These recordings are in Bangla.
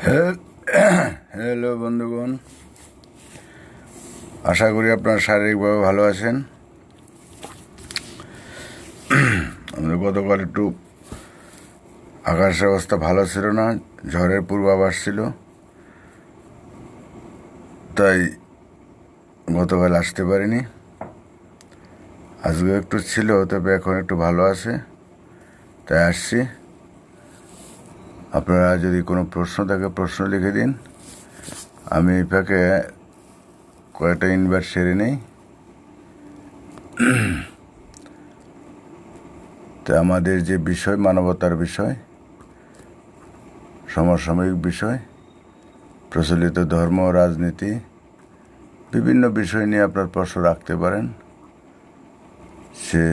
হ্যালো বন্ধুগণ, আশা করি আপনারা শারীরিকভাবে ভালো আছেন। আমাদের গতকাল একটু আকাশের অবস্থা ভালো ছিল না, ঝড়ের পূর্বাভাস ছিল, তাই গতকাল আসতে পারিনি। আজকে একটু ছিল, তবে এখন একটু ভালো আছে, তাই আসছি। আপনারা যদি কোনো প্রশ্ন থাকে প্রশ্ন লিখে দিন, আমি এই ফাঁকে কয়েকটা ইনভাইট সেরে নেই। তো আমাদের যে বিষয়, মানবতার বিষয়, সমসাময়িক বিষয়, প্রচলিত ধর্ম, রাজনীতি, বিভিন্ন বিষয় নিয়ে আপনার প্রশ্ন রাখতে পারেন। সে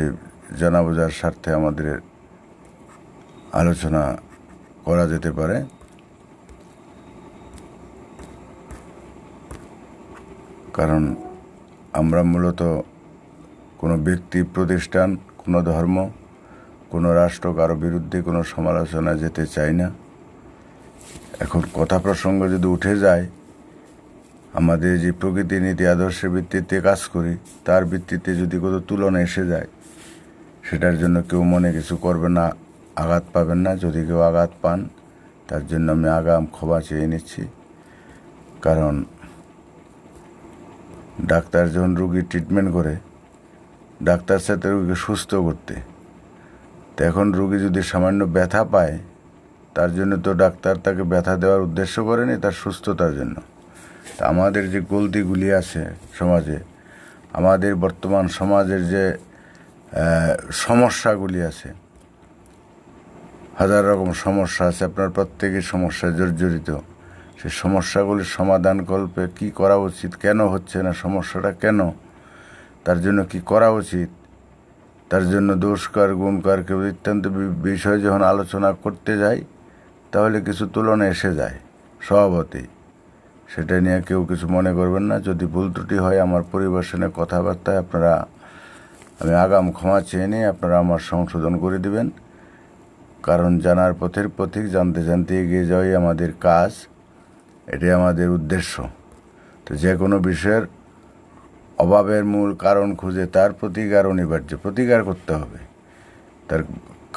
জানা বোঝার স্বার্থে আমাদের আলোচনা করা যেতে পারে। কারণ আমরা মূলত কোনো ব্যক্তি, প্রতিষ্ঠান, কোনো ধর্ম, কোনো রাষ্ট্র কারো বিরুদ্ধে কোনো সমালোচনায় যেতে চাই না। এখন কথা প্রসঙ্গ যদি উঠে যায়, আমাদের যে প্রকৃতি নীতি আদর্শের ভিত্তিতে কাজ করি, তার ভিত্তিতে যদি কোনো তুলনা এসে যায়, সেটার জন্য কেউ মনে কিছু করবে না, আঘাত পাবেন না। যদি কেউ আঘাত পান, তার জন্য আমি আগাম ক্ষমা চেয়ে নিচ্ছি। কারণ ডাক্তার যখন রুগীর ট্রিটমেন্ট করে, ডাক্তার সাথে রুগীকে সুস্থ করতে, তো এখন রুগী যদি সামান্য ব্যথা পায়, তার জন্য তো ডাক্তার তাকে ব্যথা দেওয়ার উদ্দেশ্য করেনি, তার সুস্থতার জন্য। তা আমাদের যে গলতিগুলি আছে সমাজে, আমাদের বর্তমান সমাজের যে সমস্যাগুলি আছে, হাজার রকম সমস্যা আছে, আপনার প্রত্যেকের সমস্যা জর্জরিত। সেই সমস্যাগুলির সমাধানকল্পে কী করা উচিত, কেন হচ্ছে না, সমস্যাটা কেন, তার জন্য কি করা উচিত, তার জন্য দোষকার গুণকার কেউ ইত্যান্ত বিষয় যখন আলোচনা করতে যাই, তাহলে কিছু তুলনা এসে যায় স্বভাবতেই। সেটা নিয়ে কেউ কিছু মনে করবেন না। যদি ভুল ত্রুটি হয় আমার পরিবেশনে, কথাবার্তায়, আমি আগাম ক্ষমা চেয়ে নিয়ে আপনারা আমার সংশোধন করে দিবেন। কারণ জানার পথের পথিক, জানতে জানতে এগিয়ে যাওয়াই আমাদের কাজ, এটাই আমাদের উদ্দেশ্য। তো যে কোনো বিষয়ের অভাবের মূল কারণ খুঁজে তার প্রতিকার অনিবার্য, প্রতিকার করতে হবে। তার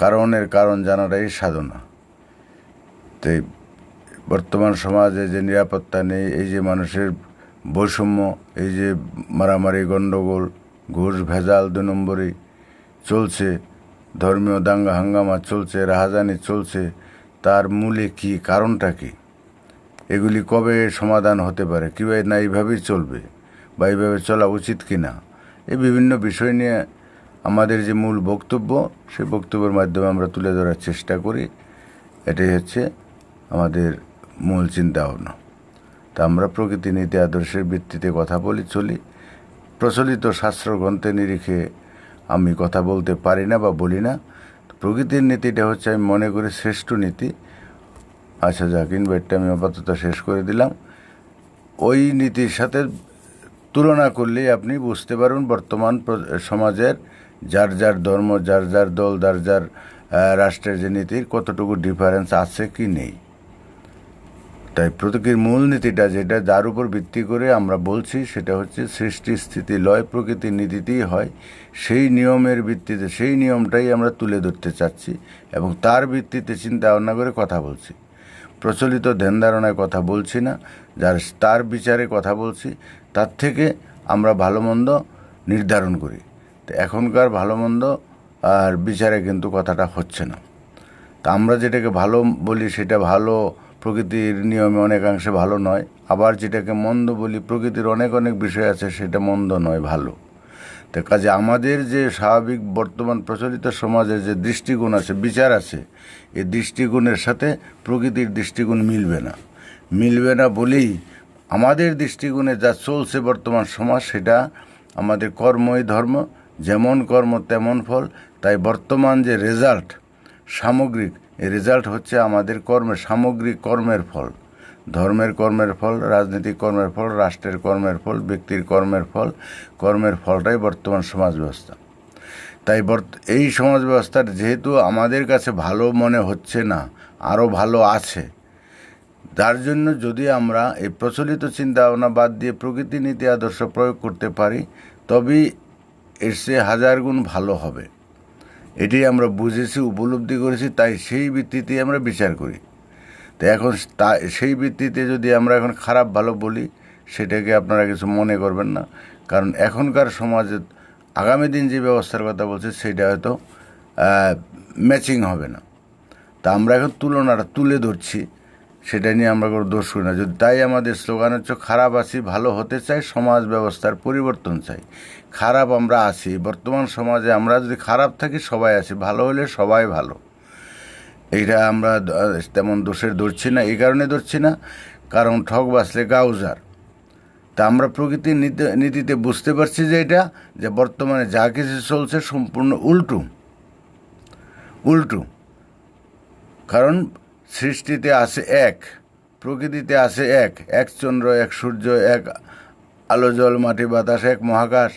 কারণের কারণ জানাটাই সাধনা। তাই বর্তমান সমাজে যে নিরাপত্তা নেই, এই যে মানুষের বৈষম্য, এই যে মারামারি, গণ্ডগোল, ঘুষ, ভেজাল 2 নম্বরই চলছে, ধর্মীয় দাঙ্গা হাঙ্গামা চলছে, রাহাজানি চলছে, তার মূলে কি, কারণটা কি, এগুলি কবে সমাধান হতে পারে, কীভাবে না এইভাবেই চলবে বা এইভাবে চলা উচিত কি না, এই বিভিন্ন বিষয় নিয়ে আমাদের যে মূল বক্তব্য, সেই বক্তব্যের মাধ্যমে আমরা তুলে ধরার চেষ্টা করি। এটাই হচ্ছে আমাদের মূল চিন্তা ভাবনা। তা আমরা প্রকৃতি নীতি আদর্শের ভিত্তিতে কথা বলি, চলি। প্রচলিত শাস্ত্রগ্রন্থের নিরিখে আমি কথা বলতে পারি না বা বলি না। প্রকৃতির নীতিটা হচ্ছে, আমি মনে করি, শ্রেষ্ঠ নীতি। আচ্ছা যাক, ইনভাইটটা আমি আপাতত শেষ করে দিলাম। ওই নীতির সাথে তুলনা করলেই আপনি বুঝতে পারবেন বর্তমান সমাজের যার যার ধর্ম, যার যার দল, যার যার রাষ্ট্রের যে নীতির কতটুকু ডিফারেন্স আছে কি নেই। তাই প্রকৃতির মূল নীতিটা যেটা, যার উপর ভিত্তি করে আমরা বলছি, সেটা হচ্ছে সৃষ্টি স্থিতি লয় প্রকৃতির নীতিতেই হয়। সেই নিয়মের ভিত্তিতে, সেই নিয়মটাই আমরা তুলে ধরতে চাচ্ছি এবং তার ভিত্তিতে চিন্তা ভাবনা করে কথা বলছি। প্রচলিত ধ্যান ধারণায় কথা বলছি না, যার তার বিচারে কথা বলছি। তার থেকে আমরা ভালো মন্দ নির্ধারণ করি। তো এখনকার ভালো মন্দ আর বিচারে কিন্তু কথাটা হচ্ছে না। তা আমরা যেটাকে ভালো বলি, সেটা ভালো প্রকৃতির নিয়মে অনেকাংশে ভালো নয়। আবার যেটাকে মন্দ বলি, প্রকৃতির অনেক অনেক বিষয় আছে, সেটা মন্দ নয়, ভালো। তো কাজে আমাদের যে স্বাভাবিক বর্তমান প্রচলিত সমাজের যে দৃষ্টিকোণ আছে, বিচার আছে, এই দৃষ্টিকোণের সাথে প্রকৃতির দৃষ্টিকোণ মিলবে না বলেই আমাদের দৃষ্টিকোণে যা চলছে বর্তমান সমাজ, সেটা আমাদের কর্মই ধর্ম, যেমন কর্ম তেমন ফল। তাই বর্তমান যে রেজাল্ট সামগ্রিক, এই রেজাল্ট হচ্ছে আমাদের কর্মের, সামগ্রিক কর্মের ফল। ধর্মের কর্মের ফল, রাজনৈতিক কর্মের ফল, রাষ্ট্রের কর্মের ফল, ব্যক্তির কর্মের ফল। কর্মের ফলটাই বর্তমান সমাজ ব্যবস্থা। তাই এই সমাজ ব্যবস্থার যেহেতু আমাদের কাছে ভালো মনে হচ্ছে না, আরও ভালো আছে, যার জন্য যদি আমরা এই প্রচলিত চিন্তা ভাবনা বাদ দিয়ে প্রকৃতি নীতি আদর্শ প্রয়োগ করতে পারি, তবেই এর চেয়ে হাজার গুণ ভালো হবে। এটি আমরা বুঝেছি, উপলব্ধি করেছি, তাই সেই ভিত্তিতে আমরা বিচার করি। তো এখন সেই ভিত্তিতে যদি আমরা এখন খারাপ ভালো বলি, সেটাকে আপনারা কিছু মনে করবেন না, কারণ এখনকার সমাজে আগামী দিন যে ব্যবস্থার কথা বলছে সেটা হয়তো ম্যাচিং হবে না। তা আমরা এখন তুলনাটা তুলে ধরছি, সেটা নিয়ে আমরা কোনো দোষ করি না। যদি তাই আমাদের স্লোগান হচ্ছে খারাপ আছি, ভালো হতে চাই, সমাজ ব্যবস্থার পরিবর্তন চাই। খারাপ আমরা আছি, বর্তমান সমাজে আমরা যদি খারাপ থাকি সবাই আছি, ভালো হলে সবাই ভালো। এইটা আমরা তেমন দোষের ধরছি না, এই কারণে ধরছি না কারণ ঠক বাঁচলে গাউজার। তা আমরা প্রকৃতির নীতিতে বুঝতে পারছি যে এটা যে বর্তমানে যা কিছু চলছে সম্পূর্ণ উল্টো। কারণ সৃষ্টিতে আছে এক, প্রকৃতিতে আছে এক চন্দ্র, এক সূর্য, এক আলো জল মাটি বাতাস, এক মহাকাশ।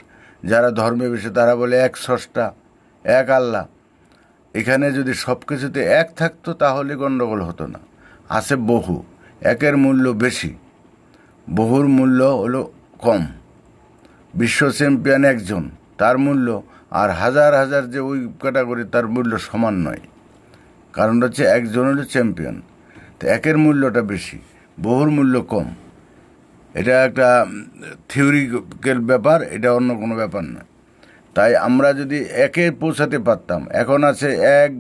যারা ধর্মে বিষয়ে তারা বলে এক স্রষ্টা, এক আল্লাহ। এখানে যদি সব কিছুতে এক থাকতো তাহলে গণ্ডগোল হতো না। আছে বহু, একের মূল্য বেশি, বহুর মূল্য হলো কম। বিশ্ব চ্যাম্পিয়ন একজন, তার মূল্য আর হাজার হাজার যে ওই ক্যাটাগরি তার মূল্য সমান নয়। কারণ হচ্ছে একজন হলো চ্যাম্পিয়ন, তো একের মূল্যটা বেশি, বহুর মূল্য কম। এটা একটা থিওরিক্যাল ব্যাপার, এটা অন্য কোনো ব্যাপার নয়। তাই আমরা যদি একে পৌঁছাতে পারতাম, এখন আছে এক,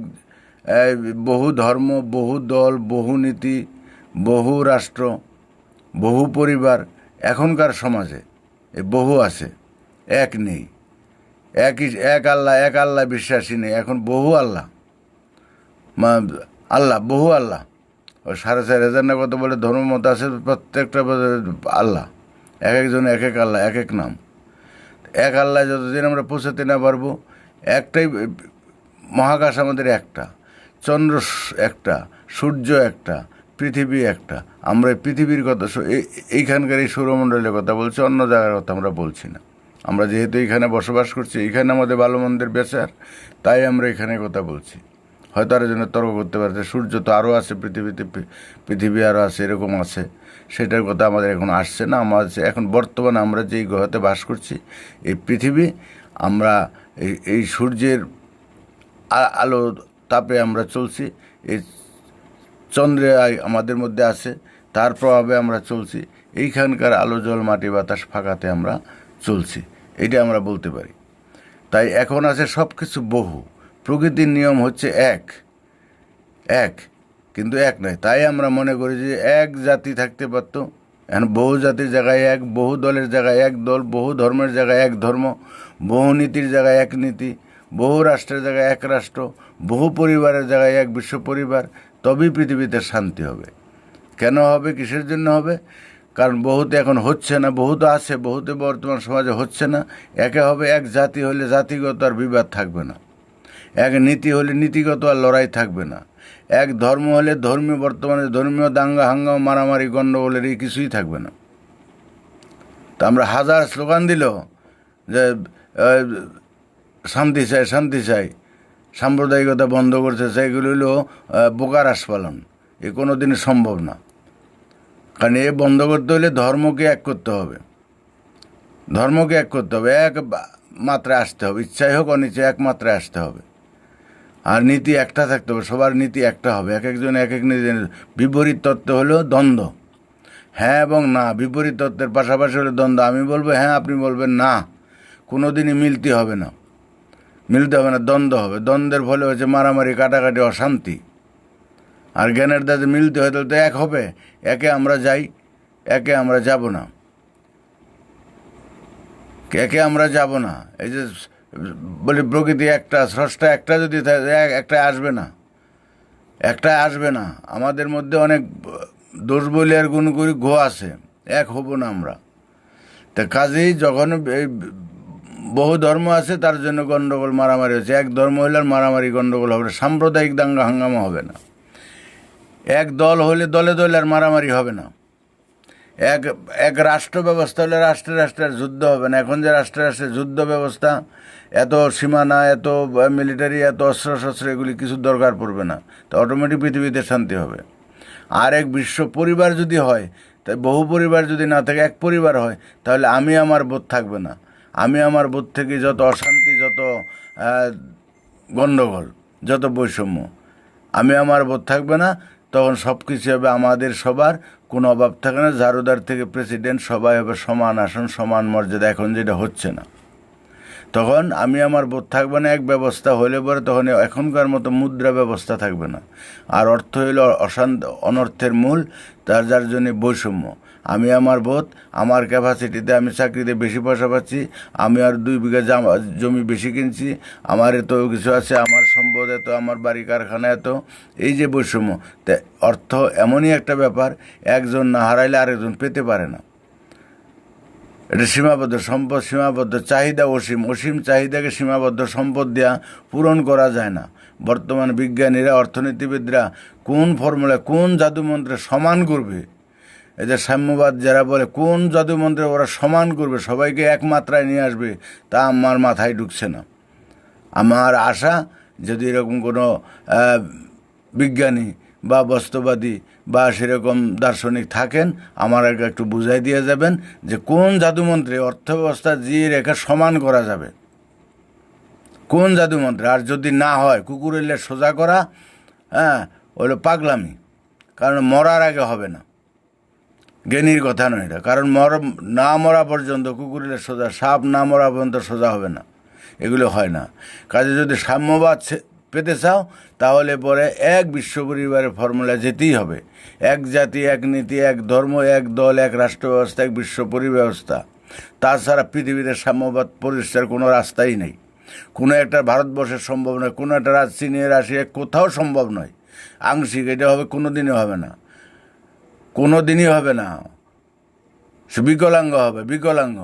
বহু ধর্ম, বহু দল, বহু নীতি, বহু রাষ্ট্র, বহু পরিবার। এখনকার সমাজে এই বহু আছে, এক নেই। এক আল্লাহ বিশ্বাসী নেই, এখন বহু আল্লাহ, বহু আল্লাহ। ওই 4,500 না কত বলে ধর্মমত আছে, প্রত্যেকটা আল্লাহ, একজন এক আল্লাহ, এক নাম। এক আল্লাহ যতদিন আমরা পৌঁছাতে না পারবো, একটাই মহাকাশ আমাদের একটা, চন্দ্র একটা, সূর্য একটা, পৃথিবী একটা। আমরা পৃথিবীর কথা, এইখানকার এই সৌরমণ্ডলের কথা বলছি, অন্য জায়গার কথা আমরা বলছি না। আমরা যেহেতু এখানে বসবাস করছি, এখানে আমাদের ভালো মন্দের বিচার, তাই আমরা এখানে কথা বলছি। হয়তো আরও জন্য তর্ক করতে পারছে, সূর্য তো আরও আছে পৃথিবীতে, পৃথিবী আরও আছে, এরকম আছে, সেটার কথা আমাদের এখন আসছে না। আমাদের এখন বর্তমানে আমরা যেই গ্রহতে বাস করছি, এই পৃথিবী, আমরা এই সূর্যের আলো তাপে আমরা চলছি, এই চন্দ্রে আমাদের মধ্যে আছে, তার প্রভাবে আমরা চলছি, এইখানকার আলো জল মাটি বাতাস ফাঁকাতে আমরা চলছি, এটা আমরা বলতে পারি। তাই এখন আছে সব কিছু বহু, প্রকৃতির নিয়ম হচ্ছে এক, কিন্তু এক নয়। তাই আমরা মনে করি যে এক জাতি থাকতে পারতো, এখন বহু জাতির জায়গায় এক, বহু দলের জায়গায় এক দল, বহু ধর্মের জায়গায় এক ধর্ম, বহু নীতির জায়গায় এক নীতি, বহু রাষ্ট্রের জায়গায় এক রাষ্ট্র, বহু পরিবারের জায়গায় এক বিশ্ব পরিবার। তবেই পৃথিবীতে শান্তি হবে। কেন হবে, কিসের জন্য হবে? কারণ বহুতে এখন হচ্ছে না, বহুতে আছে, বহুতে বর্তমান সমাজে হচ্ছে না। একে হবে, এক জাতি হলে জাতিগত আর বিবাদ থাকবে না, এক নীতি হলে নীতিগত আর লড়াই থাকবে না, এক ধর্ম হলে ধর্মীয়, বর্তমানে ধর্মীয় দাঙ্গা হাঙ্গামা মারামারি গণ্ডগোলের এই কিছুই থাকবে না। তা আমরা হাজার স্লোগান দিল যে শান্তি চাই, সাম্প্রদায়িকতা বন্ধ করতে চাই, এগুলো হলো বোকার আস্ফালন। এ কোনো দিনই সম্ভব না। কারণ এ বন্ধ করতে হলে ধর্মকে এক করতে হবে, এক মাত্রায় আসতে হবে, ইচ্ছাই হোক অনিচ্ছায় এক মাত্রায় আসতে হবে। আর নীতি একটা থাকতে হবে, সবার নীতি একটা হবে, এক একজন এক এক নীতি। বিপরীত তত্ত্ব হলো দ্বন্দ্ব, হ্যাঁ এবং না। বিপরীত তত্ত্বের পাশাপাশি হলে দ্বন্দ্ব, আমি বলবো হ্যাঁ, আপনি বলবেন না, কোনো দিনই মিলতে হবে না, দ্বন্দ্ব হবে। দ্বন্দ্বের ফলে হচ্ছে মারামারি, কাটাকাটি, অশান্তি। আর জ্ঞানের দাঁতে মিলতে হয় তাহলে তো এক হবে, একে আমরা যাই, একে আমরা যাব না, এই যে বলি প্রকৃতি একটা, স্রষ্টা একটা, যদি একটা আসবে না। আমাদের মধ্যে অনেক দোষ বলে আর গুণ করি ঘো আছে, এক হব না আমরা। তা কাজেই যখন বহু ধর্ম আছে, তার জন্য গণ্ডগোল মারামারি হচ্ছে। এক ধর্ম হলে আর মারামারি গণ্ডগোল হবে না, সাম্প্রদায়িক দাঙ্গা হাঙ্গামা হবে না। এক দল হলে দলে দলে আর মারামারি হবে না। এক রাষ্ট্র ব্যবস্থা হলে রাষ্ট্রের যুদ্ধ হবে না। এখন যে রাষ্ট্রের যুদ্ধ ব্যবস্থা, এত সীমানা, এত মিলিটারি, এত অস্ত্র শস্ত্র, এগুলি কিছু দরকার পড়বে না, তো অটোমেটিক পৃথিবীতে শান্তি হবে। আর এক বিশ্ব পরিবার যদি হয়, তাই বহু পরিবার যদি না থাকে, এক পরিবার হয়, তাহলে আমি আমার বোধ থাকবে না। আমি আমার বোধ থেকে যত অশান্তি, যত গণ্ডগোল, যত বৈষম্য, আমি আমার বোধ থাকবে না। তখন সব কিছু হবে আমাদের সবার, কোনো অভাব থাকে না। ঝাড়ুদার থেকে প্রেসিডেন্ট সবাই হবে সমান আসন, সমান মর্যাদা, এখন যেটা হচ্ছে না। তখন আমি আমার বোধ থাকবে না। এক ব্যবস্থা হলে পরে তখন এখনকার মতো মুদ্রা ব্যবস্থা থাকবে না। আর অর্থ হইল অনর্থের মূল, যার জন্য বৈষম্য। আমি আমার বোধ, আমার ক্যাপাসিটিতে আমি চাকরিতে বেশি পয়সা পাচ্ছি, আমি আর 2 বিঘা জমি বেশি কিনছি, আমার এত কিছু আছে, আমার সম্পদ এত, আমার বাড়ি কারখানা এত, এই যে বৈষম্য। তা অর্থ এমনই একটা ব্যাপার, একজন না হারাইলে আরেকজন পেতে পারে না। এটা সীমাবদ্ধ সম্পদ, সীমাবদ্ধ চাহিদা, অসীম চাহিদাকে সীমাবদ্ধ সম্পদ দেওয়া পূরণ করা যায় না। বর্তমান বিজ্ঞানীরা, অর্থনীতিবিদরা কোন ফর্মুলা, কোন জাদুমন্ত্রে সমান করবে, এই যে সাম্যবাদ যারা বলে, কোন জাদুমন্ত্রে ওরা সমান করবে, সবাইকে এক মাত্রায় নিয়ে আসবে, তা আমার মাথায় ঢুকছে না। আমার আশা, যদি এরকম কোনো বিজ্ঞানী বা বাস্তববাদী বা সেরকম দার্শনিক থাকেন, আমার আগে একটু বুঝাই দিয়ে যাবেন যে কোন জাদুমন্ত্রে অর্থব্যবস্থা জিয়ে রেখা সমান করা যাবে, কোন জাদুমন্ত্রে। আর যদি না হয়, কুকুরের লেজ সোজা করা, হলো পাগলামি। কারণ মরার আগে হবে না, জ্ঞানীর কথা নয় এটা। কারণ না মরা পর্যন্ত কুকুরের লেজ সোজা, সাপ না মরা পর্যন্ত সোজা হবে না, এগুলো হয় না। কাজে যদি সাম্যবাদ পেতে চাও, তাহলে পরে এক বিশ্ব পরিবারের ফর্মুলা যেতেই হবে। এক জাতি, এক নীতি, এক ধর্ম, এক দল, এক রাষ্ট্র ব্যবস্থা, এক বিশ্ব পরিব্যবস্থা। তাছাড়া পৃথিবীতে সাম্যবাদ প্রতিষ্ঠার কোনো রাস্তাই নেই। কোনো একটা ভারতবর্ষের সম্ভব নয়, কোনো একটা চীনে, রাশিয়া, কোথাও সম্ভব নয়। আংশিক এটা হবে, কোনো দিনই হবে না, কোনো দিনই হবে না। বিকলাঙ্গ হবে, বিকলাঙ্গ,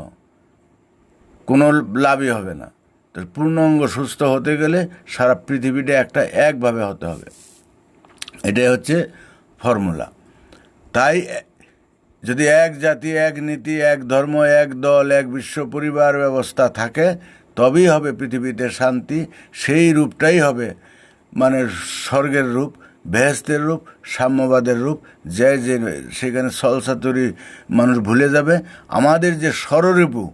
কোনো লাভই হবে না। তো পূর্ণাঙ্গ সুস্থ হতে গেলে সারা পৃথিবীটা একভাবে হতে হবে। এটাই হচ্ছে ফর্মুলা। তাই যদি এক জাতি, এক নীতি, এক ধর্ম, এক দল, এক বিশ্ব পরিবার ব্যবস্থা থাকে, তবেই হবে পৃথিবীতে শান্তি। সেই রূপটাই হবে মানে স্বর্গের রূপ, বেহেস্তের রূপ, সাম্যবাদের রূপ। যে সেখানে সলসাতুরি মানুষ ভুলে যাবে। আমাদের যে স্বরূপু,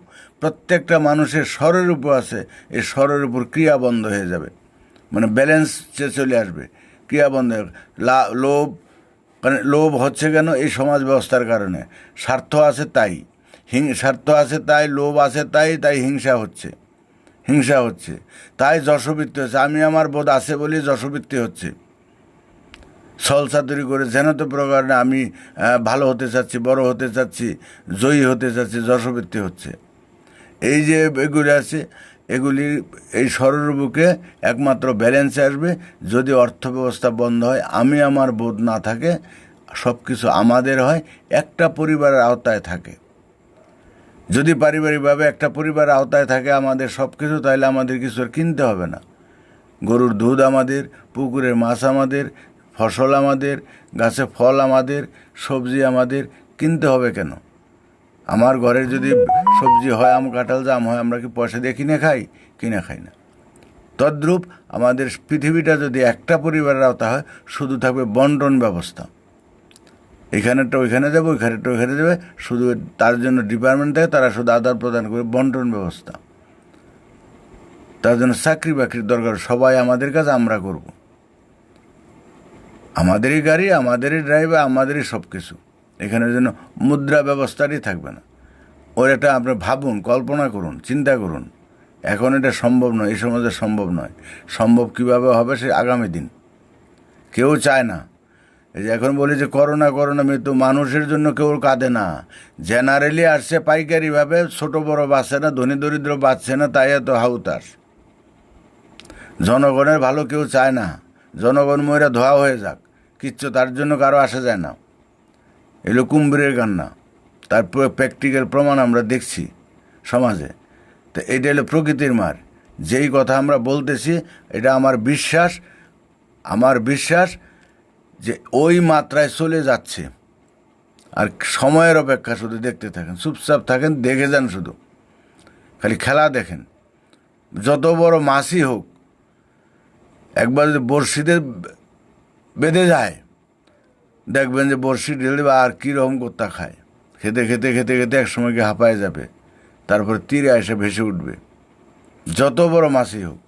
প্রত্যেকটা মানুষের স্বরূপু আছে, এই স্বরূপুর ক্রিয়া বন্ধ হয়ে যাবে, মানে ব্যালেন্স চলে আসবে, ক্রিয়া বন্ধ হবে। লোভ, মানে লোভ হচ্ছে কেন? এই সমাজ ব্যবস্থার কারণে। স্বার্থ আছে তাই, স্বার্থ আছে তাই, লোভ আছে তাই, হিংসা হচ্ছে, তাই যশবৃত্তি হচ্ছে। আমি আমার বোধ আছে বলেই যশবৃত্তি হচ্ছে। ছলচাতুরি করে যেন তো প্রকারে আমি ভালো হতে চাচ্ছি, বড় হতে চাচ্ছি, জয়ী হতে চাচ্ছি, যশবৃত্তি হচ্ছে। এই যে এগুলি আছে, এগুলি এই স্বরূপকে একমাত্র ব্যালেন্সে আসবে যদি অর্থব্যবস্থা বন্ধ হয়, আমি আমার বোধ না থাকে, সব কিছু আমাদের হয়, একটা পরিবারের আওতায় থাকে। যদি পারিবারিকভাবে একটা পরিবারের আওতায় থাকে আমাদের সব কিছু, তাহলে আমাদের কিছু আর কিনতে হবে না। গরুর দুধ আমাদের, পুকুরের মাছ আমাদের, ফসল আমাদের, গাছে ফল আমাদের, সবজি আমাদের, কিনতে হবে কেন? আমার ঘরে যদি সবজি হয়, আম, কাঁঠাল, জাম হয়, আমরা কি পয়সা দিয়ে কিনে খাই না। তদ্রূপ আমাদের পৃথিবীটা যদি একটা পরিবারের আওতা হয়, শুধু থাকবে বন্টন ব্যবস্থা। এখানেরটা ওইখানে যাবে, ওইখানেরটা ওইখানে যাবে, শুধু তার জন্য ডিপার্টমেন্ট থাকে, তারা শুধু আদান প্রদান করে, বন্টন ব্যবস্থা। তার জন্য চাকরি বাকরির দরকার, সবাই আমাদের কাজ, আমরা করব, আমাদেরই গাড়ি, আমাদেরই ড্রাইভার, আমাদেরই সব কিছু। এখানের জন্য মুদ্রা ব্যবস্থারই থাকবে না। ওর একটা আপনি ভাবুন, কল্পনা করুন, চিন্তা করুন। এখন এটা সম্ভব নয়, এই সমাজে সম্ভব নয়। সম্ভব কিভাবে হবে সে আগামী দিন। কেউ চায় না। এই যে এখন বলি যে করোনা মৃত্যু, মানুষের জন্য কেউ কাঁদে না। জেনারেলি আসছে পাইকারিভাবে, ছোট বড় বাঁচছে না, ধনী দরিদ্র বাঁচছে না, তাই এত হাউতাস। জনগণের ভালো কেউ চায় না। জনগণ ময়রা ধোয়া হয়ে যাক, কিচ্ছু তার জন্য কারো আসা যায় না। এগুলো কুম্ভীরের কান্না, তার প্র্যাকটিক্যাল প্রমাণ আমরা দেখছি সমাজে। তো এটা হলো প্রকৃতির মার। যেই কথা আমরা বলতেছি, এটা আমার বিশ্বাস যে ওই মাত্রায় চলে যাচ্ছে। আর সময়ের অপেক্ষা, শুধু দেখতে থাকেন, চুপচাপ থাকেন, দেখে যান, শুধু খালি খেলা দেখেন। যত বড় মাছই হোক, একবার যদি বড়শিতে বেঁধে যায়, দেখবেন যে বড়শি ঢেলে দেবে আর কীরকম করতা খায়, খেতে খেতে খেতে খেতে একসময় গিয়ে হাঁপায় যাবে, তারপরে তীরে এসে ভেসে উঠবে, যত বড় মাছই হোক।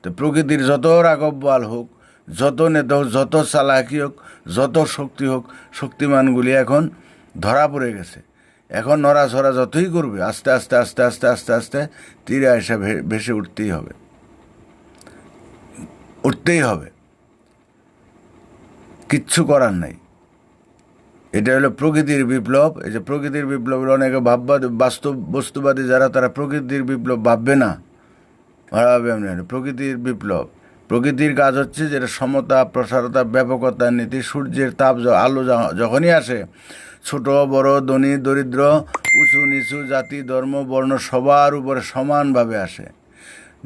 তো প্রকৃতির যত রাগব্বাল হোক, যত নেতা হোক, যত চালাকি হোক, যত শক্তি হোক, শক্তিমানগুলি এখন ধরা পড়ে গেছে। এখন নড়াচড়া যতই করবে আস্তে আস্তে আস্তে আস্তে আস্তে আস্তে তীরে এসে ভেসে উঠতেই হবে, উঠতেই হবে, কিচ্ছু করার নাই। এটা হলো প্রকৃতির বিপ্লব। এই যে প্রকৃতির বিপ্লব, অনেকে বাস্তব বস্তুবাদী যারা, তারা প্রকৃতির বিপ্লব ভাববে না, প্রকৃতির বিপ্লব। প্রকৃতির কাজ হচ্ছে যেটা সমতা, প্রসারতা, ব্যাপকতার নীতি। সূর্যের তাপ, আলো যখনই আসে, ছোট বড়, ধনী দরিদ্র, উঁচু নিচু, জাতি ধর্ম বর্ণ সবার উপরে সমানভাবে আসে।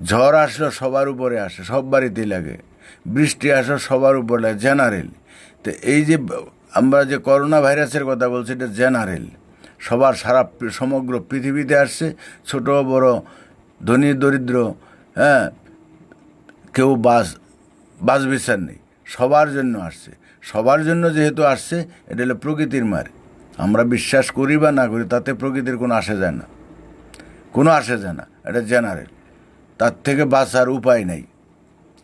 ঝড় আসলো সবার উপরে আসে, সব বাড়িতেই লাগে। বৃষ্টি আসলো সবার উপরে লাগে, জেনারেল। তো এই যে আমরা যে করোনা ভাইরাসের কথা বলছি, এটা জেনারেল, সবার সারা সমগ্র পৃথিবীতে আসছে। ছোট বড়, ধনী দরিদ্র, হ্যাঁ, কেউ বাস বিচার নেই, সবার জন্য আসছে। সবার জন্য যেহেতু আসছে, এটা হলো প্রকৃতির মার। আমরা বিশ্বাস করি বা না করি, তাতে প্রকৃতির কোনো আসে যায় না, কোনো আসে যায় না। এটা জেনারেল, তার থেকে বাঁচার উপায় নেই।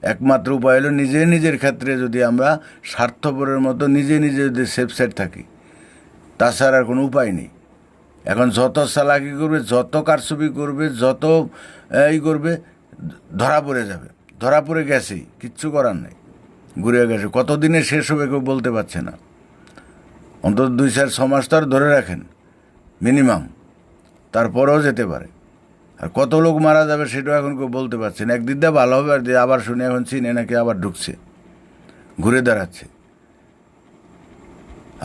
একমাত্র উপায় হলো নিজের ক্ষেত্রে যদি আমরা স্বার্থপরের মতো নিজে যদি সেফ সাইড থাকি, তাছাড়া আর কোনো উপায় নেই। এখন যত চালাকি করবে, যত কারচুপি করবে, যত করবে, ধরা পড়ে যাবে। ধরা পড়ে গেছেই, কিচ্ছু করার নেই, ঘুরে গেছে। কতদিনে শেষ হবে কেউ বলতে পারছে না। অন্তত 2-4-6 মাস তো আর ধরে রাখেন মিনিমাম, তারপরেও যেতে পারে। আর কত লোক মারা যাবে সেটাও এখন কেউ বলতে পারছে না। একদিক দিয়ে ভালো হবে, আর দিয়ে আবার শুনে এখন চীনে নাকি আবার ঢুকছে, ঘুরে দাঁড়াচ্ছে।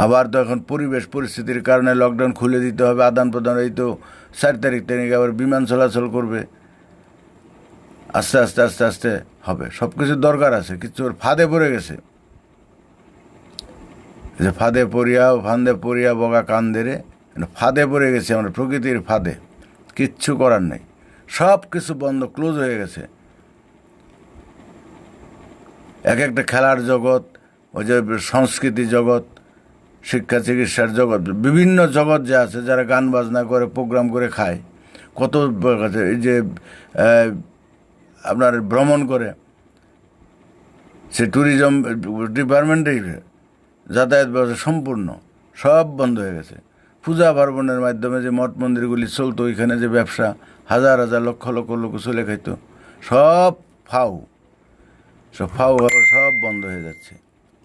আবার তো এখন পরিবেশ পরিস্থিতির কারণে লকডাউন খুলে দিতে হবে, আদান প্রদান। এই তো 4 তারিখ আবার বিমান চলাচল করবে, আস্তে আস্তে আস্তে আস্তে হবে। সব কিছুর দরকার আছে, কিছু ফাঁদে পড়ে গেছে। যে ফাঁদে পড়িয়া বগা কান্দেরে, ফাঁদে পড়ে গেছে আমরা, প্রকৃতির ফাঁদে, কিচ্ছু করার নেই। সব কিছু বন্ধ, ক্লোজ হয়ে গেছে। এক একটা খেলার জগৎ, ওই যে সংস্কৃতি জগৎ, শিক্ষা চিকিৎসার জগৎ, বিভিন্ন জগৎ যে আছে, যারা গান বাজনা করে, প্রোগ্রাম করে খায়, কত এই যে আপনার ভ্রমণ করে, সে ট্যুরিজম ডিপার্টমেন্টেই যাতায়াত ব্যবস্থা সম্পূর্ণ সব বন্ধ হয়ে গেছে। পূজা পার্বণের মাধ্যমে যে মঠ মন্দিরগুলি চলতো, ওইখানে যে ব্যবসা, হাজার হাজার লক্ষ লক্ষ লোক চলে খাইতো, সব ফাউ সব বন্ধ হয়ে যাচ্ছে,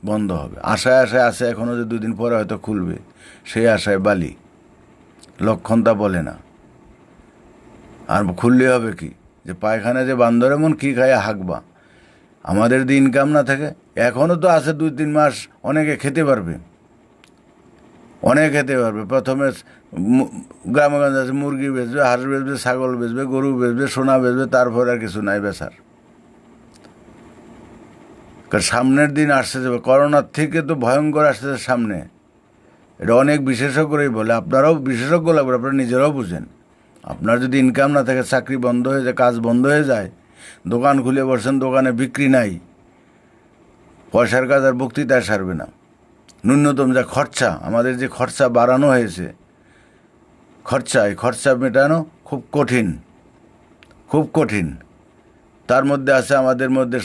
বন্ধ হবে। আশায় আছে, এখনও যে 2 দিন পরে হয়তো খুলবে, সেই আশায় বালি। লক্ষণ তা বলে না। আর খুললে হবে কি, যে পায়খানা যে বান্দর এমন কী খায় হাঁকবা। আমাদের যদি ইনকাম না থাকে, এখনও তো আছে 2-3 মাস, অনেকে খেতে পারবে, প্রথমে গ্রামগঞ্জ আছে, মুরগি বেচবে, হাঁস বেচবে, ছাগল বেচবে, গরু বেচবে, সোনা বেচবে, তারপর আর কিছু নাই বেচার। কারণ সামনের দিন আসতে যাবে, করোনার থেকে তো ভয়ঙ্কর আসতেছে সামনে। এটা অনেক বিশেষজ্ঞরাই বলে, আপনারাও বিশেষজ্ঞ লাগবে, আপনারা নিজেরাও বুঝেন। আপনার যদি ইনকাম না থাকে, চাকরি বন্ধ হয়ে যায়, কাজ বন্ধ হয়ে যায়, দোকান খুলে বসছেন, দোকানে বিক্রি নাই, পয়সার কাজ আর বক্তৃতায় সারবে না। ন্যূনতম যা খরচা, আমাদের যে খরচা বাড়ানো হয়েছে, এই খরচা মেটানো খুব কঠিন। তার মধ্যে আছে আমাদের মধ্যে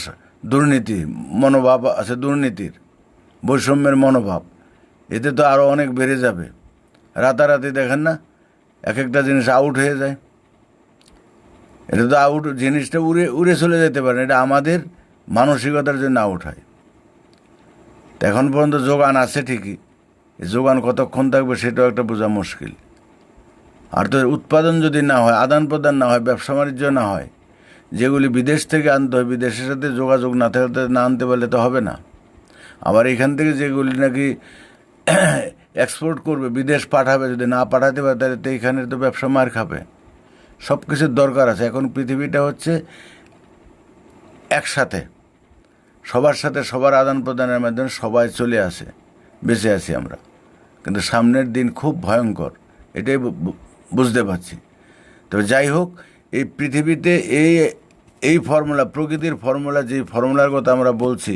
দুর্নীতি মনোভাব আছে, দুর্নীতির বৈষম্যের মনোভাব, এতে তো আরও অনেক বেড়ে যাবে। রাতারাতি দেখেন না, এক একটা জিনিস আউট হয়ে যায়। এটা তো জিনিসটা উড়ে চলে যেতে পারে, এটা আমাদের মানসিকতার জন্য আউট হয়। এখন পর্যন্ত যোগান আছে ঠিকই, যোগান কতক্ষণ থাকবে সেটাও একটা বোঝা মুশকিল। আর তো উৎপাদন যদি না হয়, আদান প্রদান না হয়, ব্যবসা বাণিজ্য না হয়, যেগুলি বিদেশ থেকে আনতে হয়, বিদেশের সাথে যোগাযোগ না থাকলে, না আনতে পারলে তো হবে না। আবার এখান থেকে যেগুলি নাকি এক্সপোর্ট করবে, বিদেশ পাঠাবে, যদি না পাঠাতে পারে তাহলে তো এইখানে তো ব্যবসা মার খাবে। সব কিছুর দরকার আছে। এখন পৃথিবীটা হচ্ছে একসাথে, সবার সাথে সবার আদান প্রদানের মাধ্যমে সবাই চলে আসে, বেঁচে আছি আমরা। কিন্তু সামনের দিন খুব ভয়ঙ্কর, এটাই বুঝতে পারছি। তবে যাই হোক, এই পৃথিবীতে এই ফর্মুলা, প্রকৃতির ফর্মুলা, যেই ফর্মুলার কথা আমরা বলছি,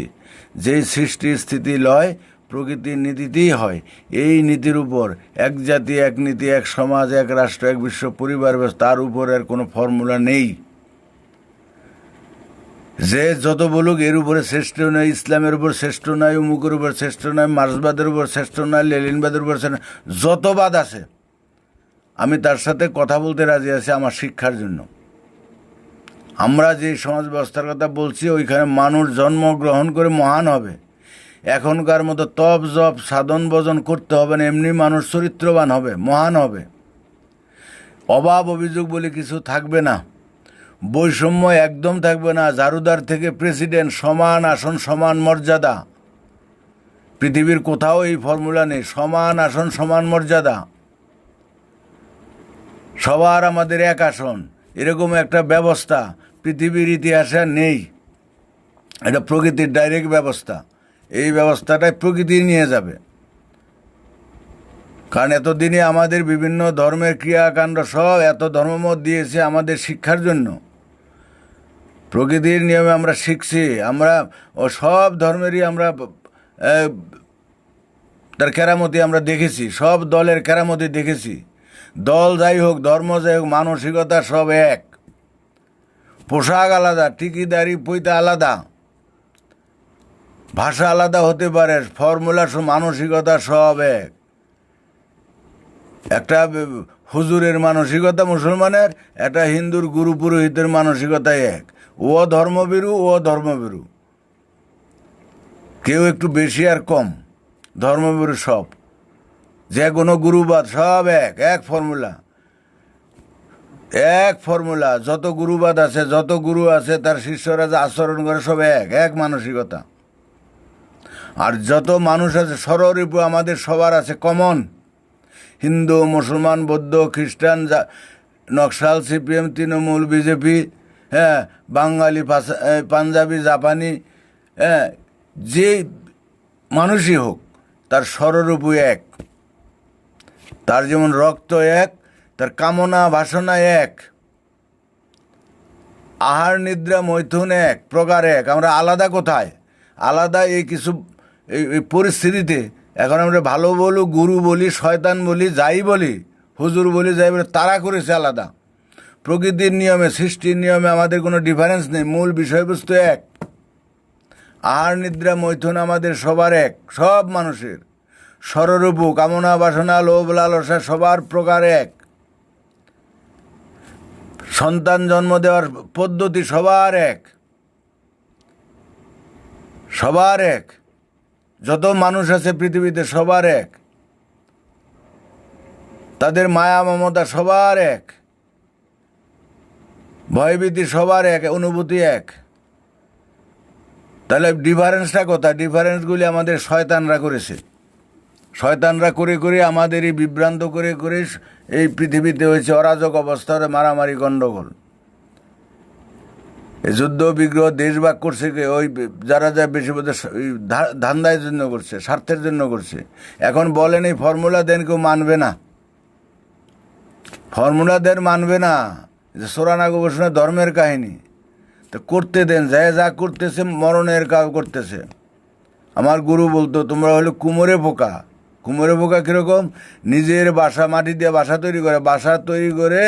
যেই সৃষ্টি স্থিতি লয় প্রকৃতির নীতিতেই হয়। এই নীতির উপর এক জাতি এক নীতি এক সমাজ এক রাষ্ট্র এক বিশ্ব পরিবার, তার উপর আর কোনো ফর্মুলা নেই। যে যত বলুক এর উপরে শ্রেষ্ঠ নয়, ইসলামের উপর শ্রেষ্ঠ নয়, উমুকের উপর শ্রেষ্ঠ নয়, মার্ক্সবাদের উপর শ্রেষ্ঠ নয়, লেনিনবাদের উপর শ্রেষ্ঠ, যত বাদ আছে আমি তার সাথে কথা বলতে রাজি আছি আমার শিক্ষার জন্য। আমরা যে সমাজ ব্যবস্থার কথা বলছি ওইখানে মানুষ জন্মগ্রহণ করে মহান হবে। এখনকার মতো তপ জপ সাধন ভজন করতে হবে না, এমনি মানুষ চরিত্রবান হবে, মহান হবে। অভাব অভিযোগ বলে কিছু থাকবে না, বৈষম্য একদম থাকবে না। ঝাড়ুদার থেকে প্রেসিডেন্ট সমান আসন সমান মর্যাদা। পৃথিবীর কোথাও এই ফর্মুলা নেই, সমান আসন সমান মর্যাদা, সবার আমাদের এক আসন, এরকম একটা ব্যবস্থা পৃথিবীর ইতিহাসে নেই। এটা প্রকৃতির ডাইরেক্ট ব্যবস্থা। এই ব্যবস্থাটাই প্রকৃতি নিয়ে যাবে। কারণ এতদিনে আমাদের বিভিন্ন ধর্মের ক্রিয়াকাণ্ড সব এত ধর্মমত দিয়েছে আমাদের শিক্ষার জন্য। প্রকৃতির নিয়মে আমরা শিখছি, আমরা ও সব ধর্মেরই আমরা তার কেরামতি আমরা দেখেছি, সব দলের কেরামতি দেখেছি। দল যাই হোক, ধর্ম যাই হোক, মানসিকতা সব এক। পোশাক আলাদা, টিকিদারি পৈতা আলাদা, ভাষা আলাদা হতে পারে, ফর্মুলা মানসিকতা সব এক। একটা হুজুরের মানসিকতা মুসলমানের, একটা হিন্দুর গুরু পুরোহিতের মানসিকতা এক। ও ধর্মভীরু, ও ধর্মভীরু, কেউ একটু বেশি আর কম, ধর্মভীরু সব। যে কোনো গুরুবাদ সব এক, এক ফর্মুলা, এক ফর্মুলা। যত গুরুবাদ আছে, যত গুরু আছে, তার শিষ্যরা যে আচরণ করে সব এক, এক মানসিকতা। আর যত মানুষ আছে সর্বরূপ আমাদের সবার আছে কমন। হিন্দু, মুসলমান, বৌদ্ধ, খ্রিস্টান, নকশাল, সিপিএম, তৃণমূল, বিজেপি, হ্যাঁ, বাঙালি, পাঞ্জাবি, জাপানি, হ্যাঁ, যে মানুষই হোক তার স্বরূপই এক। তার যেমন রক্ত এক, তার কামনা বাসনা এক, আহার নিদ্রা মৈথুন এক, প্রকার এক। আমরা আলাদা কোথায়? আলাদা এই কিছু এই পরিস্থিতিতে এখন আমরা ভালো বলি, গুরু বলি, শয়তান বলি, যাই বলি, হুজুর বলি, যাই বলি, তারা করেছে আলাদা। প্রকৃতির নিয়মে, সৃষ্টির নিয়মে আমাদের কোনো ডিফারেন্স নেই, মূল বিষয়বস্তু এক। আহার নিদ্রা মৈথুন আমাদের সবার এক, সব মানুষের। স্বরূপ, কামনা বাসনা, লোভ লালসা সবার প্রকার এক। সন্তান জন্ম দেওয়ার পদ্ধতি সবার এক, সবার এক। যত মানুষ আছে পৃথিবীতে সবার এক, তাদের মায়া মমতা সবার এক, ভয়ভীতি সবার এক, অনুভূতি এক। তাহলে ডিফারেন্সটা কোথায়? ডিফারেন্সগুলি আমাদের শয়তানরা করেছে। শয়তানরা করে করে আমাদেরই বিভ্রান্ত করে করে এই পৃথিবীতে হয়েছে অরাজক অবস্থার মারামারি গণ্ডগোল। এই যুদ্ধ বিগ্রহ দেশভাগ করছে ওই যারা যা বেশি বোধ ধান্দার জন্য করছে, স্বার্থের জন্য করছে। এখন বলেন এই ফর্মুলা দেন, কেউ মানবে না। ফর্মুলা দেন মানবে না, যে সোরানা গবেষণা ধর্মের কাহিনী। তো করতে দেন, যা করতেছে মরণের কাজ করতেছে। আমার গুরু বলতো তোমরা হলো কুমোরে পোকা। কুমোরে পোকা কীরকম? নিজের বাসা, মাটি দিয়ে বাসা তৈরি করে, বাসা তৈরি করে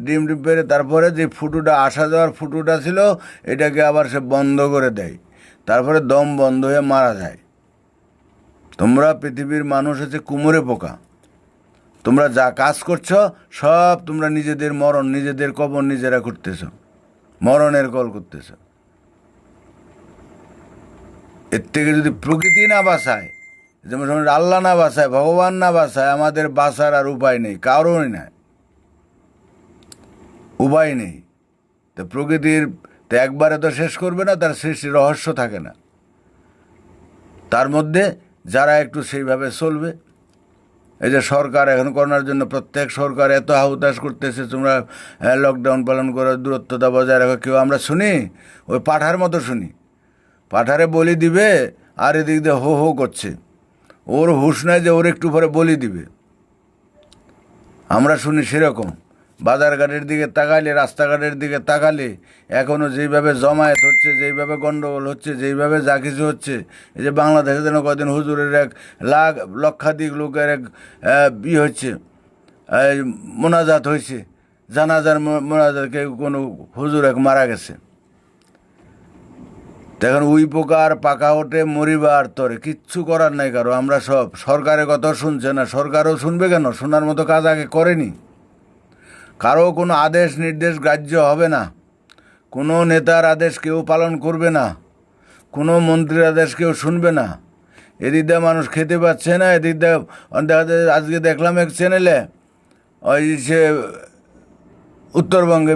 ডিম পেরে তারপরে যে ফুটুটা, আসা যাওয়ার ফুটুটা ছিল, এটাকে আবার সে বন্ধ করে দেয়, তারপরে দম বন্ধ হয়ে মারা যায়। তোমরা পৃথিবীর মানুষ হচ্ছে কুমোরে পোকা। তোমরা যা কাজ করছো সব তোমরা নিজেদের মরণ, নিজেদের কবর নিজেরা করতেছ, মরণের কল করতেছ। এর থেকে যদি প্রকৃতি না বাঁচায়, যেমন আল্লাহ না বাঁচায়, ভগবান না বাঁচায়, আমাদের বাঁচার আর উপায় নেই, কারোই নাই, উপায় নেই। তো প্রকৃতির তো একবারে তো শেষ করবে না, তার সৃষ্টির রহস্য থাকে না। তার মধ্যে যারা একটু সেইভাবে চলবে, এই যে সরকার এখন করোনার জন্য প্রত্যেক সরকার এত হাহুতাশ করতেছে, তোমরা লকডাউন পালন করো, দূরত্বতা বজায় রাখো, কেউ আমরা শুনি? ওই পাঠার মতো শুনি। পাঠারে বলি দিবে আর এদিক দিয়ে হো হো করছে, ওর হুঁশ নাই যে ওর একটু পরে বলি দিবে। আমরা শুনি সেরকম। বাজারঘাটের দিকে তাকালে, রাস্তাঘাটের দিকে তাকালে এখনও যেইভাবে জমায়েত হচ্ছে, যেইভাবে গণ্ডগোল হচ্ছে, যেইভাবে যা কিছু হচ্ছে, এই যে বাংলাদেশে যেন কদিন হুজুরের এক লক্ষাধিক লোকের এক হচ্ছে, মোনাজাত হয়েছে, জানাজার মোনাজাতকে কোনো হুজুর এক মারা গেছে। দেখেন উই পোকা আর পাকা ওঠে মরিবার তরে, কিচ্ছু করার নাই কারো। আমরা সব সরকারের কথা শুনছে না, সরকারও শুনবে কেন? শোনার মতো কাজ আগে করেনি। কারো কোনো আদেশ নির্দেশ গ্রাহ্য হবে না, কোনো নেতার আদেশ কেউ পালন করবে না, কোনো মন্ত্রীর আদেশ কেউ শুনবে না। এদিক দিয়ে মানুষ খেতে পাচ্ছে না, এদিক দিয়ে দেখা যায়। আজকে দেখলাম এক চ্যানেলে, ওই সে উত্তরবঙ্গে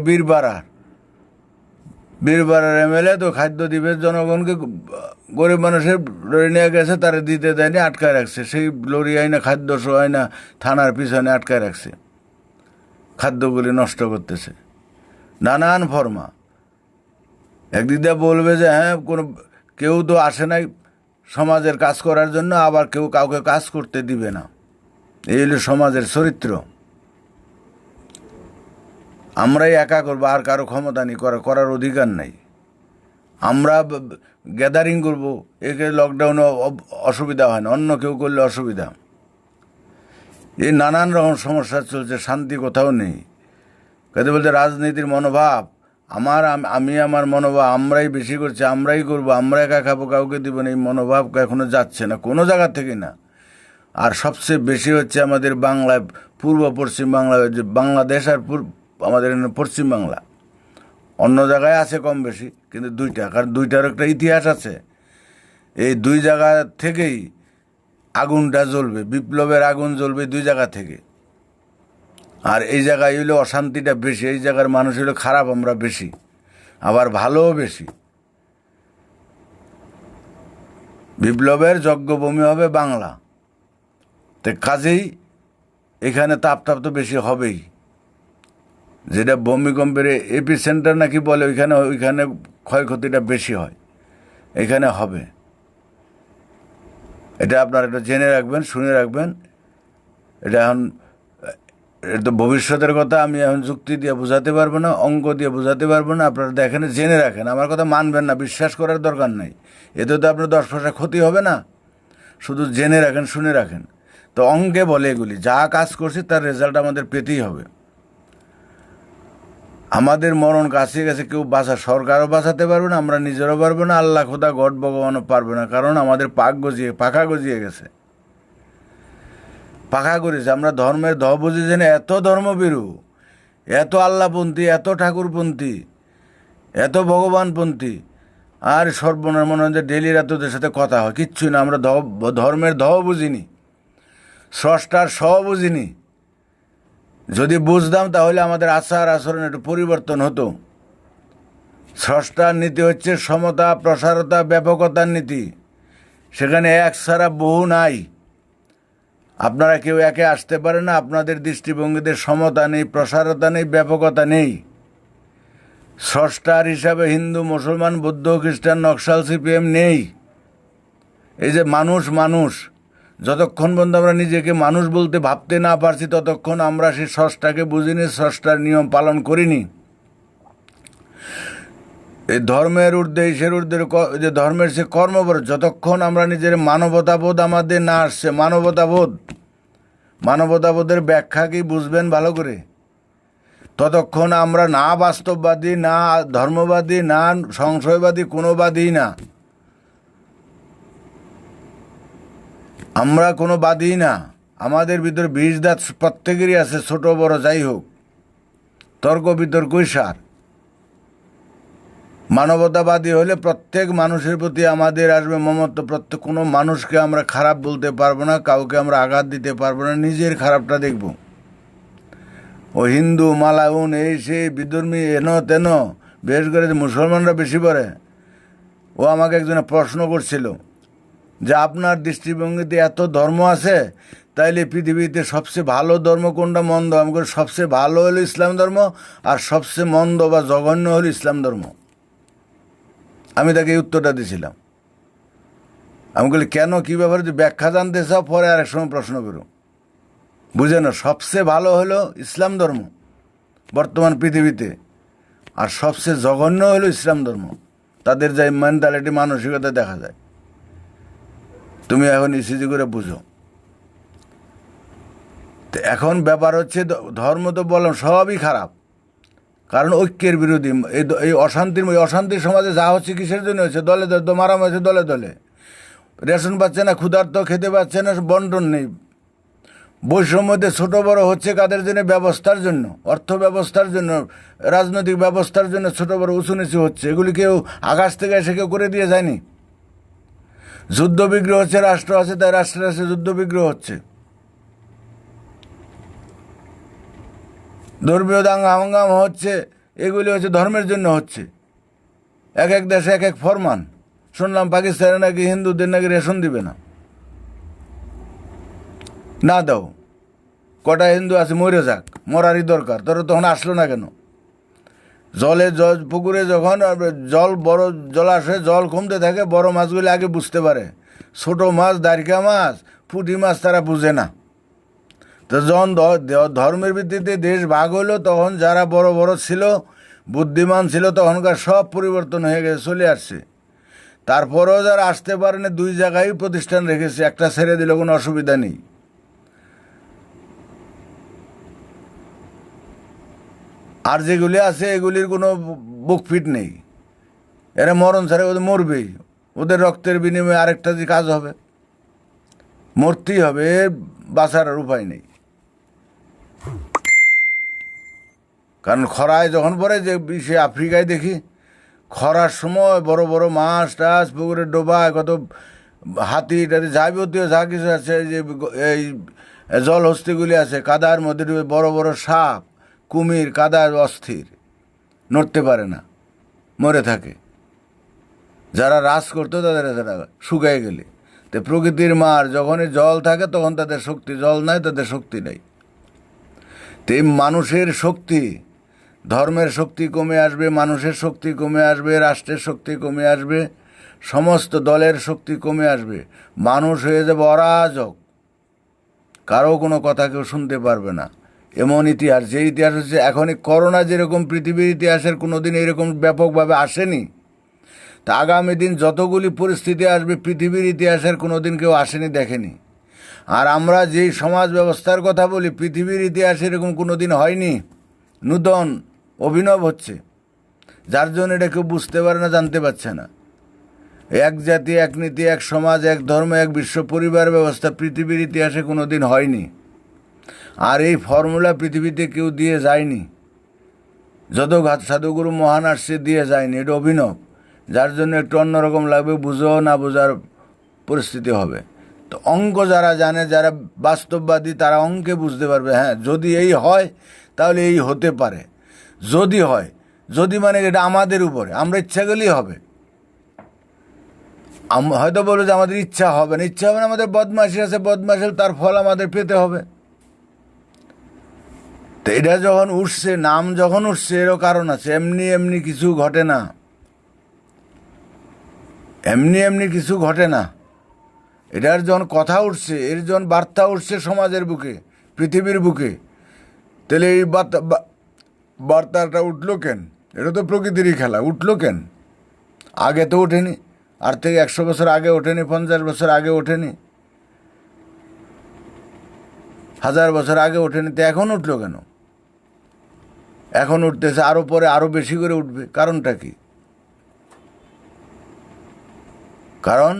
বীরপাড়ার এমএলএ তো খাদ্য দিবে জনগণকে, গরিব মানুষের লরি নিয়ে গেছে, তারা দিতে দেয়নি, আটকায় রাখছে। সেই লরি আইনা খাদ্য সহ আইনা থানার পিছনে আটকায় রাখছে, খাদ্যগুলি নষ্ট করতেছে। নানান ফর্মা। একদিক দিয়ে বলবে যে হ্যাঁ কোনো কেউ তো আসে নাই সমাজের কাজ করার জন্য, আবার কেউ কাউকে কাজ করতে দিবে না। এই হলো সমাজের চরিত্র। আমরাই একা করবো, আর কারো ক্ষমতা নেই, করার অধিকার নাই। আমরা গ্যাদারিং করবো, একে লকডাউনে অসুবিধা হয় না, অন্য কেউ করলে অসুবিধা। এই নানান রকম সমস্যা চলছে, শান্তি কোথাও নেই। কাজে বলতে রাজনীতির মনোভাব, আমার মনোভাব আমরাই বেশি করছি, আমরাই করবো, আমরা একা খাবো, কাউকে দিব না, এই মনোভাব এখনো যাচ্ছে না কোনো জায়গা থেকে না। আর সবচেয়ে বেশি হচ্ছে আমাদের বাংলায়, পূর্ব পশ্চিম বাংলা, যে বাংলাদেশ আর আমাদের পশ্চিম বাংলা। অন্য জায়গায় আছে কম বেশি, কিন্তু দুইটা, কারণ দুইটার একটা ইতিহাস আছে। এই দুই জায়গা থেকেই আগুনটা জ্বলবে, বিপ্লবের আগুন জ্বলবে দুই জায়গা থেকে। আর এই জায়গায় হইলে অশান্তিটা বেশি, এই জায়গার মানুষ হইলে খারাপ আমরা বেশি, আবার ভালোও বেশি। বিপ্লবের যজ্ঞভূমি হবে বাংলা, তো কাজেই এখানে তাপ তো বেশি হবেই। যেটা ভূমিকম্পের এপি সেন্টার নাকি বলে, ওইখানে ক্ষয়ক্ষতিটা বেশি হয়, এখানে হবে। এটা আপনারা একটা জেনে রাখবেন, শুনে রাখবেন। এটা তো ভবিষ্যতের কথা, আমি এখন যুক্তি দিয়ে বোঝাতে পারবো না, অঙ্ক দিয়ে বোঝাতে পারবো না। আপনারা দেখেন, জেনে রাখেন, আমার কথা মানবেন না, বিশ্বাস করার দরকার নেই, এতে তো আপনার 10 পয়সা ক্ষতি হবে না। শুধু জেনে রাখেন, শুনে রাখেন। তো অঙ্কে বলে এগুলি, যা কাজ করছি তার রেজাল্ট আমাদের পেতেই হবে। আমাদের মরণ কাছে গেছে, কেউ সরকারও বাঁচাতে পারবে না, আমরা নিজেরও পারবো না, আল্লাহ খোদা গড ভগবানও পারবে না। কারণ আমাদের পাখা গজিয়ে গেছে, পাখা করেছে। আমরা ধর্মের বুঝি যে এত ধর্মবিরু, এত আল্লাহপন্থী, এত ঠাকুরপন্থী, এত ভগবানপন্থী, আর সর্বনাশ, মনে হয় যে ডেলি রাতে ওদের সাথে কথা হয়, কিচ্ছুই না। আমরা ধর্মের বুঝিনি, স্রষ্টার বুঝিনি। যদি বুঝতাম তাহলে আমাদের আচার আচরণ একটু পরিবর্তন হতো। স্রষ্টার নীতি হচ্ছে সমতা, প্রসারতা, ব্যাপকতার নীতি। সেখানে এক ছাড়া বহু নাই। আপনারা কেউ একে আসতে পারে না, আপনাদের দৃষ্টিভঙ্গিতে সমতা নেই, প্রসারতা নেই, ব্যাপকতা নেই। স্রষ্টার হিসাবে হিন্দু, মুসলমান, বৌদ্ধ, খ্রিস্টান, নকশাল, সিপিএম নেই। এই যে মানুষ, যতক্ষণ পর্যন্ত আমরা নিজেকে মানুষ বলতে ভাবতে না পারছি, ততক্ষণ আমরা সেই স্রষ্টাকে বুঝিনি, স্রষ্টার নিয়ম পালন করিনি। এই ধর্মের ঊর্ধ্বে, ঈশ্বরের ঊর্ধ্বে, যে ধর্মের সে কর্মবোধ, যতক্ষণ আমরা নিজের মানবতাবোধ আমাদের না আসছে, মানবতাবোধের ব্যাখ্যা কি বুঝবেন ভালো করে, ততক্ষণ আমরা না বাস্তববাদী, না ধর্মবাদী, না সংশয়বাদী, কোনোবাদী না। আমরা কোনো বাদী না। আমাদের ভিতরে বীজ দাঁত প্রত্যেকেরই আছে, ছোট বড় যাই হোক, তর্ক বিতর্কই সার। মানবতাবাদী হলে প্রত্যেক মানুষের প্রতি আমাদের আসবে মমত্ব। কোনো মানুষকে আমরা খারাপ বলতে পারবো না, কাউকে আমরা আঘাত দিতে পারবো না, নিজের খারাপটা দেখব। ও হিন্দু, মালাউন, এই সেই বিধর্মী, এন তেন, বিশেষ করে মুসলমানরা বেশি পড়ে। ও আমাকে একজনে প্রশ্ন করছিল যে আপনার দৃষ্টিভঙ্গিতে এত ধর্ম আছে, তাইলে পৃথিবীতে সবচেয়ে ভালো ধর্ম কোনটা, মন্দ? আমি বলি সবচেয়ে ভালো হলো ইসলাম ধর্ম, আর সবচেয়ে মন্দ বা জঘন্য হলো ইসলাম ধর্ম। আমি তাকে এই উত্তরটা দিয়েছিলাম। আমি বলি কেন, কী ব্যাপারে? যে ব্যাখ্যা জানতে চাও, পরে আরেক সময় প্রশ্ন করো। বুঝে না, সবচেয়ে ভালো হলো ইসলাম ধর্ম, বর্তমান পৃথিবীতে। আর সবচেয়ে জঘন্য হলো ইসলাম ধর্ম, তাদের যে মেন্টালিটি মানসিকতা দেখা যায়, তুমি এখন ইসিজি করে বুঝো। তো এখন ব্যাপার হচ্ছে ধর্ম তো বললাম সবই খারাপ, কারণ ঐক্যের বিরোধী। এই অশান্তির সমাজে যা হচ্ছে কিসের জন্য হচ্ছে? দলে দলে মারামারি হচ্ছে, দলে দলে রেশন পাচ্ছে না, ক্ষুধার্ত খেতে পাচ্ছে না, বন্টন নেই। বৈষম্যতে ছোট বড় হচ্ছে কাদের জন্য? ব্যবস্থার জন্য, অর্থ ব্যবস্থার জন্য, রাজনৈতিক ব্যবস্থার জন্য ছোট বড় উঁচু নিচু হচ্ছে। এগুলি কেউ আকাশ থেকে এসে কেউ করে দিয়ে যায়নি। যুদ্ধ বিগ্রহ হচ্ছে, রাষ্ট্র আছে তাই রাষ্ট্রের আছে যুদ্ধ বিগ্রহ হচ্ছে। ধর্মীয় দাঙ্গা হাঙ্গামা হচ্ছে, এগুলি হচ্ছে ধর্মের জন্য হচ্ছে। এক এক দেশে এক এক ফরমান। শুনলাম পাকিস্তানে নাকি হিন্দুদের নাকি রেশন দিবে না। না দাও, কটা হিন্দু আছে মরে যাক, মরারই দরকার। তোরা তখন আসলো না কেন? পুকুরে যখন বড় জলাশয়ে জল কমতে থাকে, বড় মাছগুলি আগে বুঝতে পারে, ছোট মাছ, দারিকা মাছ, পুঁটি মাছ তারা বুঝে না। তো যখন ধর্মের ভিত্তিতে দেশ ভাগ হলো, তখন যারা বড় বড় ছিল, বুদ্ধিমান ছিল, তখনকার সব পরিবর্তন হয়ে গেছে, চলে আসছে। তারপরেও যারা আসতে পারেনি, দুই জায়গায় প্রতিষ্ঠান রেখেছে, একটা ছেড়ে দিলে কোনো অসুবিধা নেই। আর যেগুলি আছে এগুলির কোনো বুক ফিট নেই। এরা মরণ ছাড়া ওদের মরবেই, ওদের রক্তের বিনিময়ে আরেকটা যে কাজ হবে, মরতেই হবে, বাঁচার আর উপায় নেই। কারণ খরায় যখন পরে, যে সে আফ্রিকায় দেখি খরার সময় বড় বড় মাছ টাছ পুকুরে ডোবায়, কত হাতি টাতি যাবতীয় যা কিছু আছে, যে এই জলহস্তিগুলি আছে, কাদার মধ্যে ডুবে বড় বড় সাপ, কুমির, কাদার অস্থির, নড়তে পারে না, মরে থাকে। যারা রাজ করতো তাদের শুকায় গেলে। তো প্রকৃতির মার, যখনই জল থাকে তখন তাদের শক্তি, জল নাই তাদের শক্তি নেই। তো এই মানুষের শক্তি, ধর্মের শক্তি কমে আসবে, মানুষের শক্তি কমে আসবে, রাষ্ট্রের শক্তি কমে আসবে, সমস্ত দলের শক্তি কমে আসবে। মানুষ হয়ে যাবে অরাজক, কারো কোনো কথা কেউ শুনতে পারবে না। এমন ইতিহাস, যে ইতিহাস হচ্ছে এখনই করোনা, যেরকম পৃথিবীর ইতিহাসের কোনো দিন এরকম ব্যাপকভাবে আসেনি। তা আগামী দিন যতগুলি পরিস্থিতি আসবে, পৃথিবীর ইতিহাসের কোনো দিন কেউ আসেনি, দেখেনি। আর আমরা যেই সমাজ ব্যবস্থার কথা বলি, পৃথিবীর ইতিহাসে এরকম কোনো দিন হয়নি। নূতন, অভিনব হচ্ছে, যার জন্য এটা কেউ বুঝতে পারে না, জানতে পারছে না। এক জাতি, এক নীতি, এক সমাজ, এক ধর্ম, এক বিশ্ব পরিবার ব্যবস্থা পৃথিবীর ইতিহাসে কোনো দিন হয়নি। আর এই ফর্মুলা পৃথিবীতে কেউ দিয়ে যায়নি। যত সাধুগুরু মহান আসছে দিয়ে যায়নি, এটা অভিনব, যার জন্য একটু অন্যরকম লাগবে, বুঝো না বোঝার পরিস্থিতি হবে। তো অঙ্ক যারা জানে, যারা বাস্তববাদী, তারা অঙ্কে বুঝতে পারবে, হ্যাঁ যদি এই হয় তাহলে এই হতে পারে। যদি হয়, যদি মানে এটা আমাদের উপরে, আমরা ইচ্ছা করলেই হবে। হয়তো বলবো যে আমাদের ইচ্ছা হবে না, ইচ্ছা হবে না, আমাদের বদমাশি আছে, বদমাশি, তার ফল আমাদের পেতে হবে। তো এটা যখন উঠছে, নাম যখন উঠছে, এরও কারণ আছে। এমনি এমনি কিছু ঘটে না, এমনি এমনি কিছু ঘটে না। এটার যখন কথা উঠছে, এর যখন বার্তা উঠছে সমাজের বুকে, পৃথিবীর বুকে, তাহলে এই বার্তাটা উঠলো কেন? এটা তো প্রকৃতিরই খেলা, উঠলো কেন? আগে তো ওঠেনি, আর থেকে 100 বছর আগে ওঠেনি, 50 বছর আগে ওঠেনি, 1000 বছর আগে ওঠেনি। তো এখন উঠলো কেন? এখন উঠতেছে, আরও পরে আরও বেশি করে উঠবে। কারণটা কি? কারণ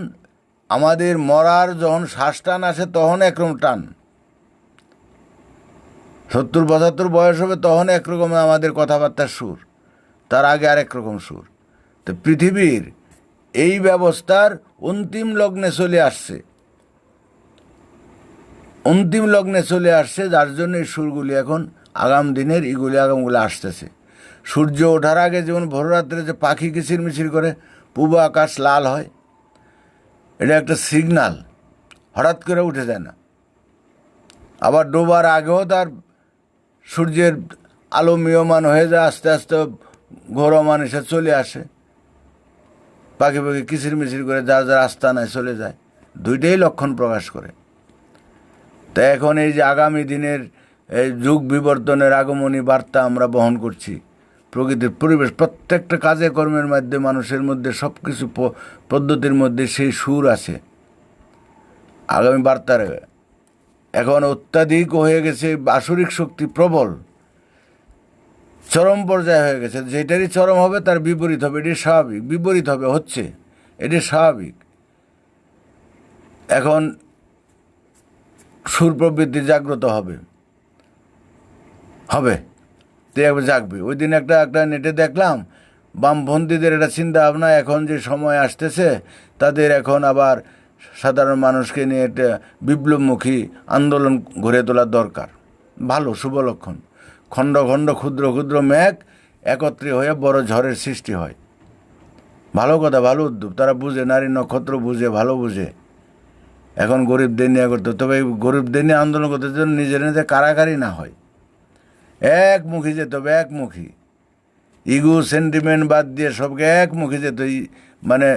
আমাদের মরার যখন শ্বাস টান আসে, তখন একরকম টান, 70-75 বয়স হবে তখন একরকম আমাদের কথাবার্তার সুর, তার আগে আরেক রকম সুর। তো পৃথিবীর এই ব্যবস্থার অন্তিম লগ্নে চলে আসছে, অন্তিম লগ্নে চলে আসছে, যার জন্য এই সুরগুলি এখন আগাম দিনের আগামগুলো আসতেছে। সূর্য ওঠার আগে যেমন ভোররাত্রে যে পাখি কিচিরমিচির করে, পূর্ব আকাশ লাল হয়, এটা একটা সিগনাল, হঠাৎ করে উঠে যায় না। আবার ডোবার আগেও তার সূর্যের আলো মিয়মান হয়ে যায়, আস্তে আস্তে ঘোরমান এসে চলে আসে, পাখি পাখি কিচিরমিচির করে যার যার আস্তানায় চলে যায়। দুইটাই লক্ষণ প্রকাশ করে। তাই এখন এই যে আগামী দিনের এই যুগ বিবর্তনের আগমনী বার্তা আমরা বহন করছি। প্রকৃতির পরিবেশ প্রত্যেকটা কাজে কর্মের মাধ্যমে মানুষের মধ্যে সব কিছু পদ্ধতির মধ্যে সেই সুর আছে আগামী বার্তার। এখন অত্যাধিক হয়ে গেছে, আসরিক শক্তি প্রবল, চরম পর্যায়ে হয়ে গেছে। যেটারই চরম হবে তার বিপরীত হবে, এটি স্বাভাবিক। বিপরীত হবে, হচ্ছে, এটি স্বাভাবিক। এখন সুর প্রবৃত্তি জাগ্রত হবে, জাগবে। ওই দিন একটা নেটে দেখলাম বামপন্থীদের একটা চিন্তা ভাবনা, এখন যে সময় আসতেছে তাদের এখন আবার সাধারণ মানুষকে নিয়ে একটা বিপ্লবমুখী আন্দোলন গড়ে তোলার দরকার। ভালো, শুভ লক্ষণ। খণ্ড খণ্ড ক্ষুদ্র ক্ষুদ্র মেঘ একত্রে হয়ে বড় ঝড়ের সৃষ্টি হয়। ভালো কথা, ভালো উদ্যোগ। তারা বুঝে, নারী নক্ষত্র বুঝে, ভালো বুঝে। এখন গরিবদের নিয়ে করতে, তবে গরিবদের নিয়ে আন্দোলন করতে জন্য নিজের কারাকারি না হয়, একমুখী যেতে হবে, একমুখী। ইগো সেন্টিমেন্ট বাদ দিয়ে সবকে একমুখী যেতে, মানে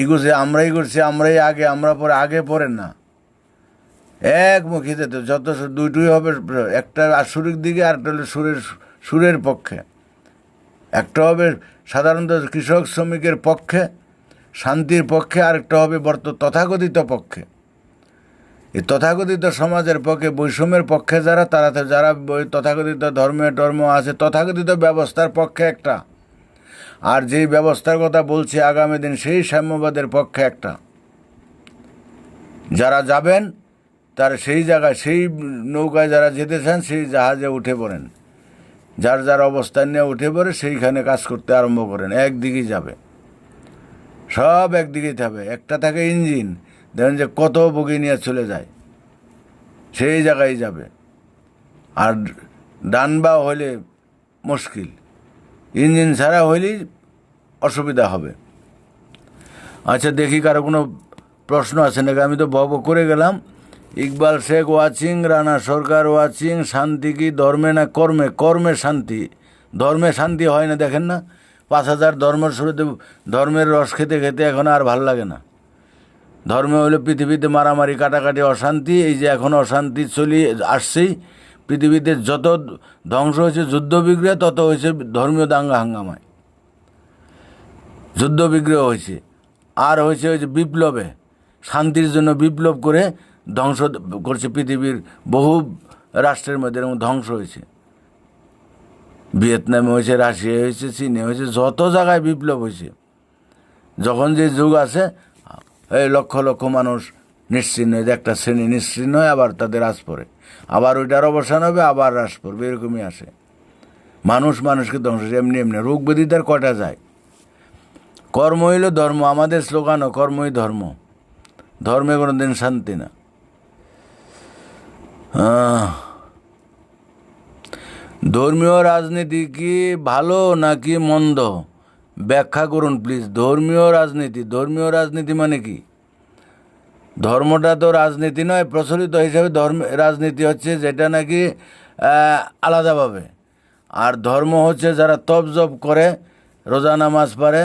ইগো যে আমরাই করছি, আমরাই আগে, আমরা পরে, আগে পরে না, একমুখী যেতে। যত দুইটুই হবে, একটা আসরিক দিকে আর একটা হলো সুরের পক্ষে। একটা হবে সাধারণত কৃষক শ্রমিকের পক্ষে, শান্তির পক্ষে, আরেকটা হবে তথাকথিত পক্ষে। এই তথাকথিত সমাজের পক্ষে, বৈষম্যের পক্ষে যারা, যারা তথাকথিত ধর্ম আছে, তথাকথিত ব্যবস্থার পক্ষে একটা। আর যেই ব্যবস্থার কথা বলছি আগামী দিন, সেই সাম্যবাদের পক্ষে একটা। যারা যাবেন তার সেই জায়গায়, সেই নৌকায় যারা যেতে চান, সেই জাহাজে উঠে পড়েন, যার যার অবস্থান নিয়ে উঠে পড়ে সেইখানে কাজ করতে আরম্ভ করেন। একদিকেই যাবে, সব একদিকেই যাবে। একটা থাকে ইঞ্জিন, দেখেন যে কত বগি নিয়ে চলে যায়, সেই জায়গায় যাবে। আর ডান বা হইলে মুশকিল, ইঞ্জিন ছাড়া হইলেই অসুবিধা হবে। আচ্ছা, দেখি কারো কোনো প্রশ্ন আছে নাকি। আমি তো বক করে গেলাম। ইকবাল শেখ ওয়াচিং, রানা সরকার ওয়াচিং। শান্তি কি ধর্মে না কর্মে? কর্মে শান্তি, ধর্মে শান্তি হয় না। দেখেন না, 5000 ধর্মের শুরুতে ধর্মের রস খেতে খেতে এখন আর ভাল লাগে না। ধর্ম হলো পৃথিবীতে মারামারি, কাটাকাটি, অশান্তি। এই যে এখন অশান্তি চলে আসছেই, পৃথিবীতে যত ধ্বংস হয়েছে যুদ্ধ বিগ্রহ, তত হয়েছে ধর্মীয় দাঙ্গা হাঙ্গামায়, যুদ্ধ বিগ্রহ হয়েছে। আর হয়েছে ওই যে বিপ্লবে, শান্তির জন্য বিপ্লব করে ধ্বংস করছে পৃথিবীর বহু রাষ্ট্রের মধ্যে, এরকম ধ্বংস হয়েছে। ভিয়েতনামে হয়েছে, রাশিয়া হয়েছে, চীনে হয়েছে, যত জায়গায় বিপ্লব হয়েছে। যখন যে যুগ আছে, এই লক্ষ লক্ষ মানুষ নিশ্চিহ্ন হয়ে, একটা শ্রেণী নিশ্চিহ্ন হয়, আবার তাদের হ্রাস পড়ে, আবার ওইটার অবসান হবে, আবার হ্রাস পড়বে, এরকমই আসে। মানুষকে ধ্বংস, এমনি রোগ ব্যাধি তার কটা যায়। কর্ম হইল ধর্ম, আমাদের স্লোগানও কর্মই ধর্ম। ধর্মে কোনো দিন শান্তি না। ধর্মীয় রাজনীতি কি ভালো নাকি মন্দ? ব্যাখ্যা করুন প্লিজ। ধর্মীয় রাজনীতি মানে কি? ধর্মটা তো রাজনীতি নয়। প্রচলিত হিসাবে রাজনীতি হচ্ছে যেটা নাকি আলাদাভাবে, আর ধর্ম হচ্ছে যারা তপ জপ করে, রোজা নামাজ পড়ে,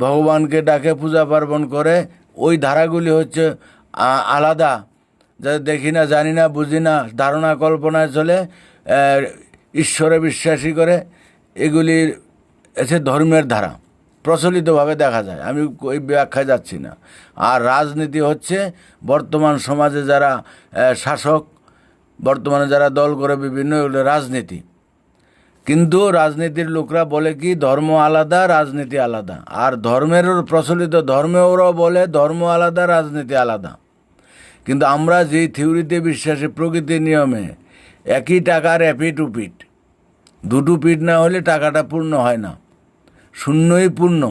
ভগবানকে ডাকে, পূজা পার্বণ করে, ওই ধারাগুলি হচ্ছে আলাদা, যাদের দেখি না, জানি না, বুঝি না, ধারণা কল্পনায় চলে, ঈশ্বরে বিশ্বাসী করে, এগুলির এসে ধর্মের ধারা প্রচলিতভাবে দেখা যায়। আমি ওই ব্যাখ্যায় যাচ্ছি না। আর রাজনীতি হচ্ছে বর্তমান সমাজে যারা শাসক, বর্তমানে যারা দল করে বিভিন্ন, রাজনীতি। কিন্তু রাজনীতির লোকরা বলে কি ধর্ম আলাদা, রাজনীতি আলাদা। আর ধর্মের প্রচলিত ধর্মে ওরাও বলে ধর্ম আলাদা, রাজনীতি আলাদা। কিন্তু আমরা যেই থিওরিতে বিশ্বাসী, প্রকৃতির নিয়মে, একই টাকার এপিট উপিট, দুটো পিঠ না হলে টাকাটা পূর্ণ হয় না, শূন্যই পূর্ণ।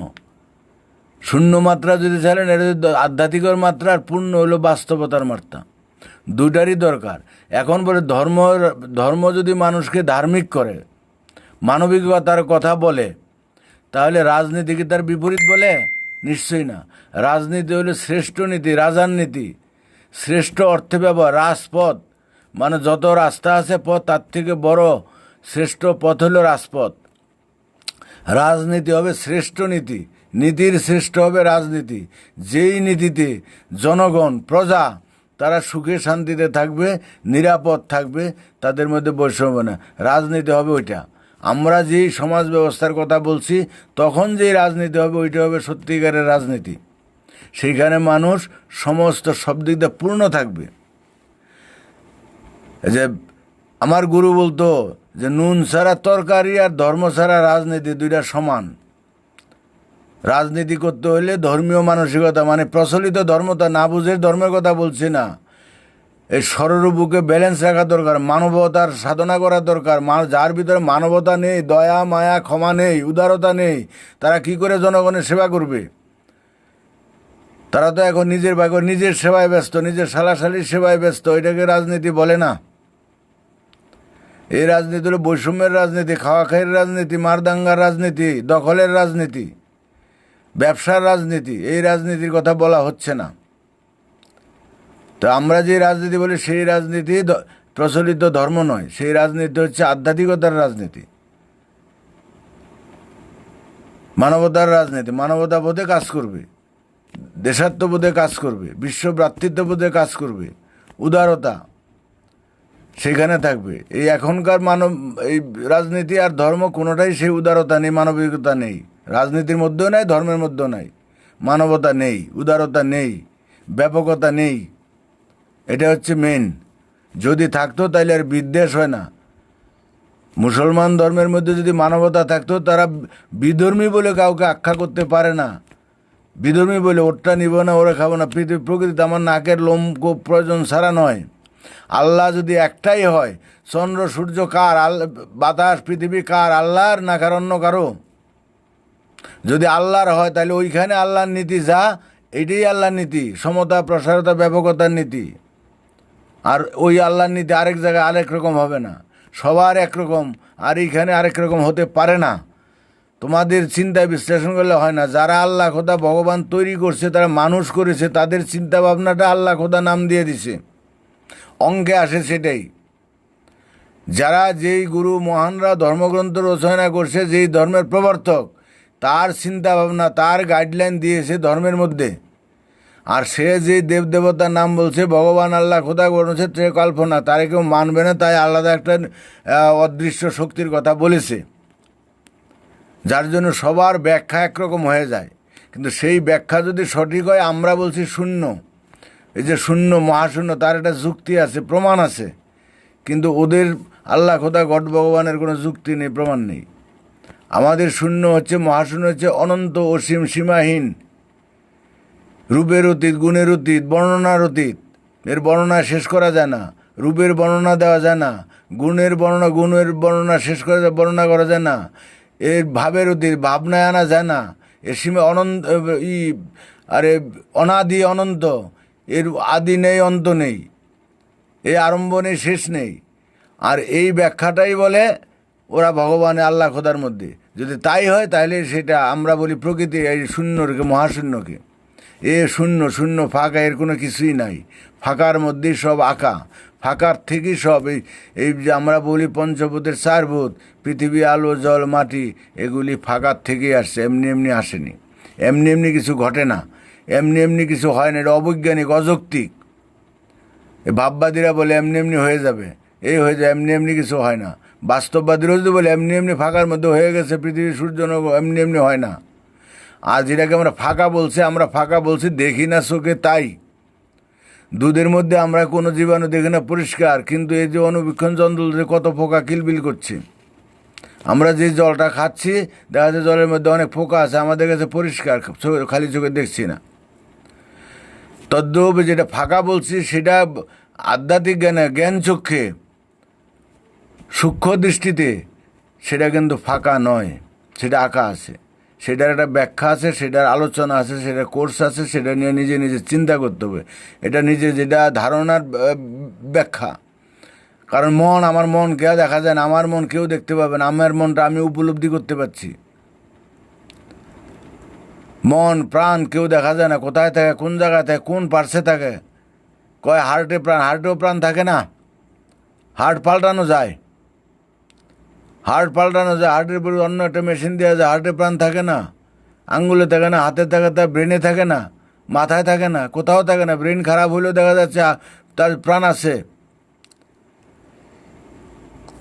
শূন্য মাত্রা যদি ছাড়েন, এটা আধ্যাত্মিকর মাত্রা, আর পূর্ণ হলো বাস্তবতার মাত্রা, দুটারই দরকার। এখন বলে ধর্ম যদি মানুষকে ধার্মিক করে, মানবিকতার কথা বলে, তাহলে রাজনীতি কি তার বিপরীত বলে? নিশ্চয়ই না। রাজনীতি হলো শ্রেষ্ঠ নীতি, রাজার নীতি, শ্রেষ্ঠ অর্থে ব্যবহার। রাজপথ মানে যত রাস্তা আছে পথ, তার থেকে বড় শ্রেষ্ঠ পথ হলো রাজপথ। রাজনীতি হবে শ্রেষ্ঠ নীতি, নীতির শ্রেষ্ঠ হবে রাজনীতি। যেই নীতিতে জনগণ, প্রজা তারা সুখে শান্তিতে থাকবে, নিরাপদ থাকবে, তাদের মধ্যে বৈষম্য না। রাজনীতি হবে ওইটা। আমরা যেই সমাজ ব্যবস্থার কথা বলছি, তখন যেই রাজনীতি হবে ওইটা হবে সত্যিকারের রাজনীতি। সেইখানে মানুষ সমস্ত সব দিক দিয়ে পূর্ণ থাকবে। যে আমার গুরু বলতো যে নুন ছাড়া তরকারি আর ধর্ম ছাড়া রাজনীতি দুইটা সমান। রাজনীতি করতে হলে ধর্মীয় মানসিকতা, মানে প্রচলিত ধর্মতা না বুঝে ধর্মের কথা বলছি না, এই সরল বুকে ব্যালেন্স রাখা দরকার, মানবতার সাধনা করা দরকার। যার ভিতরে মানবতা নেই, দয়া মায়া ক্ষমা নেই, উদারতা নেই, তারা কি করে জনগণের সেবা করবে? তারা তো এখন নিজের সেবায় ব্যস্ত, নিজের সালাশালির সেবায় ব্যস্ত। এটাকে রাজনীতি বলে না। এই রাজনীতি হলো বৈষম্যের রাজনীতি, খাওয়া খাইয়ের রাজনীতি, মারদাঙ্গার রাজনীতি, দখলের রাজনীতি, ব্যবসার রাজনীতি। এই রাজনীতির কথা বলা হচ্ছে না। তো আমরা যে রাজনীতি বলি সেই রাজনীতি প্রচলিত ধর্ম নয়, সেই রাজনীতি হচ্ছে আধ্যাত্মিকতার রাজনীতি, মানবতার রাজনীতি। মানবতাবোধে কাজ করবে, দেশাত্মবোধে কাজ করবে, বিশ্ব ভ্রাতৃত্ববোধে কাজ করবে, উদারতা সেখানে থাকবে। এই এখনকার এই রাজনীতি আর ধর্ম কোনোটাই সেই উদারতা নেই, মানবিকতা নেই। রাজনীতির মধ্যেও নাই, ধর্মের মধ্যেও নাই। মানবতা নেই, উদারতা নেই, ব্যাপকতা নেই। এটা হচ্ছে মেন। যদি থাকতো তাহলে আর বিদ্বেষ হয় না। মুসলমান ধর্মের মধ্যে যদি মানবতা থাকতো, তারা বিধর্মী বলে কাউকে আখ্যা করতে পারে না। বিধর্মী বলে ওরটা নিব না, ওরা খাবো না। প্রকৃতিতে আমার নাকের লোম প্রয়োজন ছাড়া নয়। আল্লাহ যদি একটাই হয়, চন্দ্র সূর্য কার? বাতাস পৃথিবী কার? আল্লাহর না কার অন্য কারো? যদি আল্লাহর হয় তাহলে ওইখানে আল্লাহর নীতি যা, এটাই আল্লাহর নীতি, সমতা প্রসারতা ব্যাপকতার নীতি। আর ওই আল্লাহর নীতি আরেক জায়গায় আরেক রকম হবে না। সবার একরকম, আর এইখানে আরেক রকম হতে পারে না। তোমাদের চিন্তায় বিশ্লেষণ করলে হয় না। যারা আল্লাহ খোদা ভগবান তৈরি করছে, তারা মানুষ করেছে, তাদের চিন্তা ভাবনাটা আল্লাহ খোদা নাম দিয়ে দিছে, অঙ্কে আসে সেটাই। যারা যেই গুরু মহানরা ধর্মগ্রন্থ রচনা করছে, যেই ধর্মের প্রবর্তক, তার চিন্তা ভাবনা, তার গাইডলাইন দিয়েছে ধর্মের মধ্যে। আর সে যে দেবদেবতার নাম বলছে, ভগবান আল্লাহ খোদা বলছে, সে কল্পনা, তারে কেউ মানবে না। তাই আলাদা একটা অদৃশ্য শক্তির কথা বলেছে, যার জন্য সবার ব্যাখ্যা একরকম হয়ে যায়। কিন্তু সেই ব্যাখ্যা যদি সঠিক হয়, আমরা বলছি শূন্য। এই যে শূন্য, মহাশূন্য, তার একটা যুক্তি আছে, প্রমাণ আছে। কিন্তু ওদের আল্লাহ খোদা গড ভগবানের কোনো যুক্তি নেই, প্রমাণ নেই। আমাদের শূন্য হচ্ছে, মহাশূন্য হচ্ছে অনন্ত, অসীম, সীমাহীন, রূপের অতীত, গুণের অতীত, বর্ণনার অতীত। এর বর্ণনা শেষ করা যায় না, রূপের বর্ণনা দেওয়া যায় না, গুণের বর্ণনা শেষ বর্ণনা করা যায় না। এর ভাবের অতীত, ভাবনায় আনা যায় না। এর সীমা অনন্ত, আরে অনাদি অনন্ত, এর আদি নেই, অন্ত নেই, এই আরম্ভ নেই, শেষ নেই। আর এই ব্যাখ্যাটাই বলে ওরা ভগবানে আল্লাহ খোদার মধ্যে। যদি তাই হয় তাহলে সেটা আমরা বলি প্রকৃতি, এই শূন্যকে, মহাশূন্যকে। এ শূন্য, শূন্য ফাঁকা, এর কোনো কিছুই নাই। ফাঁকার মধ্যেই সব আঁকা, ফাঁকার থেকেই সব। এই যে আমরা বলি পঞ্চভূতের চারভূত, পৃথিবী, আলো, জল, মাটি, এগুলি ফাঁকার থেকেই আসছে, এমনি এমনি আসেনি। এমনি এমনি কিছু ঘটে না, এমনি এমনি কিছু হয় না। এটা অবৈজ্ঞানিক, অযৌক্তিক। ভাববাদীরা বলে এমনি এমনি হয়ে যাবে, এই হয়ে যায়, এমনি এমনি কিছু হয় না। বাস্তববাদীরাও যদি বলে এমনি এমনি ফাঁকার মধ্যে হয়ে গেছে পৃথিবী, সূর্য, এমনি এমনি হয় না। আর যেটাকে আমরা ফাঁকা বলছি, দেখি না চোখে তাই। দুধের মধ্যে আমরা কোনো জীবাণু দেখি না, পরিষ্কার। কিন্তু এই যে অনুবীক্ষণ যন্ত্র কত পোকা কিলবিল করছে। আমরা যে জলটা খাচ্ছি, দেখা যাচ্ছে জলের মধ্যে অনেক পোকা আছে, আমাদের কাছে পরিষ্কার, খালি চোখে দেখছি না। তদ্রূপ যেটা ফাঁকা বলছি, সেটা আধ্যাত্মিক জ্ঞান চক্ষে, সূক্ষ্ম দৃষ্টিতে সেটা কিন্তু ফাঁকা নয়, সেটা আঁকা আছে, সেটার একটা ব্যাখ্যা আছে, সেটার আলোচনা আছে, সেটার কোর্স আছে, সেটা নিয়ে নিজে নিজে চিন্তা করতে হবে। এটা নিজে যেটা ধারণার ব্যাখ্যা। কারণ আমার মন কেউ দেখা যায় না, আমার মন কেউ দেখতে পাবে না, আমার মনটা আমি উপলব্ধি করতে পারছি। মন প্রাণ কেউ দেখা যায় না, কোথায় থাকে, কোন জায়গায় থাকে, কোন পার্শ্বে থাকে। কয় হার্টেও প্রাণ থাকে না, হার্ট পাল্টানো যায়, হার্টের পরে অন্য একটা মেশিন দেওয়া যায়, হার্টে প্রাণ থাকে না, আঙ্গুলে থাকে না, হাতে থাকে, তার ব্রেনে থাকে না। মাথায় থাকে না, কোথাও থাকে না। ব্রেন খারাপ হলেও দেখা যাচ্ছে তার প্রাণ আছে।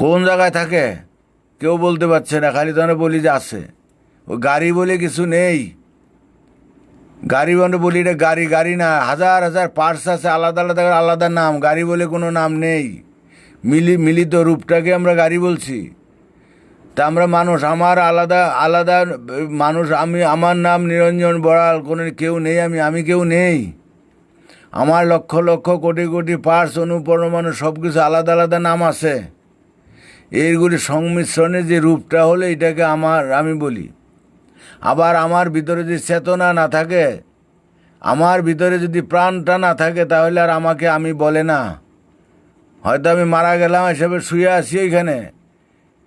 কোন জায়গায় থাকে কেউ বলতে পারছে না, খালি তো আমরা বলি যে আছে। ও গাড়ি বলে কিছু নেই। গাড়ি বলে বলি এটা গাড়ি, গাড়ি না, হাজার হাজার পার্টস আছে, আলাদা আলাদা আলাদা নাম। গাড়ি বলে কোনো নাম নেই। মিলিত রূপটাকে আমরা গাড়ি বলছি। তা আমরা মানুষ, আমার আলাদা আলাদা মানুষ। আমার নাম নিরঞ্জন বড়াল, কোনো কেউ নেই। আমি কেউ নেই। আমার লক্ষ লক্ষ কোটি কোটি পার্টস, অনুপরমাণু সব কিছু আলাদা আলাদা নাম আছে। এইগুলি সংমিশ্রণে যে রূপটা হলে এটাকে আমি বলি। আবার আমার ভিতরে যদি চেতনা না থাকে, আমার ভিতরে যদি প্রাণটা না থাকে, তাহলে আর আমাকে আমি বলে না। হয়তো আমি মারা গেলাম, এসবে শুয়ে আছি এইখানে,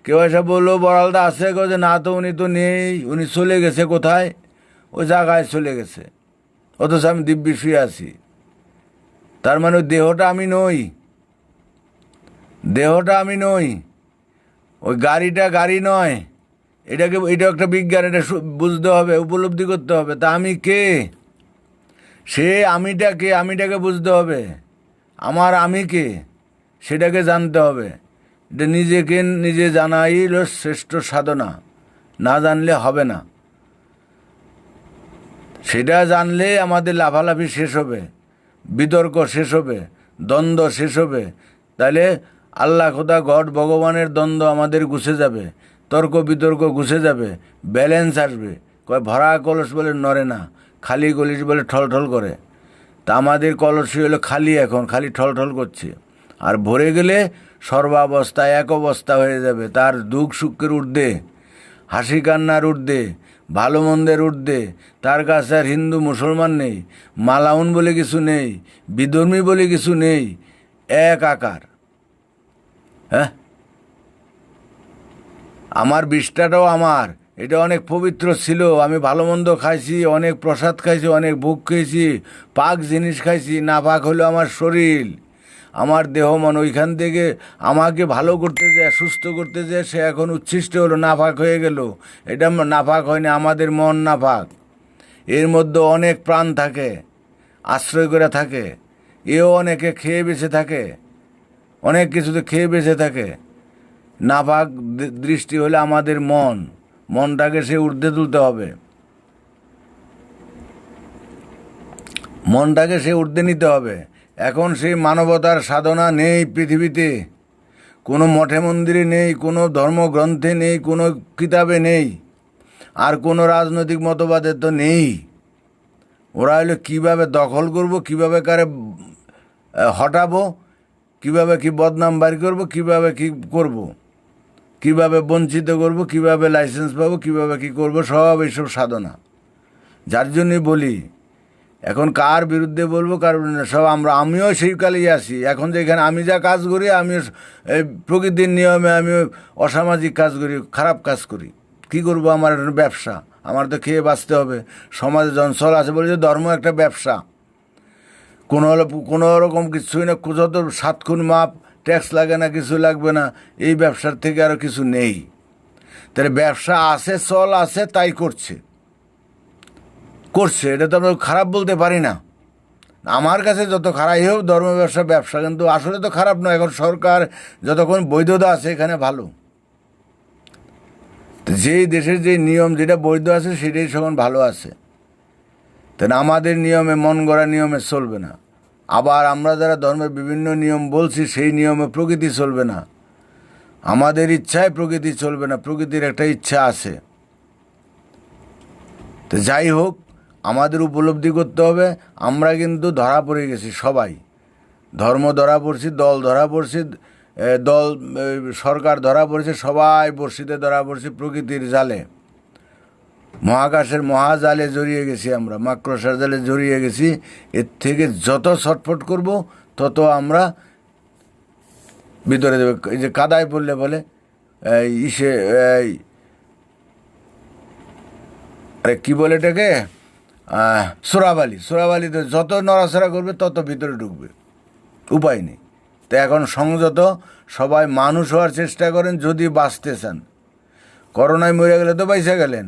কেউ এসে বললো বড়ালদা আছে, যে না তো উনি তো নেই, উনি চলে গেছে কোথায়, ওই জায়গায় চলে গেছে, অথচ আমি দিব্যি শুয়ে আছি। তার মানে দেহটা আমি নই, দেহটা আমি নই। ওই গাড়িটা গাড়ি নয়। এটা একটা বিজ্ঞান, এটা বুঝতে হবে, উপলব্ধি করতে হবে। তা আমি কে? সে আমিটাকে বুঝতে হবে। আমি কে সেটাকে জানতে হবে। এটা নিজেকে নিজে জানাই হলো শ্রেষ্ঠ সাধনা। না জানলে হবে না। সেটা জানলে আমাদের লাফালাফি শেষ হবে, বিতর্ক শেষ হবে, দ্বন্দ্ব শেষ হবে। তাহলে আল্লাহ খোদা গড ভগবানের দ্বন্দ্ব আমাদের গুছে যাবে, তর্ক বিতর্ক গুছে যাবে, ব্যালেন্স আসবে। ভরা কলস বলে নড়ে না, খালি কলস বলে ঠলঠল করে। তা আমাদের কলসই হলো খালি, এখন খালি ঠলঠল করছে। আর ভরে গেলে সর্বাবস্থা এক অবস্থা হয়ে যাবে। তার দুঃখ সুখের ঊর্ধ্বে, হাসি কান্নার ঊর্ধ্বে, ভালো মন্দের ঊর্ধ্বে তার কাছে আর হিন্দু মুসলমান নেই, মালাউন বলে কিছু নেই, বিধর্মী বলে কিছু নেই। এক আকার। হ্যাঁ, আমার বিষ্ঠাটাও আমার। এটা অনেক পবিত্র ছিল। আমি ভালো মন্দ খাইছি, অনেক প্রসাদ খাইছি, অনেক ভোগ খেয়েছি, পাক জিনিস খাইছি। না পাক হলো আমার শরীর, আমার দেহ মন। ওইখান থেকে আমাকে ভালো করতে যায়, সুস্থ করতে যায়, সে এখন উচ্ছিষ্ট হলো, নাপাক হয়ে গেল। এটা নাপাক হয়নি, আমাদের মন নাপাক। এর মধ্যে অনেক প্রাণ থাকে, আশ্রয় করে থাকে। এও অনেকে খেয়ে বেঁচে থাকে, অনেক কিছুতে খেয়ে বেঁচে থাকে। নাপাক দৃষ্টি হলে আমাদের মনটাকে সে ঊর্ধ্বে তুলতে হবে, মনটাকে সে ঊর্ধ্বে নিতে হবে। এখন সেই মানবতার সাধনা নেই পৃথিবীতে, কোনো মঠে মন্দিরে নেই, কোনো ধর্মগ্রন্থে নেই, কোনো কিতাবে নেই, আর কোনো রাজনৈতিক মতবাদে তো নেই। ওরা হলো কীভাবে দখল করব, কীভাবে কারে হটাবো, কীভাবে কি বদনাম বাড়ি করব, কীভাবে কি করব, কীভাবে বঞ্চিত করব, কীভাবে লাইসেন্স পাবো, কীভাবে কি করব, সব এইসব সাধনা। যার জন্যই বলি, এখন কার বিরুদ্ধে বলবো, কার সব আমিও সেই কালেই আছি। এখন যেখানে আমি যা কাজ করি, আমি প্রকৃতির নিয়মে আমি অসামাজিক কাজ করি, খারাপ কাজ করি। কি করব? আমার ব্যবসা, আমার তো খেয়ে বাঁচতে হবে। সমাজে জনসল আছে বলে যে ধর্ম একটা ব্যবসা, কোনো রকম কিছুই না। যত 7 খুন মাপ, ট্যাক্স লাগে না, কিছু লাগবে না। এই ব্যবসার থেকে আরও কিছু নেই। তাহলে ব্যবসা আছে, চল আছে, তাই করছে। এটা তো আমরা খারাপ বলতে পারি না। আমার কাছে যত খারাপ হোক, ধর্ম ব্যবসা কিন্তু আসলে তো খারাপ নয়। এখন সরকার যতক্ষণ বৈধতা আছে এখানে ভালো। যেই দেশের যে নিয়ম, যেটা বৈধ আছে সেটাই সখন ভালো আছে। তাই আমাদের নিয়মে, মন গড়া নিয়মে চলবে না। আবার আমরা যারা ধর্মের বিভিন্ন নিয়ম বলছি, সেই নিয়মে প্রকৃতি চলবে না। আমাদের ইচ্ছায় প্রকৃতি চলবে না, প্রকৃতির একটা ইচ্ছা আছে। তো যাই হোক, আমাদের উপলব্ধি করতে হবে আমরা কিন্তু ধরা পড়ে গেছি সবাই। ধর্ম ধরা পড়ছি, দল ধরা পড়ছি, সরকার ধরা পড়েছে, সবাই বর্ষিতে ধরা পড়ছি প্রকৃতির জালে, মহাকাশের মহাজালে জড়িয়ে গেছি আমরা, মাকড়সার জালে জড়িয়ে গেছি। এর থেকে যত ছটফট করব তত আমরা ভিতরে দেবে। এই যে কাদায় পড়লে বলে আরে কি বলে এটাকে, সোরাবালিতে যত নড়াচড়া করবে তত ভিতরে ঢুকবে, উপায় নেই। তো এখন সংযত সবাই মানুষ হওয়ার চেষ্টা করেন যদি বাঁচতে চান। করোনায় মরে গেলে তো বাইসা গেলেন,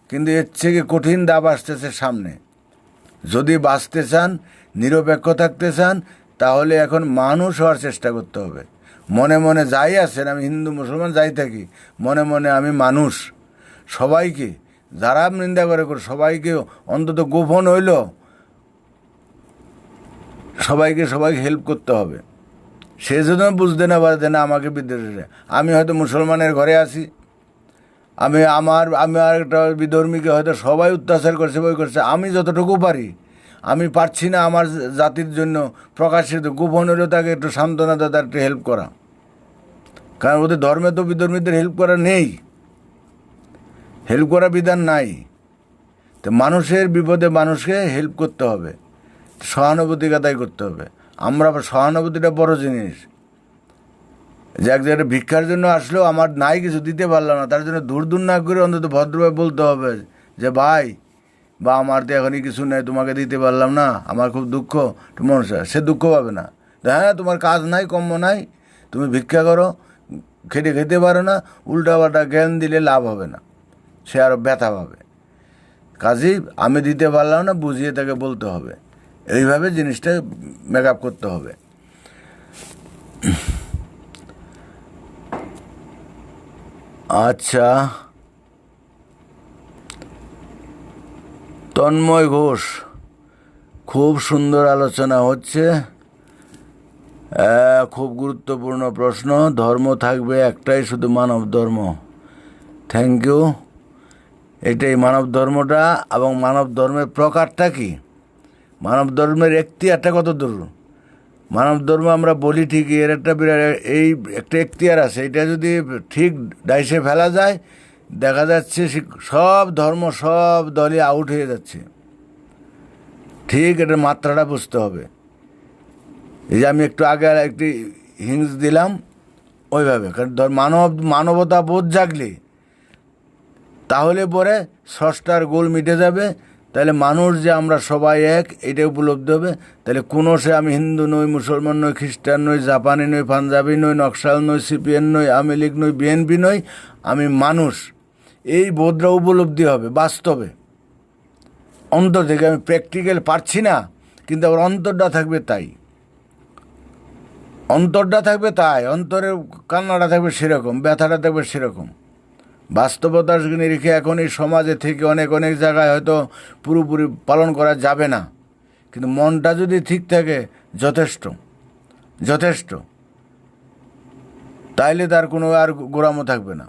কিন্তু এর থেকে কঠিন দাব আসতেছে সামনে। যদি বাঁচতে চান, নিরপেক্ষ থাকতে চান, তাহলে এখন মানুষ হওয়ার চেষ্টা করতে হবে। মনে মনে যাই আছেন, আমি হিন্দু মুসলমান যাই থাকি, মনে মনে আমি মানুষ। সবাইকে যারা নিন্দা করে সবাইকে অন্তত গোপন হইল সবাইকে হেল্প করতে হবে। সে যদি বুঝতে না পারে না আমাকে বিদ্রোহী, আমি হয়তো মুসলমানের ঘরে আছি, আমি একটা বিধর্মীকে হয়তো সবাই অত্যাচার করছে, বই করছে, আমি যতটুকু পারি, আমি পারছি না আমার জাতির জন্য প্রকাশিত গোপন হলেও তাকে একটু সান্ত্বনা দেওয়া, একটু হেল্প করা। কারণ ওদের ধর্মে তো বিধর্মীদের হেল্প করা নেই, হেল্প করা বিধান নাই। তো মানুষের বিপদে মানুষকে হেল্প করতে হবে, সহানুভূতি আদায় করতে হবে। আমরা সহানুভূতিটা বড় জিনিস। যে এক জায়গায় ভিক্ষার জন্য আসলেও আমার নাই কিছু দিতে পারলাম না, তার জন্য দূর না করে অন্তত ভদ্রভাবে বলতে হবে যে ভাই বা আমার তো এখনই কিছু নেই, তোমাকে দিতে পারলাম না, আমার খুব দুঃখ। সে দুঃখ পাবে না, হ্যাঁ তোমার কাজ নাই, কর্ম নাই, তুমি ভিক্ষা করো, খেতে পারো না, উল্টাপাল্টা জ্ঞান দিলে লাভ হবে না, সে আরও ব্যথা পাবে। কাজেই আমি দিতে পারলাম না, বুঝিয়ে তাকে বলতে হবে। এইভাবে জিনিসটা মেকআপ করতে হবে। আচ্ছা, তন্ময় ঘোষ, খুব সুন্দর আলোচনা হচ্ছে, খুব গুরুত্বপূর্ণ প্রশ্ন। ধর্ম থাকবে একটাই, শুধু মানব ধর্ম। Thank you. এটাই মানব ধর্মটা, এবং মানব ধর্মের প্রকারটা কি, মানব ধর্মের এখতিয়ারটা কত দূর। মানব ধর্ম আমরা বলি ঠিকই, এর একটা একটা এখতিয়ার আছে, এটা যদি ঠিক ডাইসে ফেলা যায়, দেখা যাচ্ছে সব ধর্ম, সব দলই আউট হয়ে যাচ্ছে। ঠিক এটার মাত্রাটা বুঝতে হবে। এই যে আমি একটু আগে একটি হিংস দিলাম ওইভাবে, কারণ মানবতা বোধ জাগলে তাহলে পরে ষষ্ঠার গোল মিটে যাবে। তাহলে মানুষ যে আমরা সবাই এক, এটা উপলব্ধি হবে। তাহলে কোনো সে আমি হিন্দু নই, মুসলমান নই, খ্রিস্টান নই, জাপানি নই, পাঞ্জাবি নই, নকশাল নই, সিপিএন নই, আওয়ামী লীগ নই, বিএনপি নই, আমি মানুষ, এই বোধটা উপলব্ধি হবে বাস্তবে। অন্তর থেকে আমি প্র্যাকটিক্যাল পারছি না, কিন্তু আবার অন্তরটা থাকবে তাই, অন্তরের কান্নাটা থাকবে সেরকম, ব্যথাটা থাকবে সেরকম। বাস্তবতার নিরিখে এখন এই সমাজে থেকে অনেক জায়গায় হয়তো পুরোপুরি পালন করা যাবে না, কিন্তু মনটা যদি ঠিক থাকে যথেষ্ট, তাইলে তার কোনো আর গোড়ামো থাকবে না।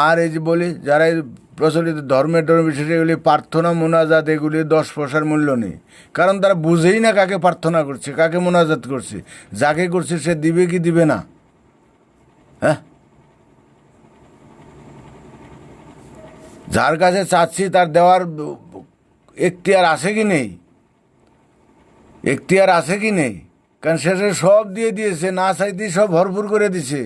আর এই যে বলি, যারা এই প্রচলিত ধর্মের বিশেষ এগুলি প্রার্থনা মোনাজাত, এগুলি 10 পয়সার মূল্য নেই। কারণ তারা বুঝেই না কাকে প্রার্থনা করছে, কাকে মোনাজাত করছে। যাকে করছে সে দিবে কি দিবে না, হ্যাঁ, যার কাছে চাচ্ছি তার দেওয়ার এখতিয়ার আছে কি নেই, কারণ শেষে সব দিয়ে দিয়েছে, না চাইতেই সব ভরপুর করে দিছে।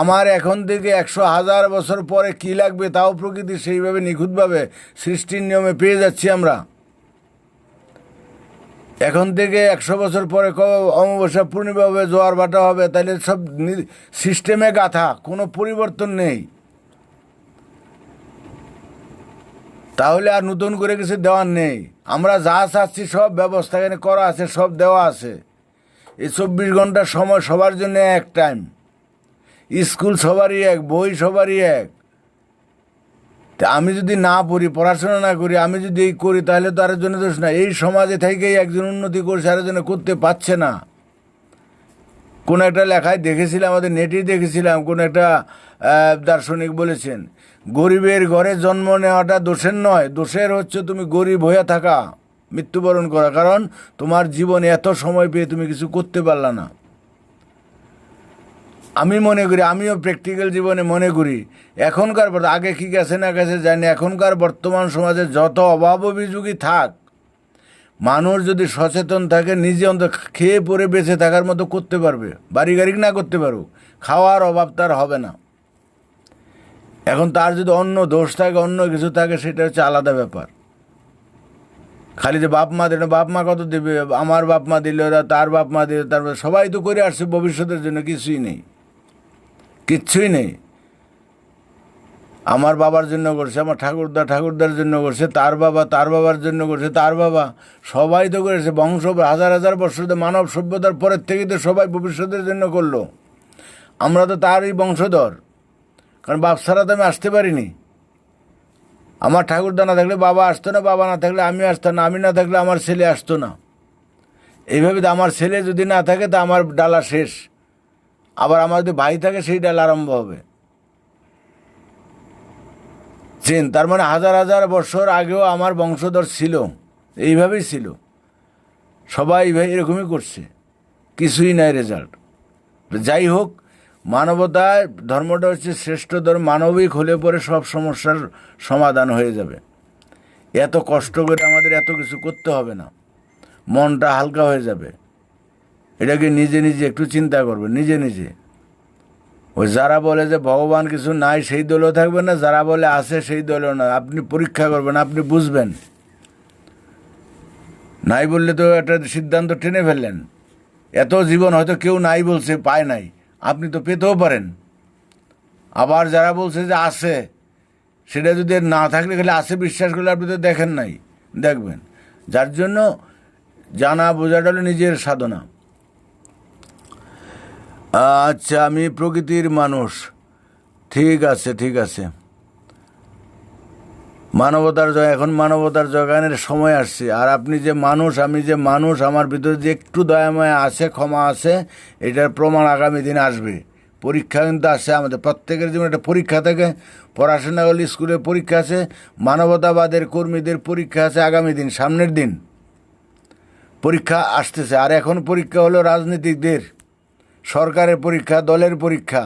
আমার এখন থেকে 100,000 বছর পরে কি লাগবে তাও প্রকৃতি সেইভাবে নিখুঁতভাবে সৃষ্টির নিয়মে পেয়ে যাচ্ছি আমরা। এখন থেকে 100 বছর পরে অমাবস্যা পূর্ণিমা হবে, জোয়ার ভাটা হবে, তাহলে সব সিস্টেমে গাথা, কোনো পরিবর্তন নেই। তাহলে আর নতুন করে কিছু দেওয়ার নেই। আমরা যা চাচ্ছি সব ব্যবস্থা এখানে করা আছে, সব দেওয়া আছে। এই 24 ঘন্টার সময় সবার জন্য এক টাইম, স্কুল সবারই এক, বই সবারই এক। তা আমি যদি না পড়ি, পড়াশোনা না করি, আমি যদি এই করি, তাহলে তো আরেকজনের জন্য দোষ না। এই সমাজে থেকেই একজন উন্নতি করছে, আরেকজনে করতে পারছে না। কোন একটা লেখায় দেখেছিলাম, আমাদের নেটেই দেখেছিলাম, কোন একটা দার্শনিক বলেছেন, গরিবের ঘরে জন্ম নেওয়াটা দোষের নয়, দোষের হচ্ছে তুমি গরিব হয়ে থাকা, মৃত্যুবরণ করা। কারণ তোমার জীবনে এত সময় পেয়ে তুমি কিছু করতে পারলা না। আমি মনে করি, আমিও প্র্যাকটিক্যাল জীবনে মনে করি, এখনকার আগে কি গেছে না গেছে জানি, এখনকার বর্তমান সমাজে যত অভাব অভিযোগই থাক, মানুষ যদি সচেতন থাকে, নিজে অন্তত খেয়ে পরে বেঁচে থাকার মতো করতে পারবে। বাড়ি গাড়ি না করতে পারুক, খাওয়ার অভাব তার হবে না। এখন তার যদি অন্য দোষ থাকে, অন্য কিছু থাকে, সেটা হচ্ছে আলাদা ব্যাপার। খালি যে বাপ মা দিল, বাপ মা কত দেবে, আমার বাপ মা দিল, তার বাপ মা দিল, তারপর সবাই তো করে আসছে ভবিষ্যতের জন্য, কিচ্ছুই নেই। আমার বাবার জন্য করছে, আমার ঠাকুরদার জন্য করছে, তার বাবার জন্য করছে, তার বাবা, সবাই তো করেছে। বংশ হাজার হাজার বছর মানব সভ্যতার পরের থেকেই তো সবাই ভবিষ্যতের জন্য করলো। আমরা তো তারই বংশধর, কারণ বাপ ছাড়া তো আমি আসতে পারিনি। আমার ঠাকুরদা না থাকলে বাবা আসতো না, বাবা না থাকলে আমি আসতাম না, আমি না থাকলে আমার ছেলে আসতো না। এইভাবে তো আমার ছেলে যদি না থাকে তা আমার ডালা শেষ। আবার আমার যদি ভাই থাকে সেই ডালা আরম্ভ হবে। তার মানে হাজার হাজার বছর আগেও আমার বংশধর ছিল, এইভাবেই ছিল। সবাই এরকমই করছে, কিছুই নাই রেজাল্ট। যাই হোক, মানবতায় ধর্মটা হচ্ছে শ্রেষ্ঠ ধর্ম। মানবিক হলে পরে সব সমস্যার সমাধান হয়ে যাবে। এত কষ্ট করে আমাদের এত কিছু করতে হবে না, মনটা হালকা হয়ে যাবে। এটাকে নিজে নিজে একটু চিন্তা করবে, নিজে নিজে। ওই যারা বলে যে ভগবান কিছু নাই সেই দলও থাকবে না, যারা বলে আছে সেই দলও না। আপনি পরীক্ষা করবেন, আপনি বুঝবেন। নাই বললে তো একটা সিদ্ধান্ত টেনে ফেললেন। এত জীবন হয়তো কেউ নাই বলছে, পায় নাই, আপনি তো পেতেও পারেন। আবার যারা বলছে যে আছে, সেটা যদি না থাকলে খালি আছে বিশ্বাস করলে আপনি তো দেখেন নাই, দেখবেন। যার জন্য জানা বোঝাটা হলো নিজের সাধনা। আচ্ছা, আমি প্রকৃতির মানুষ, ঠিক আছে ঠিক আছে। মানবতার এখন মানবতার জগানের সময় আসছে। আর আপনি যে মানুষ, আমি যে মানুষ, আমার ভিতরে যে একটু দয়াময় আছে, ক্ষমা আছে, এটার প্রমাণ আগামী দিন আসবে। পরীক্ষা কিন্তু আছে, আমাদের প্রত্যেকের জীবনে একটা পরীক্ষা থাকে। পড়াশোনা হলে স্কুলের পরীক্ষা আছে, মানবতাবাদের কর্মীদের পরীক্ষা আছে আগামী দিন, সামনের দিন পরীক্ষা আসতেছে। আর এখন পরীক্ষা হলো রাজনীতিকদের, সরকারের পরীক্ষা, দলের পরীক্ষা।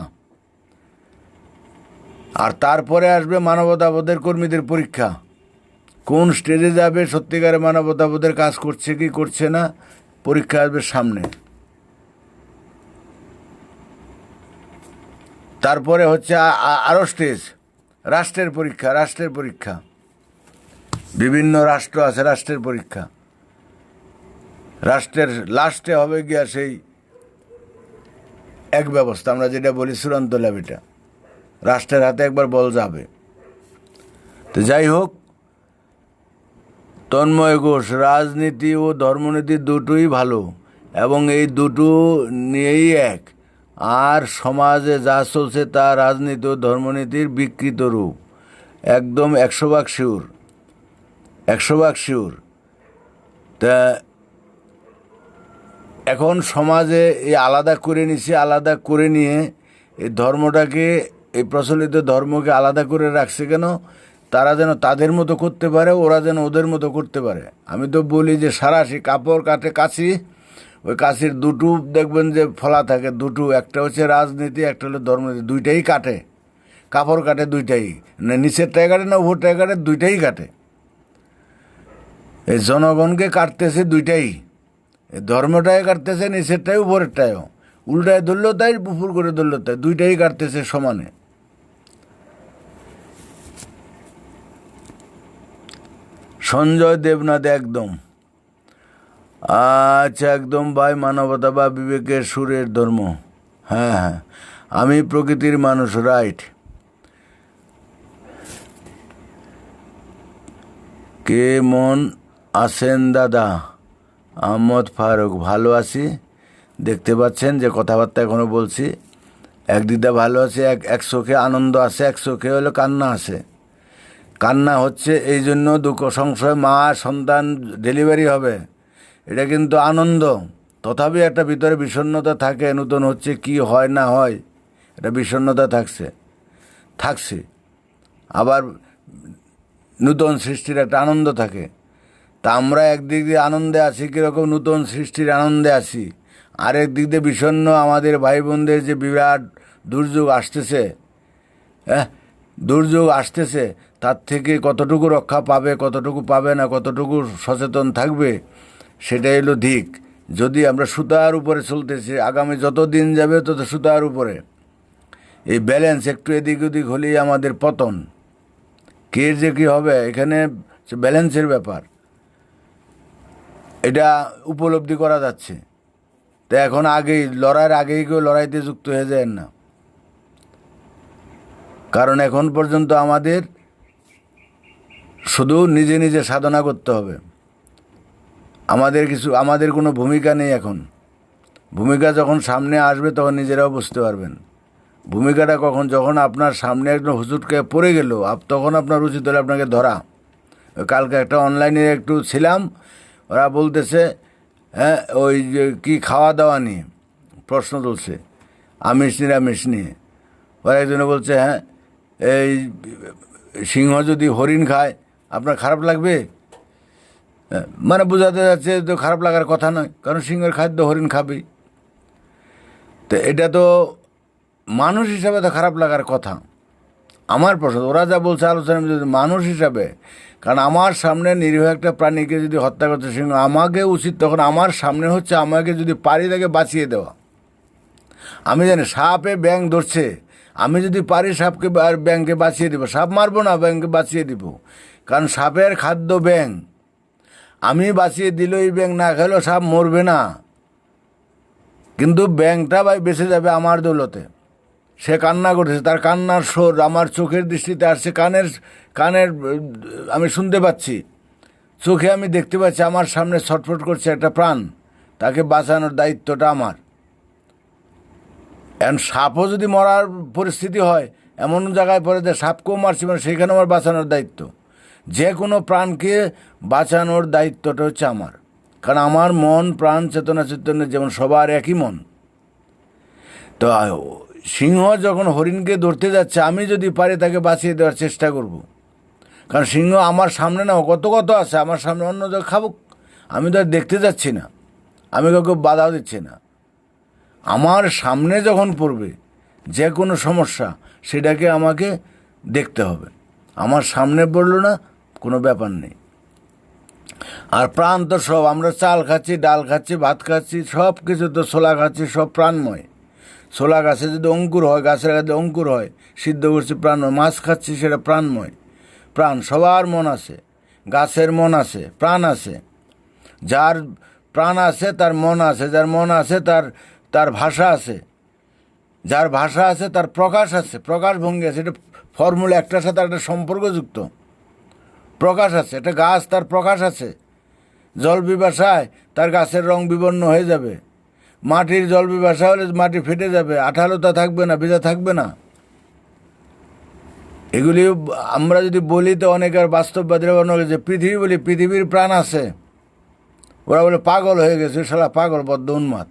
আর তারপরে আসবে মানবতাবোধের কর্মীদের পরীক্ষা। কোন স্টেজে যাবে, সত্যিকারে মানবতাবোধের কাজ করছে কি করছে না, পরীক্ষা আসবে সামনে। তারপরে হচ্ছে আরও স্টেজ, রাষ্ট্রের পরীক্ষা। রাষ্ট্রের পরীক্ষা, বিভিন্ন রাষ্ট্র আছে, রাষ্ট্রের পরীক্ষা। রাষ্ট্রের লাস্টে হবে গিয়া সেই এক ব্যবস্থা, আমরা যেটা বলি চূড়ান্ত লেভেলটা, রাষ্ট্রের হাতে একবার বল যাবে। তো যাই হোক, তন্ময় ঘোষ, রাজনীতি ও ধর্মনীতি দুটোই ভালো, এবং এই দুটো নিয়েই এক। আর সমাজে যা চলছে তা রাজনীতি ও ধর্মনীতির বিকৃত রূপ। একদম 100% শিওর, 100% শিওর। তা এখন সমাজে এই আলাদা করে নিছে, আলাদা করে নিয়ে এই ধর্মটাকে, এই প্রচলিত ধর্মকে আলাদা করে রাখছে কেন? তারা যেন তাদের মতো করতে পারে, ওরা যেন ওদের মতো করতে পারে। আমি তো বলি যে সারাশি কাপড় কাটে কাছি, ওই কাছির দুটো দেখবেন যে ফলা থাকে, দুটো, একটা হচ্ছে রাজনীতি, একটা হলো ধর্মনীতি। দুইটাই কাটে, কাপড় কাটে দুইটাই, নিচেরটাই কাটে না উপরটাই কাটে, দুইটাই কাটে। এই জনগণকে কাটতেছে দুইটাই, ধর্মটাই কাটতেছে, নিচেরটাই উপরেরটাইও। উল্টায় ধরলো তাই, পুকুর করে ধরলো তাই, দুইটাই কাটতেছে সমানে। সঞ্জয় দেবনাথ, একদম আচ্ছা, একদম ভাই। মানবতা বা বিবেকের সুরের ধর্ম। হ্যাঁ হ্যাঁ, আমি প্রকৃতির মানুষ, রাইট। কেমন আছেন দাদা? আহমদ ফারুক, ভালো আছি। দেখতে পাচ্ছেন যে কথাবার্তা এখনও বলছি। একদিকটা ভালো আছে, এক চোখে আনন্দ আছে, এক চোখে হলো কান্না আছে। কান্না হচ্ছে এই জন্য, দুঃখ সংশয়, মা সন্তান ডেলিভারি হবে, এটা কিন্তু আনন্দ। তথাপি একটা ভিতরে বিষণ্ণতা থাকে, নতুন হচ্ছে, কি হয় না হয়, এটা বিষণ্ণতা থাকছে। আবার নূতন সৃষ্টির একটা আনন্দ থাকে। তা আমরা একদিক দিয়ে আনন্দে আছি, কীরকম নূতন সৃষ্টির আনন্দে আছি। আরেক দিক দিয়ে বিষণ্ণ, আমাদের ভাই বোনদের যে বিরাট দুর্যোগ আসতেছে, দুর্যোগ আসতেছে, তার থেকে কতটুকু রক্ষা পাবে, কতটুকু পাবে না, কতটুকু সচেতন থাকবে, সেটাই হলো দিক। যদি আমরা সুতার উপরে চলতেছি, আগামী যত দিন যাবে তত সুতার উপরে, এই ব্যালেন্স একটু এদিক ওদিক হলেই আমাদের পতন। কে যে কী হবে, এখানে ব্যালেন্সের ব্যাপার, এটা উপলব্ধি করা যাচ্ছে। তো এখন আগেই লড়াইয়ের আগেই কেউ লড়াইতে যুক্ত হয়ে যায় না। কারণ এখন পর্যন্ত আমাদের শুধু নিজে নিজে সাধনা করতে হবে। আমাদের কোনো ভূমিকা নেই এখন। ভূমিকা যখন সামনে আসবে তখন নিজেরাও বুঝতে পারবেন। ভূমিকাটা যখন আপনার সামনে একদম হুজুটকে পড়ে গেল, তখন আপনার উচিত হলে আপনাকে ধরা। কালকে একটা অনলাইনে একটু ছিলাম, ওরা বলতেছে হ্যাঁ ওই যে কী খাওয়া দাওয়া নিয়ে প্রশ্ন তুলছে, আমিষ নিরামিষ নিয়ে। ওরা একজনে বলছে হ্যাঁ এই সিংহ যদি হরিণ খায় আপনার খারাপ লাগবে? মানে বোঝাতে যাচ্ছে তো খারাপ লাগার কথা নয়, কারণ সিংহের খাদ্য হরিণ খাবেই। তো এটা তো মানুষ হিসাবে তো খারাপ লাগার কথা। আমার প্রশ্ন, ওরা যা বলছে আলোচনা যদি মানুষ হিসাবে, কারণ আমার সামনে নিরীহ একটা প্রাণীকে যদি হত্যা করছে সিংহ, আমাকে উচিত তখন আমার সামনে হচ্ছে আমাকে যদি পারি তাকে বাঁচিয়ে দেওয়া। আমি জানি সাপে ব্যাঙ ধরছে, আমি যদি পারি সাপকে আর ব্যাঙকে বাঁচিয়ে দিব। সাপ মারবো না, ব্যাঙকে বাঁচিয়ে দিব, কারণ সাপের খাদ্য ব্যাঙ। আমি বাঁচিয়ে দিল, এই ব্যাঙ না খেলেও সাপ মরবে না, কিন্তু ব্যাঙটা ভাই বেঁচে যাবে আমার দৌলতে। সে কান্না করতেছে, তার কান্নার স্বর আমার চোখের দৃষ্টিতে আসছে, কানের আমি শুনতে পাচ্ছি, চোখে আমি দেখতে পাচ্ছি, আমার সামনে ছটফট করছে একটা প্রাণ, তাকে বাঁচানোর দায়িত্বটা আমার। এখন সাপও যদি মরার পরিস্থিতি হয়, এমন জায়গায় পড়ে যে সাপকেও মারছি, মানে সেখানে আমার বাঁচানোর দায়িত্ব। যে কোনো প্রাণকে বাঁচানোর দায়িত্বটা হচ্ছে আমার, কারণ আমার মন প্রাণ চেতনা চৈতন্য যেমন সবার একই মন। তো সিংহ যখন হরিণকে ধরতে যাচ্ছে, আমি যদি পারি তাকে বাঁচিয়ে দেওয়ার চেষ্টা করব, কারণ সিংহ আমার সামনে না কত আছে, আমার সামনে অন্য জায়গায় খাবুক, আমি তো আর দেখতে যাচ্ছি না, আমি কাউকে বাধাও দিচ্ছি না। আমার সামনে যখন পড়বে যে কোনো সমস্যা, সেটাকে আমাকে দেখতে হবে। আমার সামনে পড়লো না, কোনো ব্যাপার নেই। আর প্রাণ তো সব, আমরা চাল খাচ্ছি, ডাল খাচ্ছি, ভাত খাচ্ছি, সব কিছু তো ছোলা খাচ্ছি, সব প্রাণময়। ছোলা গাছে যদি অঙ্কুর হয়, গাছের গাছে অঙ্কুর হয়, সিদ্ধ করছি প্রাণময়। মাছ খাচ্ছি, সেটা প্রাণময়। প্রাণ, সবার মন আছে, গাছের মন আছে, প্রাণ আছে। যার প্রাণ আছে তার মন আছে, যার মন আছে তার ভাষা আছে, যার ভাষা আছে তার প্রকাশ আছে, প্রকাশভঙ্গি আছে। এটা ফর্মুলা, একটার সাথে একটা সম্পর্কযুক্ত। প্রকাশ আছে, একটা গাছ, তার প্রকাশ আছে। জল বিবাসায় তার গাছের রং বিবর্ণ হয়ে যাবে। মাটির জল বিবাসা হলে মাটি ফেটে যাবে, আঠালোতা থাকবে না, ভেজা থাকবে না। এগুলি আমরা যদি বলি তো অনেকে আর বাস্তববাদীরা মনে করে যে পৃথিবী বলি, পৃথিবীর প্রাণ আছে। ওরা বলে পাগল হয়ে গেছে, শালা পাগল, বদ্ধ উন্মাদ।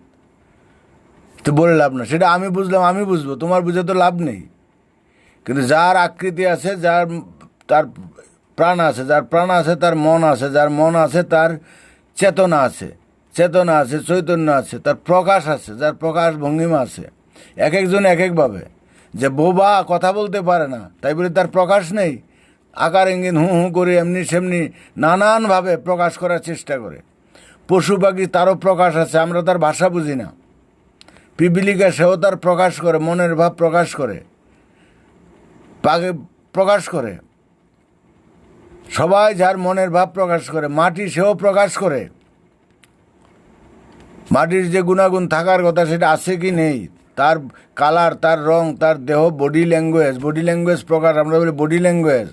তো বলে লাভ না, সেটা আমি বুঝলাম, আমি বুঝবো, তোমার বুঝে তো লাভ নেই। কিন্তু যার আকৃতি আছে, তার প্রাণ আছে, যার প্রাণ আছে তার মন আছে, যার মন আছে তার চেতনা আছে, চেতনা আছে, চৈতন্য আছে, তার প্রকাশ আছে, যার প্রকাশ ভঙ্গিমা আছে। এক একজন এক একভাবে। যে বোবা কথা বলতে পারে না তাই বলে তার প্রকাশ নেই, আকার ইঙ্গিত হু হু করে এমনি সেমনি নানানভাবে প্রকাশ করার চেষ্টা করে। পশু পাখি, তারও প্রকাশ আছে, আমরা তার ভাষা বুঝি না। পিপিলিকা, সেও তার প্রকাশ করে, মনের ভাব প্রকাশ করে, পাখি প্রকাশ করে, সবাই যার মনের ভাব প্রকাশ করে। মাটি, সেও প্রকাশ করে। মাটির যে গুণাগুণ থাকার কথা সেটা আছে কি নেই, তার কালার, তার রং, তার দেহ, বডি ল্যাঙ্গুয়েজ প্রকাশ। আমরা বলি বডি ল্যাঙ্গুয়েজ,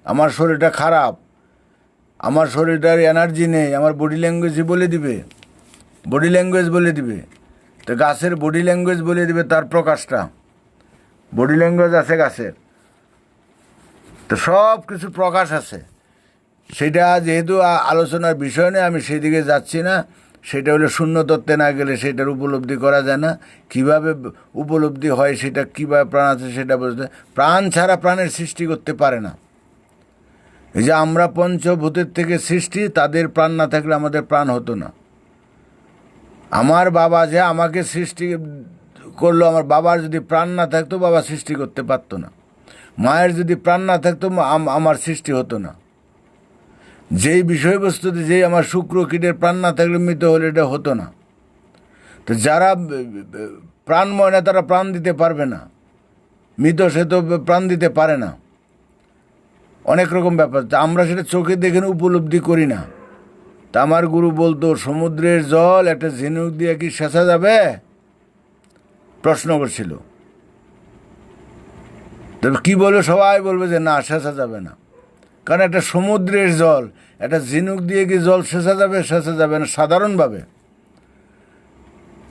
আমার শরীরটা খারাপ, আমার শরীরটার এনার্জি নেই, আমার বডি ল্যাঙ্গুয়েজই বলে দিবে, বডি ল্যাঙ্গুয়েজ বলে দিবে। তো গাছের বডি ল্যাঙ্গুয়েজ বলে দিবে তার প্রকাশটা, বডি ল্যাঙ্গুয়েজ আছে গাছের। তো সব কিছু প্রকাশ আছে। সেটা যেহেতু আলোচনার বিষয় নেই, আমি সেদিকে যাচ্ছি না। সেটা হলো শূন্য তত্ত্বে না গেলে সেটার উপলব্ধি করা যায় না। কিভাবে উপলব্ধি হয়, সেটা কীভাবে প্রাণ আছে সেটা বুঝতে, প্রাণ ছাড়া প্রাণের সৃষ্টি করতে পারে না। এই যে আমরা পঞ্চভূতের থেকে সৃষ্টি, তাদের প্রাণ না থাকলে আমাদের প্রাণ হতো না। আমার বাবা যে আমাকে সৃষ্টি করলো, আমার বাবার যদি প্রাণ না থাকতো বাবা সৃষ্টি করতে পারতো না। মায়ের যদি প্রাণ না থাকতো আমার সৃষ্টি হতো না। যেই বিষয়বস্তুতে, যেই আমার শুক্র কীটের প্রাণ না থাকলে মৃত হলে এটা হতো না। তো যারা প্রাণময় না তারা প্রাণ দিতে পারবে না, মৃত সে তো প্রাণ দিতে পারে না। অনেক রকম ব্যাপার, তা আমরা সেটা চোখে দেখে উপলব্ধি করি না। তা আমার গুরু বলতো, সমুদ্রের জল একটা ঝিনুক দিয়ে কি সেচা যাবে? প্রশ্ন করছিল। তবে কী বলবে, সবাই বলবে যে না, সেচা যাবে না। কারণ একটা সমুদ্রের জল, একটা ঝিনুক দিয়ে কি জল সেচা যাবে? সেচা যাবে না সাধারণভাবে।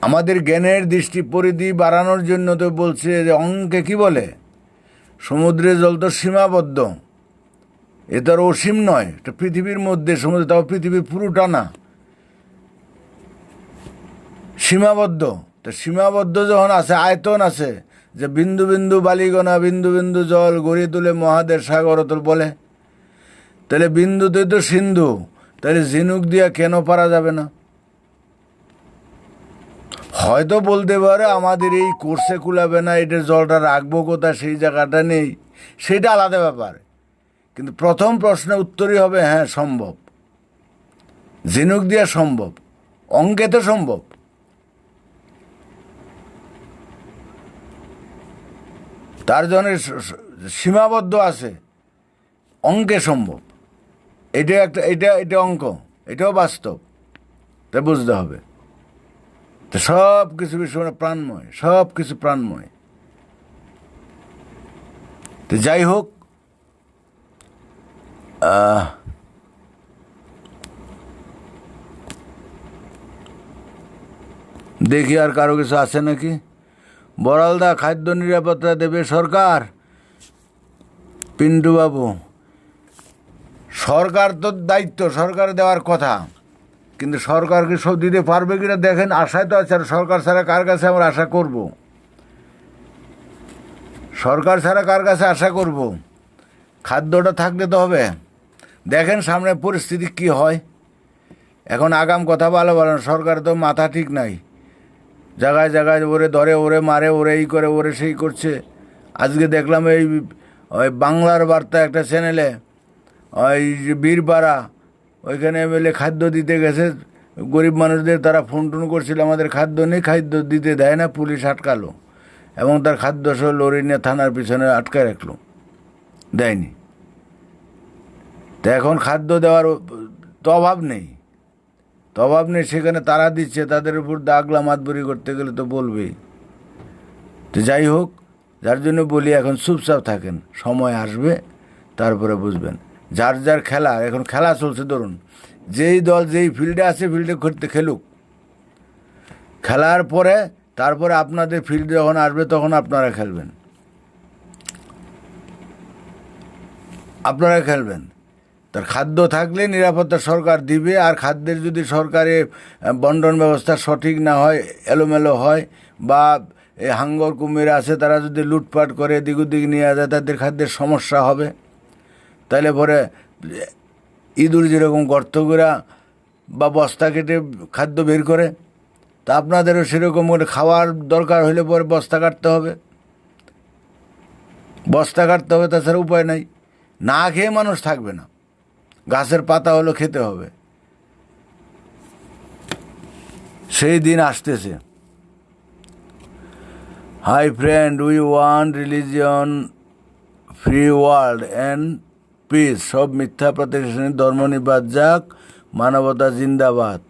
আমাদের জ্ঞানের দৃষ্টি পরিধি বাড়ানোর জন্য তো বলছে যে অঙ্কে কি বলে, সমুদ্রের জল তো সীমাবদ্ধ, এ তো আর অসীম নয়। এটা পৃথিবীর মধ্যে সমুদ্র, তাও পৃথিবীর পুরোটা না, সীমাবদ্ধ। তো সীমাবদ্ধ যখন আছে, আয়তন আছে, যে বিন্দু বিন্দু বালিগণা বিন্দু বিন্দু জল গড়িয়ে তুলে মহাদেশ সাগর অতল বলে, তাহলে বিন্দুতে তো সিন্ধু, তাহলে ঝিনুক দিয়া কেন পারা যাবে না? হয়তো বলতে পারে আমাদের এই কোর্সে কুলাবে না, এটার জলটা রাখবো কোথায়, সেই জায়গাটা নেই, সেটা আলাদা ব্যাপার। কিন্তু প্রথম প্রশ্নের উত্তরই হবে হ্যাঁ, সম্ভব, ঝিনুক দিয়া সম্ভব, অঙ্কে তো সম্ভব। তার জন্য সীমাবদ্ধ আছে, অঙ্কে সম্ভব। এটা একটা, এটা অঙ্ক, এটাও বাস্তব, তাই বুঝতে হবে। তো সব কিছু বিষয় প্রাণময়, সব কিছু প্রাণময়। তো যাই হোক, দেখি আর কারো কিছু আছে নাকি। বড়ালদা, খাদ্য নিরাপত্তা দেবে সরকার। পিন্টু বাবু, সরকার তো দায়িত্ব, সরকার দেওয়ার কথা, কিন্তু সরকার কি সব দিতে পারবে কিনা দেখেন। আশায় তো আছে, সরকার ছাড়া কার কাছে আমরা আশা করব? সরকার ছাড়া কার কাছে আশা করব? খাদ্যটা থাকলে তো হবে। দেখেন সামনে পরিস্থিতি কি হয়। এখন আগাম কথা ভালো বলেন, সরকার তো মাথা ঠিক নাই, জায়গায় জায়গায় ওরে ধরে, ওরে মারে, ওরে এই করে, ওরে সেই করছে। আজকে দেখলাম এই ওই বাংলার বার্তা একটা চ্যানেলে, ওই বীরপাড়া, ওইখানে এমএলএ খাদ্য দিতে গেছে গরিব মানুষদের, তারা ফোন টোন করছিল আমাদের খাদ্য নেই, খাদ্য দিতে দেয় না, পুলিশ আটকালো এবং তার খাদ্য সহ লরি নিয়ে থানার পিছনে আটকে রাখলো, দেয়নি। তো এখন খাদ্য দেওয়ার তো অভাব নেই, তো অভাব নেই, সেখানে তারা দিচ্ছে, তাদের উপর দাগলা মাতবরি করতে গেলে তো বলবেই। তো যাই হোক, যার জন্য বলি এখন চুপচাপ থাকেন, সময় আসবে তারপরে বুঝবেন। যার যার খেলা, এখন খেলা চলছে, ধরুন যেই দল যেই ফিল্ডে আছে ফিল্ডে করতে খেলুক, খেলার পরে তারপরে আপনাদের ফিল্ডে যখন আসবে তখন আপনারা খেলবেন, আপনারা খেলবেন। তার খাদ্য থাকলে নিরাপত্তা সরকার দিবে, আর খাদ্যের যদি সরকারে বন্টন ব্যবস্থা সঠিক না হয়, এলোমেলো হয়, বা এই হাঙ্গর কুমির আছে তারা যদি লুটপাট করে এদিক ওদিক নিয়ে যায়, তাদের খাদ্যের সমস্যা হবে। তাহলে পরে ইঁদুর যেরকম গর্ত করে বা বস্তা কেটে খাদ্য বের করে, তা আপনাদেরও সেরকম করে খাওয়ার দরকার হলে পরে বস্তা কাটতে হবে, বস্তা কাটতে হবে, তাছাড়া উপায় নাই। না খেয়ে মানুষ থাকবে না, গাছের পাতা হলো খেতে হবে। সেই দিন আসতেছে। Hi friend, we want religion free world and piece. সব মিথ্যা প্রতিষ্ঠানের ধর্ম নিবাদ যাক, মানবতা জিন্দাবাদ।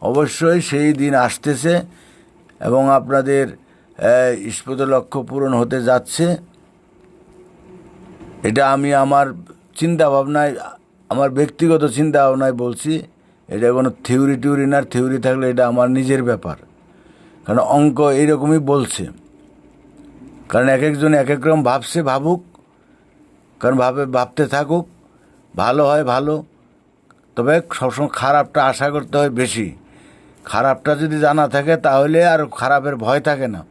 অবশ্যই সেই দিন আসতেছে এবং আপনাদের ইস্পত লক্ষ্য পূরণ হতে যাচ্ছে। এটা আমি আমার চিন্তা ভাবনায়, আমার ব্যক্তিগত চিন্তা ভাবনায় বলছি, এটা কোনো থিওরি টিউরি না। থিওরি থাকলে এটা আমার নিজের ব্যাপার, কারণ অঙ্ক এইরকমই বলছে। কারণ এক একজন এক এক রকম ভাবছে, ভাবুক, কারণ ভাবতে থাকুক, ভালো হয় ভালো। তবে সবসময় খারাপটা আশা করতে হয় বেশি। খারাপটা যদি জানা থাকে তাহলে আর খারাপের ভয় থাকে না।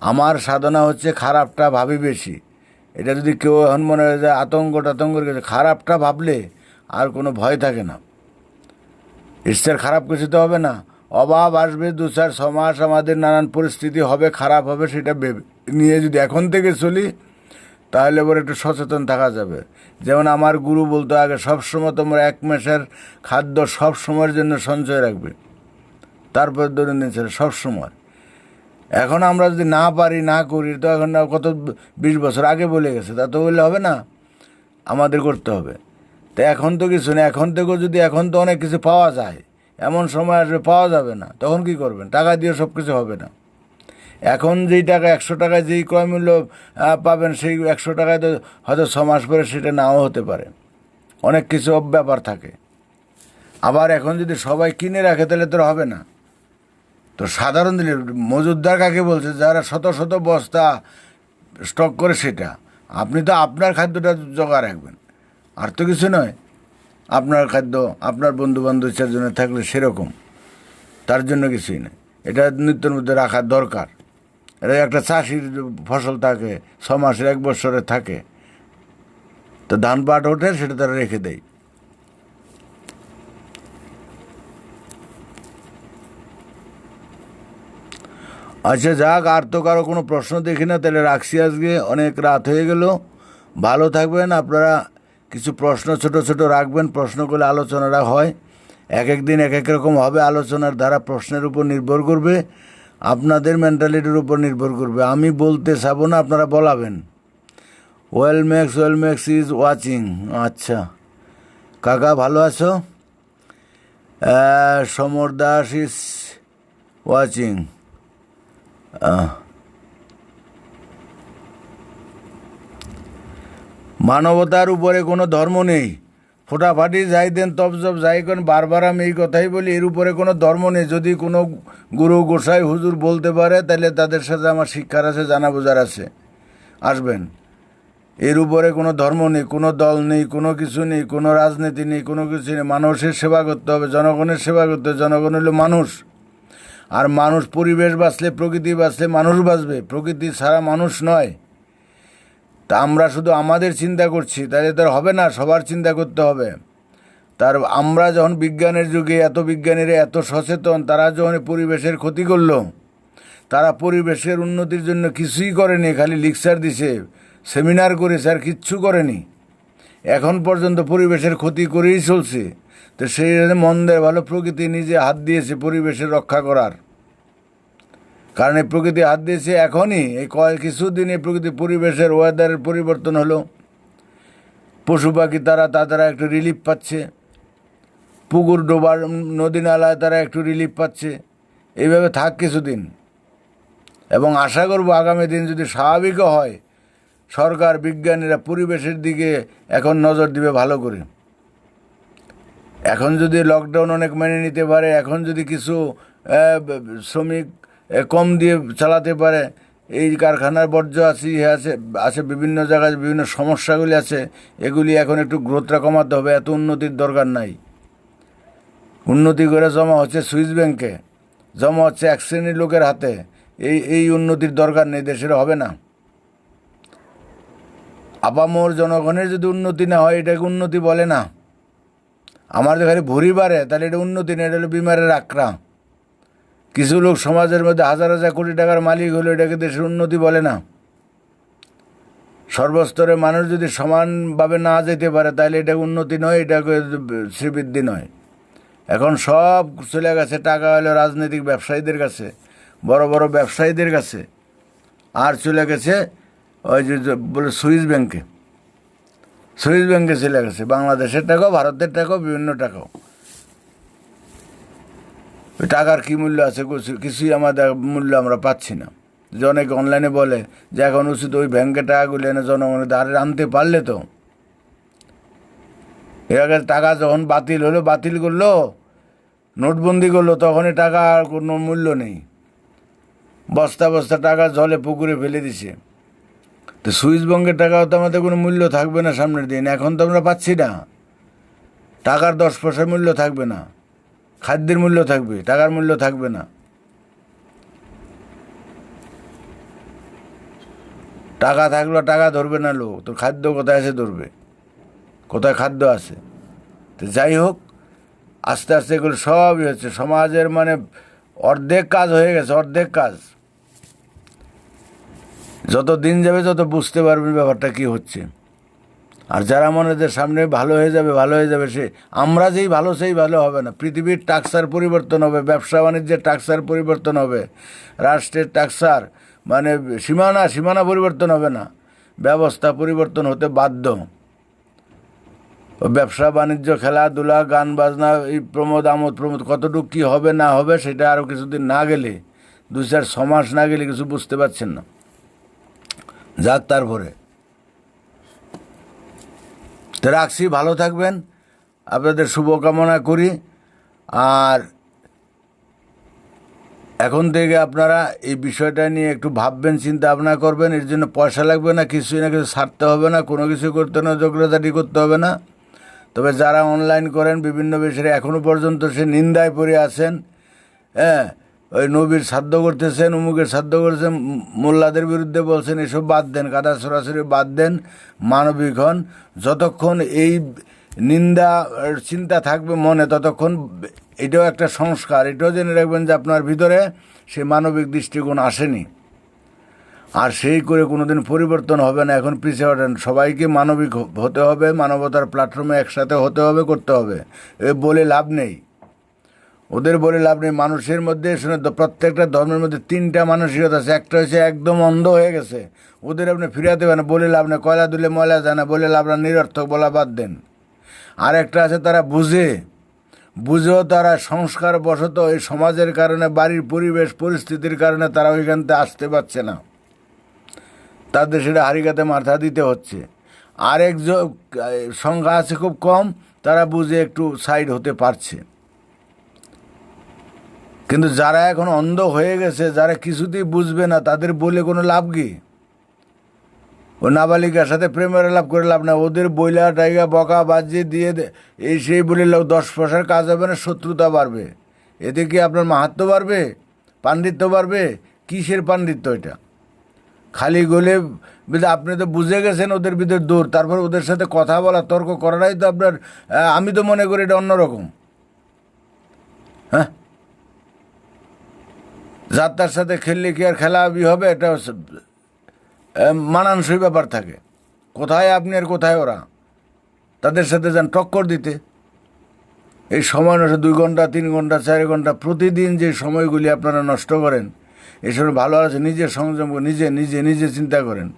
আমার সাধনা হচ্ছে খারাপটা ভাবি বেশি। এটা যদি কেউ এখন মনে হয় যে আতঙ্ক টাতঙ্কের, খারাপটা ভাবলে আর কোনো ভয় থাকে না। ঈশ্বর খারাপ কিছু তো হবে না, অভাব আসবে 2-4-6 মাস, আমাদের নানান পরিস্থিতি হবে, খারাপ হবে, সেটা নিয়ে যদি এখন থেকে চলি তাহলে এবার একটু সচেতন থাকা যাবে। যেমন আমার গুরু বলতো আগে, সবসময় তোমরা 1 মাসের খাদ্য সব সময়ের জন্য সঞ্চয় রাখবে, তারপর দৈনন্দিন ছেলে সবসময়। এখন আমরা যদি না পারি, না করি, তো এখন কত 20 বছর আগে বলে গেছে, তা তো বললে হবে না, আমাদের করতে হবে। তো এখন তো কিছু না, এখন থেকেও যদি, এখন তো অনেক কিছু পাওয়া যায়, এমন সময় আসবে পাওয়া যাবে না, তখন কি করবেন? টাকা দিয়ে সব কিছু হবে না। এখন যেই টাকা 100 টাকায় যেই ক্রয় মূল্য পাবেন, সেই 100 টাকায় তো হয়তো 6 মাস পরে সেটা নাও হতে পারে, অনেক কিছু ব্যাপার থাকে। আবার এখন যদি সবাই কিনে রাখে তাহলে তো হবে না। তো সাধারণ দিলে মজুতদার কাকে বলছে? যারা শত শত বস্তা স্টক করে, সেটা আপনি তো আপনার খাদ্যটা জোগাড় রাখবেন, আর তো কিছু নয়। আপনার খাদ্য আপনার বন্ধু বান্ধব চারজনে থাকলে সেরকম, তার জন্য কিছুই নয়। এটা নিত্যর মধ্যে রাখার দরকার। এটা একটা চাষির ফসল থাকে, 6 মাসের 1 বছরে থাকে, তো ধান পাট ওঠে সেটা তারা রেখে দেয়। আচ্ছা যাক, আর তো কারো কোনো প্রশ্ন দেখি না, তাহলে রাখছি আজকে, অনেক রাত হয়ে গেল। ভালো থাকবেন আপনারা। কিছু প্রশ্ন ছোট ছোট রাখবেন, প্রশ্ন করলে আলোচনাটা হয়। এক এক দিন এক এক রকম হবে আলোচনার ধারা, প্রশ্নের উপর নির্ভর করবে, আপনাদের মেন্টালিটির উপর নির্ভর করবে। আমি বলতে চাবো না, আপনারা বলাবেন। ওয়েলম্যাক্স ইজ ওয়াচিং। আচ্ছা কাকা ভালো আছো? সমর দাস ইজ ওয়াচিং। মানবতার উপরে কোনো ধর্ম নেই। ফোটাফাটি যাই দেন, তবজব যাই করেন, বারবার আমি এই কথাই বলি, এর উপরে কোনো ধর্ম নেই। যদি কোনো গুরু গোসাই হুজুর বলতে পারে, তাহলে তাদের সাথে আমার শিক্ষার আছে, জানা বোঝার আছে, আসবেন। এর উপরে কোনো ধর্ম নেই, কোনো দল নেই, কোনো কিছু নেই, কোনো রাজনীতি নেই, কোনো কিছু নেই। মানুষের সেবা করতে হবে, জনগণের সেবা করতে হবে। জনগণ হলো মানুষ, আর মানুষ, পরিবেশ বাঁচলে, প্রকৃতি বাঁচলে মানুষ বাঁচবে, প্রকৃতি ছাড়া মানুষ নয়। তা আমরা শুধু আমাদের চিন্তা করছি, তাহলে তার হবে না, সবার চিন্তা করতে হবে। তার আমরা যখন বিজ্ঞানের যুগে, এত বিজ্ঞানীরা এত সচেতন, তারা যখন পরিবেশের ক্ষতি করলো, তারা পরিবেশের উন্নতির জন্য কিছুই করেনি, খালি লেকচার দিছে, সেমিনার করেছে, আর কিচ্ছু করেনি। এখন পর্যন্ত পরিবেশের ক্ষতি করেই চলছে। তো সেই মন দেয় ভালো, প্রকৃতি নিজে হাত দিয়েছে পরিবেশের রক্ষা করার, কারণ এই প্রকৃতি হাত দিয়েছে এখনই, এই কিছুদিন এই প্রকৃতি পরিবেশের ওয়েদারের পরিবর্তন হলো। পশু পাখি তারা একটু রিলিফ পাচ্ছে, পুকুর ডোবার, নদী নালায় তারা একটু রিলিফ পাচ্ছে। এইভাবে থাক কিছুদিন, এবং আশা করব আগামী দিন যদি স্বাভাবিকও হয়, সরকার বিজ্ঞানীরা পরিবেশের দিকে এখন নজর দিবে ভালো করে। এখন যদি লকডাউন অনেক মেনে নিতে পারে, এখন যদি কিছু শ্রমিক কম দিয়ে চালাতে পারে, এই কারখানার বর্জ্য আছে বিভিন্ন জায়গায়, বিভিন্ন সমস্যাগুলি আছে, এগুলি এখন একটু গ্রোথটা কমাতে হবে। এত উন্নতির দরকার নাই। উন্নতি করে জমা হচ্ছে সুইস ব্যাংকে, জমা হচ্ছে এক শ্রেণীর লোকের হাতে। এই উন্নতির দরকার নেই, দেশের হবে না। আপামর জনগণের যদি উন্নতি না হয়, এটাকে উন্নতি বলে না। আমার যদি খালি ভুঁড়ি বাড়ে, তাহলে এটা উন্নতি নেই, এটা হলো বিমারের আক্রা। কিছু লোক সমাজের মধ্যে হাজার হাজার কোটি টাকার মালিক হলো, এটাকে দেশের উন্নতি বলে না। সর্বস্তরের মানুষ যদি সমানভাবে না যেতে পারে, তাহলে এটা উন্নতি নয়, এটাকে শ্রীবৃদ্ধি নয়। এখন সব চলে গেছে, টাকা হলো রাজনৈতিক ব্যবসায়ীদের কাছে, বড় বড় ব্যবসায়ীদের কাছে, আর চলে গেছে ওই যে বলে সুইস ব্যাংকে চলে গেছে। বাংলাদেশের টাকাও, ভারতের টাকাও, বিভিন্ন টাকাও। ওই টাকার কী মূল্য আছে? কিছুই আমাদের মূল্য আমরা পাচ্ছি না। যে অনেকে অনলাইনে বলে যে এখন উচিত ওই ব্যাংকে টাকাগুলো এনে জনগণের দ্বারে আনতে পারলে তো। এর আগে টাকা যখন বাতিল করলো, নোটবন্দি করলো, তখনই টাকার কোনো মূল্য নেই। বস্তা বস্তা টাকা জলে পুকুরে ফেলে দিছে। তো সুইস ব্যাংকের টাকাও তো আমাদের কোনো মূল্য থাকবে না সামনের দিন। এখন তো আমরা পাচ্ছি না। টাকার 10 পয়সার মূল্য থাকবে না, খাদ্যের মূল্য থাকবে, টাকার মূল্য থাকবে না। টাকা থাকলেও টাকা ধরবে না লোক, তো খাদ্য কোথায় আছে ধরবে? কোথায় খাদ্য আছে? তো যাই হোক, আস্তে আস্তে এগুলো সবই হচ্ছে সমাজের, মানে অর্ধেক কাজ হয়ে গেছে, অর্ধেক কাজ। যত দিন যাবে তত বুঝতে পারবেন ব্যাপারটা কী হচ্ছে। আর যারা মনে হয় সামনে ভালো হয়ে যাবে, সে আমরা যেই ভালো সেই ভালো হবে না। পৃথিবীর টাক্সার পরিবর্তন হবে, ব্যবসা বাণিজ্যের টাক্সার পরিবর্তন হবে, রাষ্ট্রের টাক্সার, মানে সীমানা পরিবর্তন হবে না, ব্যবস্থা পরিবর্তন হতে বাধ্য। ব্যবসা বাণিজ্য, খেলাধুলা, গান বাজনা, এই প্রমোদ কতটুকু কী হবে না হবে, সেটা আরও কিছুদিন না গেলে 2-4 মাস না গেলে কিছু বুঝতে পারছেন না। যাক, তারপরে তো রাখছি, ভালো থাকবেন, আপনাদের শুভকামনা করি। আর এখন থেকে আপনারা এই বিষয়টা নিয়ে একটু ভাববেন, চিন্তা ভাবনা করবেন। এর জন্য পয়সা লাগবে না, কিছুই না, কিছু ছাড়তে হবে না, কোনো কিছু করতে না, যোগ্যতাটি করতে হবে না। তবে যারা অনলাইন করেন বিভিন্ন বিষয়ে এখনও পর্যন্ত সে নিন্দায় পড়ে আছেন, হ্যাঁ, ওই নবীর শ্রাদ্ধ করতেছেন, অমুকের শ্রাদ্ধ করছেন, মোল্লাদের বিরুদ্ধে বলছেন, এসব বাদ দেন, কাদা সরাসরি বাদ দেন, মানবিক হন। যতক্ষণ এই নিন্দা চিন্তা থাকবে মনে, ততক্ষণ এটাও একটা সংস্কার, এটাও জেনে রাখবেন যে আপনার ভিতরে সেই মানবিক দৃষ্টিকোণ আসেনি, আর সেই করে কোনোদিন পরিবর্তন হবে না। এখন পিছিয়ে ওঠেন, সবাইকে মানবিক হতে হবে, মানবতার প্ল্যাটফর্মে একসাথে হতে হবে, করতে হবে। এ বলে লাভ নেই, ওদের বলে লাভ নেই। মানুষের মধ্যে শুনে, প্রত্যেকটা ধর্মের মধ্যে 3টা মানসিকতা আছে। একটা হচ্ছে একদম অন্ধ হয়ে গেছে, ওদের আপনি ফিরাতে পারেন, বলে লাভ নেই। কয়লা দিলে ময়লা যায় না, বলে লাভ না, নিরর্থক বলা বাদ দেন। আর একটা আছে তারা বুঝেও তারা সংস্কার বশত এই সমাজের কারণে, বাড়ির পরিবেশ পরিস্থিতির কারণে তারা ওইখান থেকে আসতে পারছে না, তাদের সেটা হারিকাতে মাথা দিতে হচ্ছে। আরেক সংখ্যা আছে খুব কম, তারা বুঝে একটু সাইড হতে পারছে। কিন্তু যারা এখন অন্ধ হয়ে গেছে, যারা কিছুতেই বুঝবে না, তাদের বলে কোনো লাভ কি? ও নাবালিকার সাথে প্রেমের লাভ করে লাভ না, ওদের বইলা টাইগা বকা বাজিয়ে দিয়ে এই সেই বলে 10 পয়সার কাজ হবে না, শত্রুতা বাড়বে। এতে কি আপনার মাহাত্ম্য বাড়বে, পাণ্ডিত্য বাড়বে? কিসের পাণ্ডিত্য এটা? খালি গলে আপনি তো বুঝে গেছেন ওদের ভিতরে দূর, তারপর ওদের সাথে কথা বলা, তর্ক করাটাই তো আপনার, আমি তো মনে করি এটা অন্যরকম। হ্যাঁ, যার তার সাথে খেললে কি আর খেলা হবে? এটা মানানসই ব্যাপার থাকে। কোথায় আপনি আর কোথায় ওরা? তাদের সাথে যান টক্কর দিতে। এই সময় নষ্ট, 2 ঘন্টা 3 ঘন্টা 4 ঘন্টা প্রতিদিন যে সময়গুলি আপনারা নষ্ট করেন, এসব ভালো আছে। নিজের সংযম, নিজে নিজে নিজে চিন্তা করেন।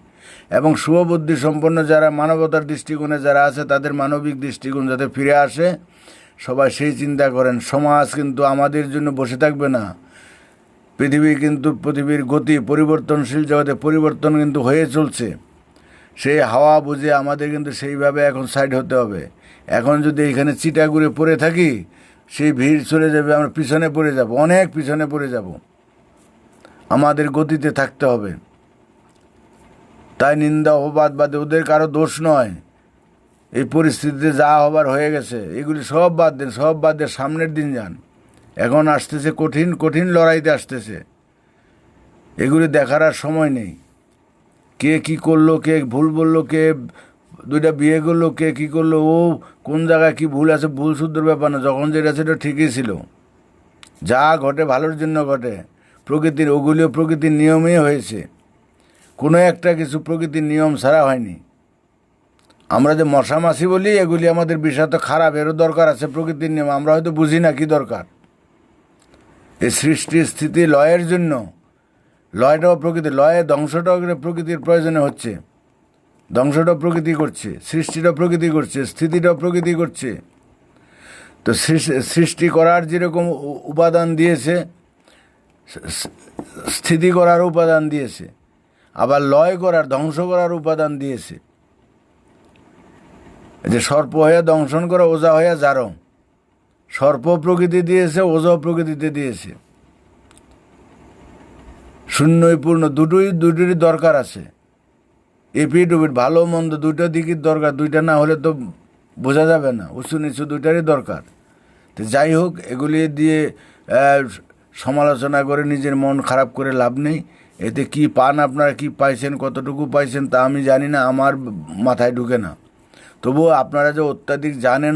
এবং শুভবুদ্ধি সম্পন্ন যারা মানবতার দৃষ্টিকোণে যারা আছে, তাদের মানবিক দৃষ্টিকোণ যাতে ফিরে আসে, সবাই সেই চিন্তা করেন। সমাজ কিন্তু আমাদের জন্য বসে থাকবে না। পৃথিবীর গতি পরিবর্তনশীল, জগতে পরিবর্তন কিন্তু হয়ে চলছে। সেই হাওয়া বুঝে আমাদের কিন্তু সেইভাবে এখন সাইড হতে হবে। এখন যদি এখানে চিটা ঘুরে পড়ে থাকি, সেই ভিড় চলে যাবে, আমরা পিছনে পড়ে যাব, অনেক পিছনে পড়ে যাব। আমাদের গতিতে থাকতে হবে। তাই নিন্দা অপবাদ বাদে, ওদের কারো দোষ নয়। এই পরিস্থিতিতে যা হবার হয়ে গেছে, এগুলি সব বাদ দেন, সব বাদ দিয়ে সামনের দিন যান। এখন আসতেছে কঠিন কঠিন লড়াইতে আসতেছে, এগুলি দেখার আর সময় নেই। কে কি করলো, কে ভুল বললো, কে 2টা বিয়ে করলো, কে কি করলো, ও কোন জায়গায় কি ভুল আছে, ভুল শুদ্ধর ব্যাপার না। যখন যেটা সেটা ঠিকই ছিল। যা ঘটে ভালোর জন্য ঘটে। প্রকৃতির, ওগুলিও প্রকৃতির নিয়মেই হয়েছে, কোনো একটা কিছু প্রকৃতির নিয়ম ছাড়া হয়নি। আমরা যে মশা মাছি বলি, এগুলি আমাদের বিষাক্ত খারাপ, এরও দরকার আছে প্রকৃতির নিয়ম, আমরা হয়তো বুঝি না কি দরকার। এই সৃষ্টি স্থিতি লয়ের জন্য, লয়টাও প্রকৃতি, লয়ে ধ্বংসটাও প্রকৃতির প্রয়োজনে হচ্ছে। ধ্বংসটাও প্রকৃতি করছে, সৃষ্টিটাও প্রকৃতি করছে, স্থিতিটাও প্রকৃতি করছে। তো সৃষ্টি করার যেরকম উপাদান দিয়েছে, স্থিতি করার উপাদান দিয়েছে, আবার লয় করার, ধ্বংস করার উপাদান দিয়েছে। যে সর্প হয়ে দংশন করা, ওজা হয়ে জারো। সর্প প্রকৃতি দিয়েছে, ওজাও প্রকৃতিতে দিয়েছে। শূন্যই পূর্ণ, দুটোরই দরকার আছে। এপিট ওপিট, ভালো মন্দ 2টা দিকের দরকার। 2টা না হলে তো বোঝা যাবে না, উঁচু নিচু 2টারই দরকার। তো যাই হোক, এগুলি দিয়ে সমালোচনা করে নিজের মন খারাপ করে লাভ নেই। এতে কি পান আপনারা, কি পাইছেন, কতটুকু পাইছেন তা আমি জানি না, আমার মাথায় ঢুকে না। তবুও আপনারা যে অত্যাধিক জানেন,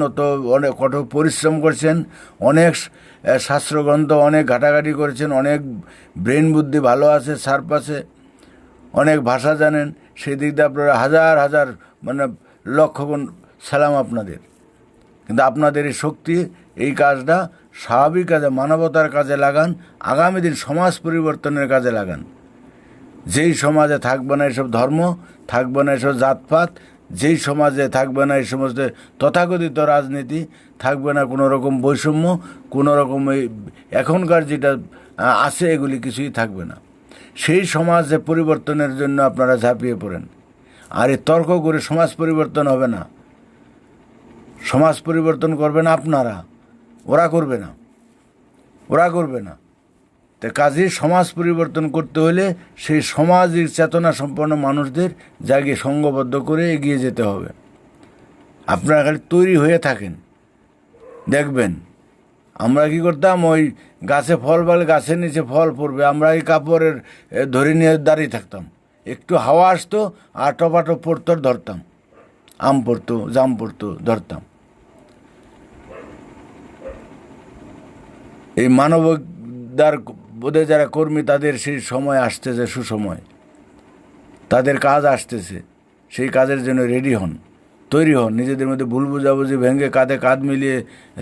অনেক কঠোর পরিশ্রম করছেন, অনেক শাস্ত্রগ্রন্থ অনেক ঘাটাঘাটি করেছেন, অনেক ব্রেন বুদ্ধি ভালো আছে, সার্প আছে, অনেক ভাষা জানেন, সেই দিক দিয়ে আপনারা হাজার হাজার লক্ষ গুণ সালাম আপনাদের। কিন্তু আপনাদের এই শক্তি, এই কাজটা স্বাভাবিক কাজে, মানবতার কাজে লাগান, আগামী দিন সমাজ পরিবর্তনের কাজে লাগান। যেই সমাজে থাকবে না এসব ধর্ম, থাকবে না এসব জাতপাত, যেই সমাজে থাকবে না এই সমস্ত তথাকথিত রাজনীতি, থাকবে না কোনো রকম বৈষম্য, কোনো রকম এই এখনকার যেটা আছে এগুলি কিছুই থাকবে না। সেই সমাজে পরিবর্তনের জন্য আপনারা ঝাঁপিয়ে পড়েন, আর এই তর্ক করে সমাজ পরিবর্তন হবে না। সমাজ পরিবর্তন করবে না আপনারা, ওরা করবে না, ওরা করবে না। তো কাজেই সমাজ পরিবর্তন করতে হলে সেই সমাজের চেতনা সম্পন্ন মানুষদের জাগিয়ে সংঘবদ্ধ করে এগিয়ে যেতে হবে। আপনারা খালি তৈরি হয়ে থাকেন, দেখবেন। আমরা কি করতাম, ওই গাছে ফল বলে গাছের নিচে ফল পড়বে, আমরা এই কাপড়ের ধরে নিয়ে দাঁড়িয়ে থাকতাম, একটু হাওয়া আসতো আর টপাটপ পড়তো, ধরতাম, আম পড়তো, জাম পড়তো, ধরতাম। এই মানবাধিকার বোধে যারা কর্মী, তাদের সেই সময় আসতেছে, সুসময়, তাদের কাজ আসতেছে। সেই কাজের জন্য রেডি হন, তৈরি হন, নিজেদের মধ্যে ভুল বুঝাবুঝি ভেঙে কাঁধে কাঁধ মিলিয়ে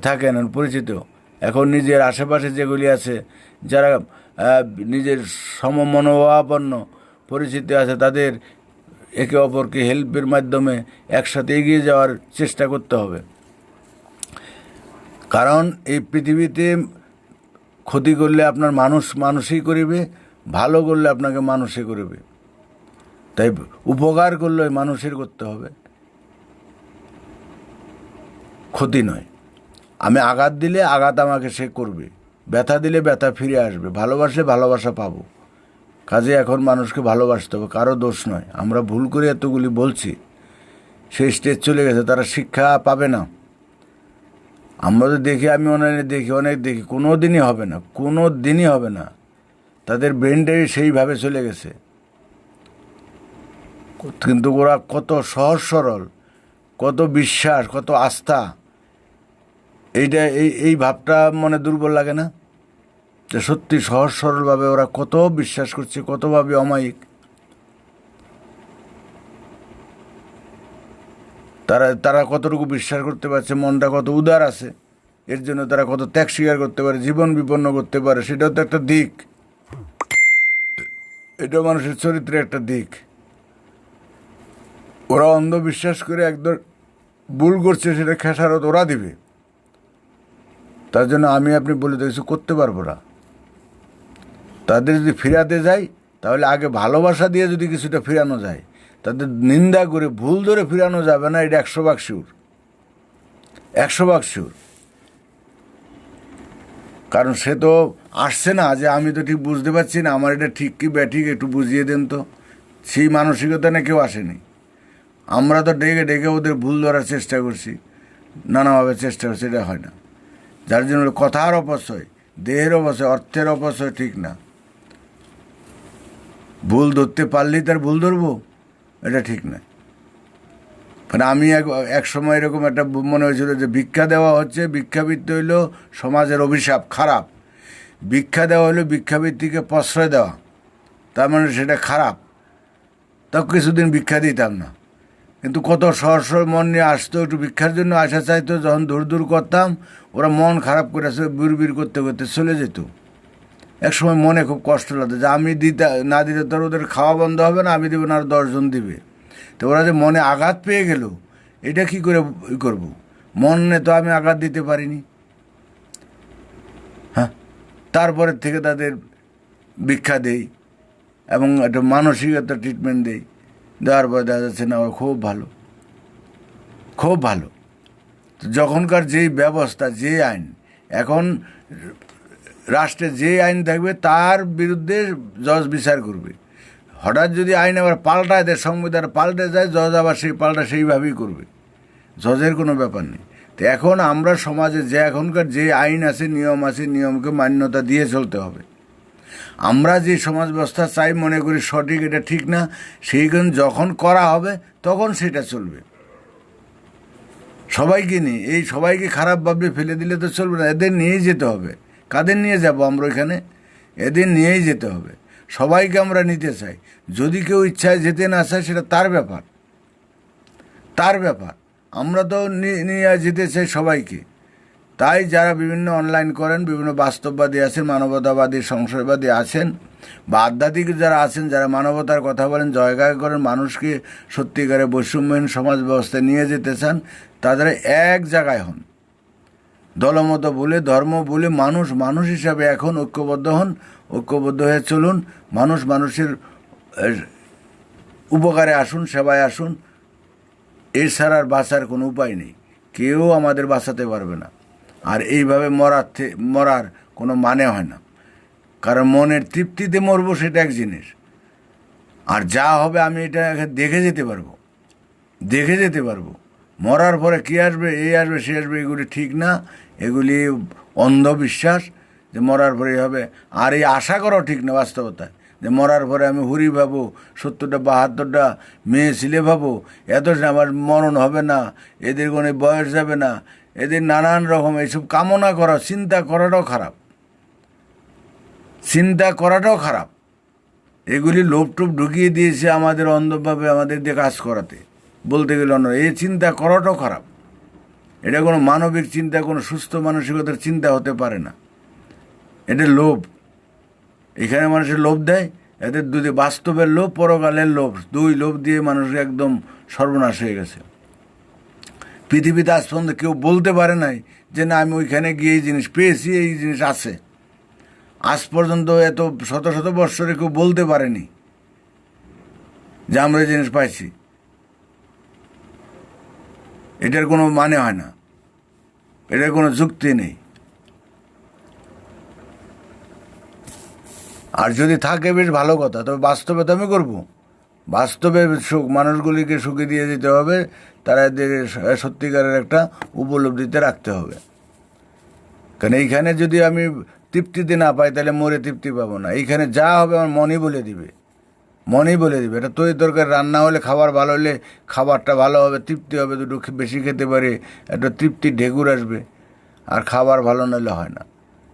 থাকেন। পরিচিত এখন নিজের আশেপাশে যেগুলি আছে, যারা নিজের সমমনোভাবাপন্ন পরিচিতি আছে, তাদের একে অপরকে হেল্পের মাধ্যমে একসাথে এগিয়ে যাওয়ার চেষ্টা করতে হবে। কারণ এই পৃথিবীতে ক্ষতি করলে আপনার মানুষই করিবে, ভালো করলে আপনাকে মানুষই করবে। তাই উপকার করলে মানুষের করতে হবে, ক্ষতি নয়। আমি আঘাত দিলে আঘাত আমাকে সে করবে, ব্যথা দিলে ব্যথা ফিরে আসবে, ভালোবাসলে ভালোবাসা পাবো। কাজে এখন মানুষকে ভালোবাসতে হবে, কারো দোষ নয়। আমরা ভুল করে এতগুলি বলছি, সেই স্টেজ চলে গেছে, তারা শিক্ষা পাবে না। আমরা তো দেখি, আমি অনেক দেখি, কোনো দিনই হবে না, কোনো দিনই হবে না। তাদের ব্রেনটাই সেইভাবে চলে গেছে। কিন্তু ওরা কত সহজ সরল, কত বিশ্বাস, কত আস্থা, এইটা এই ভাবটা মনে দুর্বল লাগে না? যে সত্যি সহজ সরলভাবে ওরা কত বিশ্বাস করছে, কতভাবে অমায়িক। তারা কতটুকু বিশ্বাস করতে পারছে, মনটা কত উদার আছে, এর জন্য তারা কত ত্যাগ স্বীকার করতে পারে, জীবন বিপন্ন করতে পারে। সেটাও তো একটা দিক, এটা মানুষের চরিত্রের একটা দিক। ওরা অন্ধবিশ্বাস করে একদম ভুল করছে, সেটা খেসারত ওরা দিবে। তার জন্য আপনি বলে কিছু করতে পারবো না। তাদের যদি ফিরাতে যাই, তাহলে আগে ভালোবাসা দিয়ে যদি কিছুটা ফিরানো যায়, তাদের নিন্দা করে ভুল ধরে ফিরানো যাবে না। এটা 100 ভাগ শিওর, 100 ভাগ শিওর। কারণ সে তো আসছে না যে আমি তো ঠিক বুঝতে পারছি না, আমার এটা ঠিক কি ব্যাঠিক, একটু বুঝিয়ে দেন তো। সেই মানসিকতা না কেউ আসেনি। আমরা তো ডেকে ডেকে ওদের ভুল ধরার চেষ্টা করছি, নানাভাবে চেষ্টা করছি, এটা হয় না। যার জন্য কথার অপচয়, দেহের অপচয়, অর্থের অপচয় ঠিক না। ভুল ধরতে পারলেই তার ভুল ধরবো, এটা ঠিক না। মানে আমি এক সময় এরকম একটা মনে হয়েছিল যে ভিক্ষা দেওয়া হচ্ছে, ভিক্ষাবৃত্তি হইল সমাজের অভিশাপ, খারাপ। ভিক্ষা দেওয়া হলো ভিক্ষাবৃত্তিকে প্রশ্রয় দেওয়া, তার মানে সেটা খারাপ। তা কিছুদিন ভিক্ষা দিতাম না, কিন্তু কত সহজ মন নিয়ে আসতো, একটু ভিক্ষার জন্য আসা চাইতো। যখন দূর দূর করতাম, ওরা মন খারাপ করে বিড়বিড় করতে করতে চলে যেত। এক সময় মনে খুব কষ্ট লাগতো যে আমি না দিতে তোর ওদের খাওয়া বন্ধ হবে না, আমি দেবো না, আর 10 জন দিবে। তো ওরা যে মনে আঘাত পেয়ে গেল, এটা কি করে করব? মনে তো আমি আঘাত দিতে পারিনি। হ্যাঁ, তারপরের থেকে তাদের ভিক্ষা দেই এবং একটা মানসিকতা ট্রিটমেন্ট দেই। দেওয়ার পর দেখা যাচ্ছে না, খুব ভালো, খুব ভালো। যখনকার যেই ব্যবস্থা, যে আইন, এখন রাষ্ট্রে যে আইন থাকবে তার বিরুদ্ধে জজ বিচার করবে। হঠাৎ যদি আইন আবার পাল্টায় দেয়, সংবিধান পাল্টে যায়, জজ আবার সেইভাবেই করবে। জজের কোনো ব্যাপার নেই। তো এখন আমরা সমাজে যে এখনকার যে আইন আছে, নিয়ম আছে, নিয়মকে মান্যতা দিয়ে চলতে হবে। আমরা যে সমাজ ব্যবস্থা চাই, মনে করি সঠিক, এটা ঠিক না, সেইখানে যখন করা হবে তখন সেটা চলবে। সবাইকে নিয়ে, এই সবাইকে খারাপ ভাবে ফেলে দিলে তো চলবে না। এদের নিয়েই যেতে হবে। কাদের নিয়ে যাব আমরা এখানে? এদের নিয়েই যেতে হবে। সবাইকে আমরা নিতে চাই। যদি কেউ ইচ্ছায় যেতে না চায়, সেটা তার ব্যাপার, তার ব্যাপার। আমরা তো নিয়ে যেতে চাই সবাইকে। তাই যারা বিভিন্ন অনলাইন করেন, বিভিন্ন বাস্তববাদী আছেন, মানবতাবাদী, সংশয়বাদী আছেন, বা আধ্যাত্মিক যারা আছেন, যারা মানবতার কথা বলেন, জয়গায় করেন, মানুষকে সত্যিকারে বৈষম্যহীন সমাজ ব্যবস্থায় নিয়ে যেতে চান, তাদের এক জায়গায় হন। দলমত বলে, ধর্ম বলে, মানুষ মানুষ হিসাবে এখন ঐক্যবদ্ধ হন, ঐক্যবদ্ধ হয়ে চলুন। মানুষ মানুষের উপকারে আসুন, সেবায় আসুন। এছাড়া আর বাঁচার কোনো উপায় নেই, কেউ আমাদের বাঁচাতে পারবে না। আর এইভাবে মরার কোনো মানে হয় না, কারণ মনের তৃপ্তিতে মরবো সেটা এক জিনিস, আর যা হবে আমি এটা দেখে যেতে পারবো। মরার পরে কী আসবে, এই আসবে, সে আসবে, এগুলি ঠিক না, এগুলি অন্ধবিশ্বাস যে মরার পরে হবে। আর এই আশা করাও ঠিক না বাস্তবতায়, যে মরার পরে আমি হুড়ি পাবো, 70টা 72টা মেয়ে ছেলে পাবো, এত আমার মরণ হবে না, এদের কোনো বয়স যাবে না, এদের নানান রকম এইসব কামনা করা, চিন্তা করাটাও খারাপ। এগুলি লোভ টোপ ঢুকিয়ে দিয়েছে আমাদের অন্ধভাবে, আমাদের দিয়ে কাজ করাতে। বলতে গেলে অন্য, এই চিন্তা করাটাও খারাপ। এটা কোনো মানবিক চিন্তা, কোনো সুস্থ মানসিকতার চিন্তা হতে পারে না। এটা লোভ। এখানে মানুষের লোভ দেয়, এদের দুই বাস্তবের লোভ, পরকালের লোভ, দুই লোভ দিয়ে মানুষের একদম সর্বনাশ হয়ে গেছে। পৃথিবীতে আজ পর্যন্ত কেউ বলতে পারে নাই যে না আমি ওইখানে গিয়ে এই জিনিস পেয়েছি, এই জিনিস আছে। আজ পর্যন্ত এত শত শত বৎসরে কেউ বলতে পারেনি যে আমরা এই জিনিস পাইছি। এটার কোনো মানে হয় না, এটার কোনো যুক্তি নেই। আর যদি থাকে বেশ ভালো কথা, তবে বাস্তবে তো আমি করবো। বাস্তবে মানুষগুলিকে সুখে দিয়ে দিতে হবে, তারা এদের সত্যিকারের একটা উপলব্ধিতে রাখতে হবে। কারণ এইখানে যদি আমি তৃপ্তিতে না পাই, তাহলে মরে তৃপ্তি পাবো না। এইখানে যা হবে আমার মনই বলে দিবে। এটা তৈরি তরকারি রান্না হলে, খাবার ভালো হলে খাবারটা ভালো হবে, তৃপ্তি হবে, দুটো বেশি খেতে পারে, একটা তৃপ্তি ঢেকুর আসবে। আর খাবার ভালো নইলে হয় না।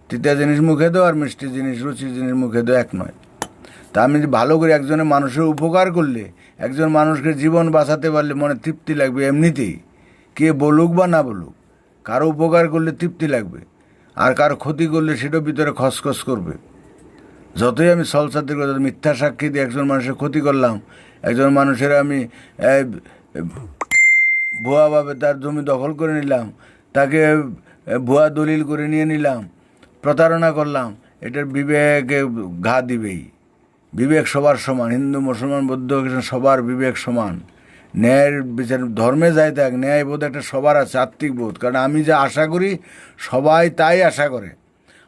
তিতা জিনিস মুখে দেও আর মিষ্টি জিনিস, রুচির জিনিস মুখে দেও এক নয়। তা আমি ভালো করে একজনের মানুষের উপকার করলে, একজন মানুষকে জীবন বাঁচাতে পারলে মনে তৃপ্তি লাগবে এমনিতেই, কে বলুক বা না বলুক। কারো উপকার করলে তৃপ্তি লাগবে, আর কারো ক্ষতি করলে সেটাও ভিতরে খসখস করবে। যতই আমি সলসাতের কথা মিথ্যা সাক্ষী দিয়ে একজন মানুষের ক্ষতি করলাম, একজন মানুষের আমি ভুয়াভাবে তার জমি দখল করে নিলাম, তাকে ভুয়া দলিল করে নিয়ে নিলাম, প্রতারণা করলাম, এটার বিবেকে ঘা দিবেই। বিবেক সবার সমান, হিন্দু মুসলমান বৌদ্ধ সবার বিবেক সমান। ন্যায়ের বিচার ধর্মে যাই থাক, ন্যায়বোধ একটা সবার আছে, আত্মিক বোধ। কারণ আমি যা আশা করি সবাই তাই আশা করে।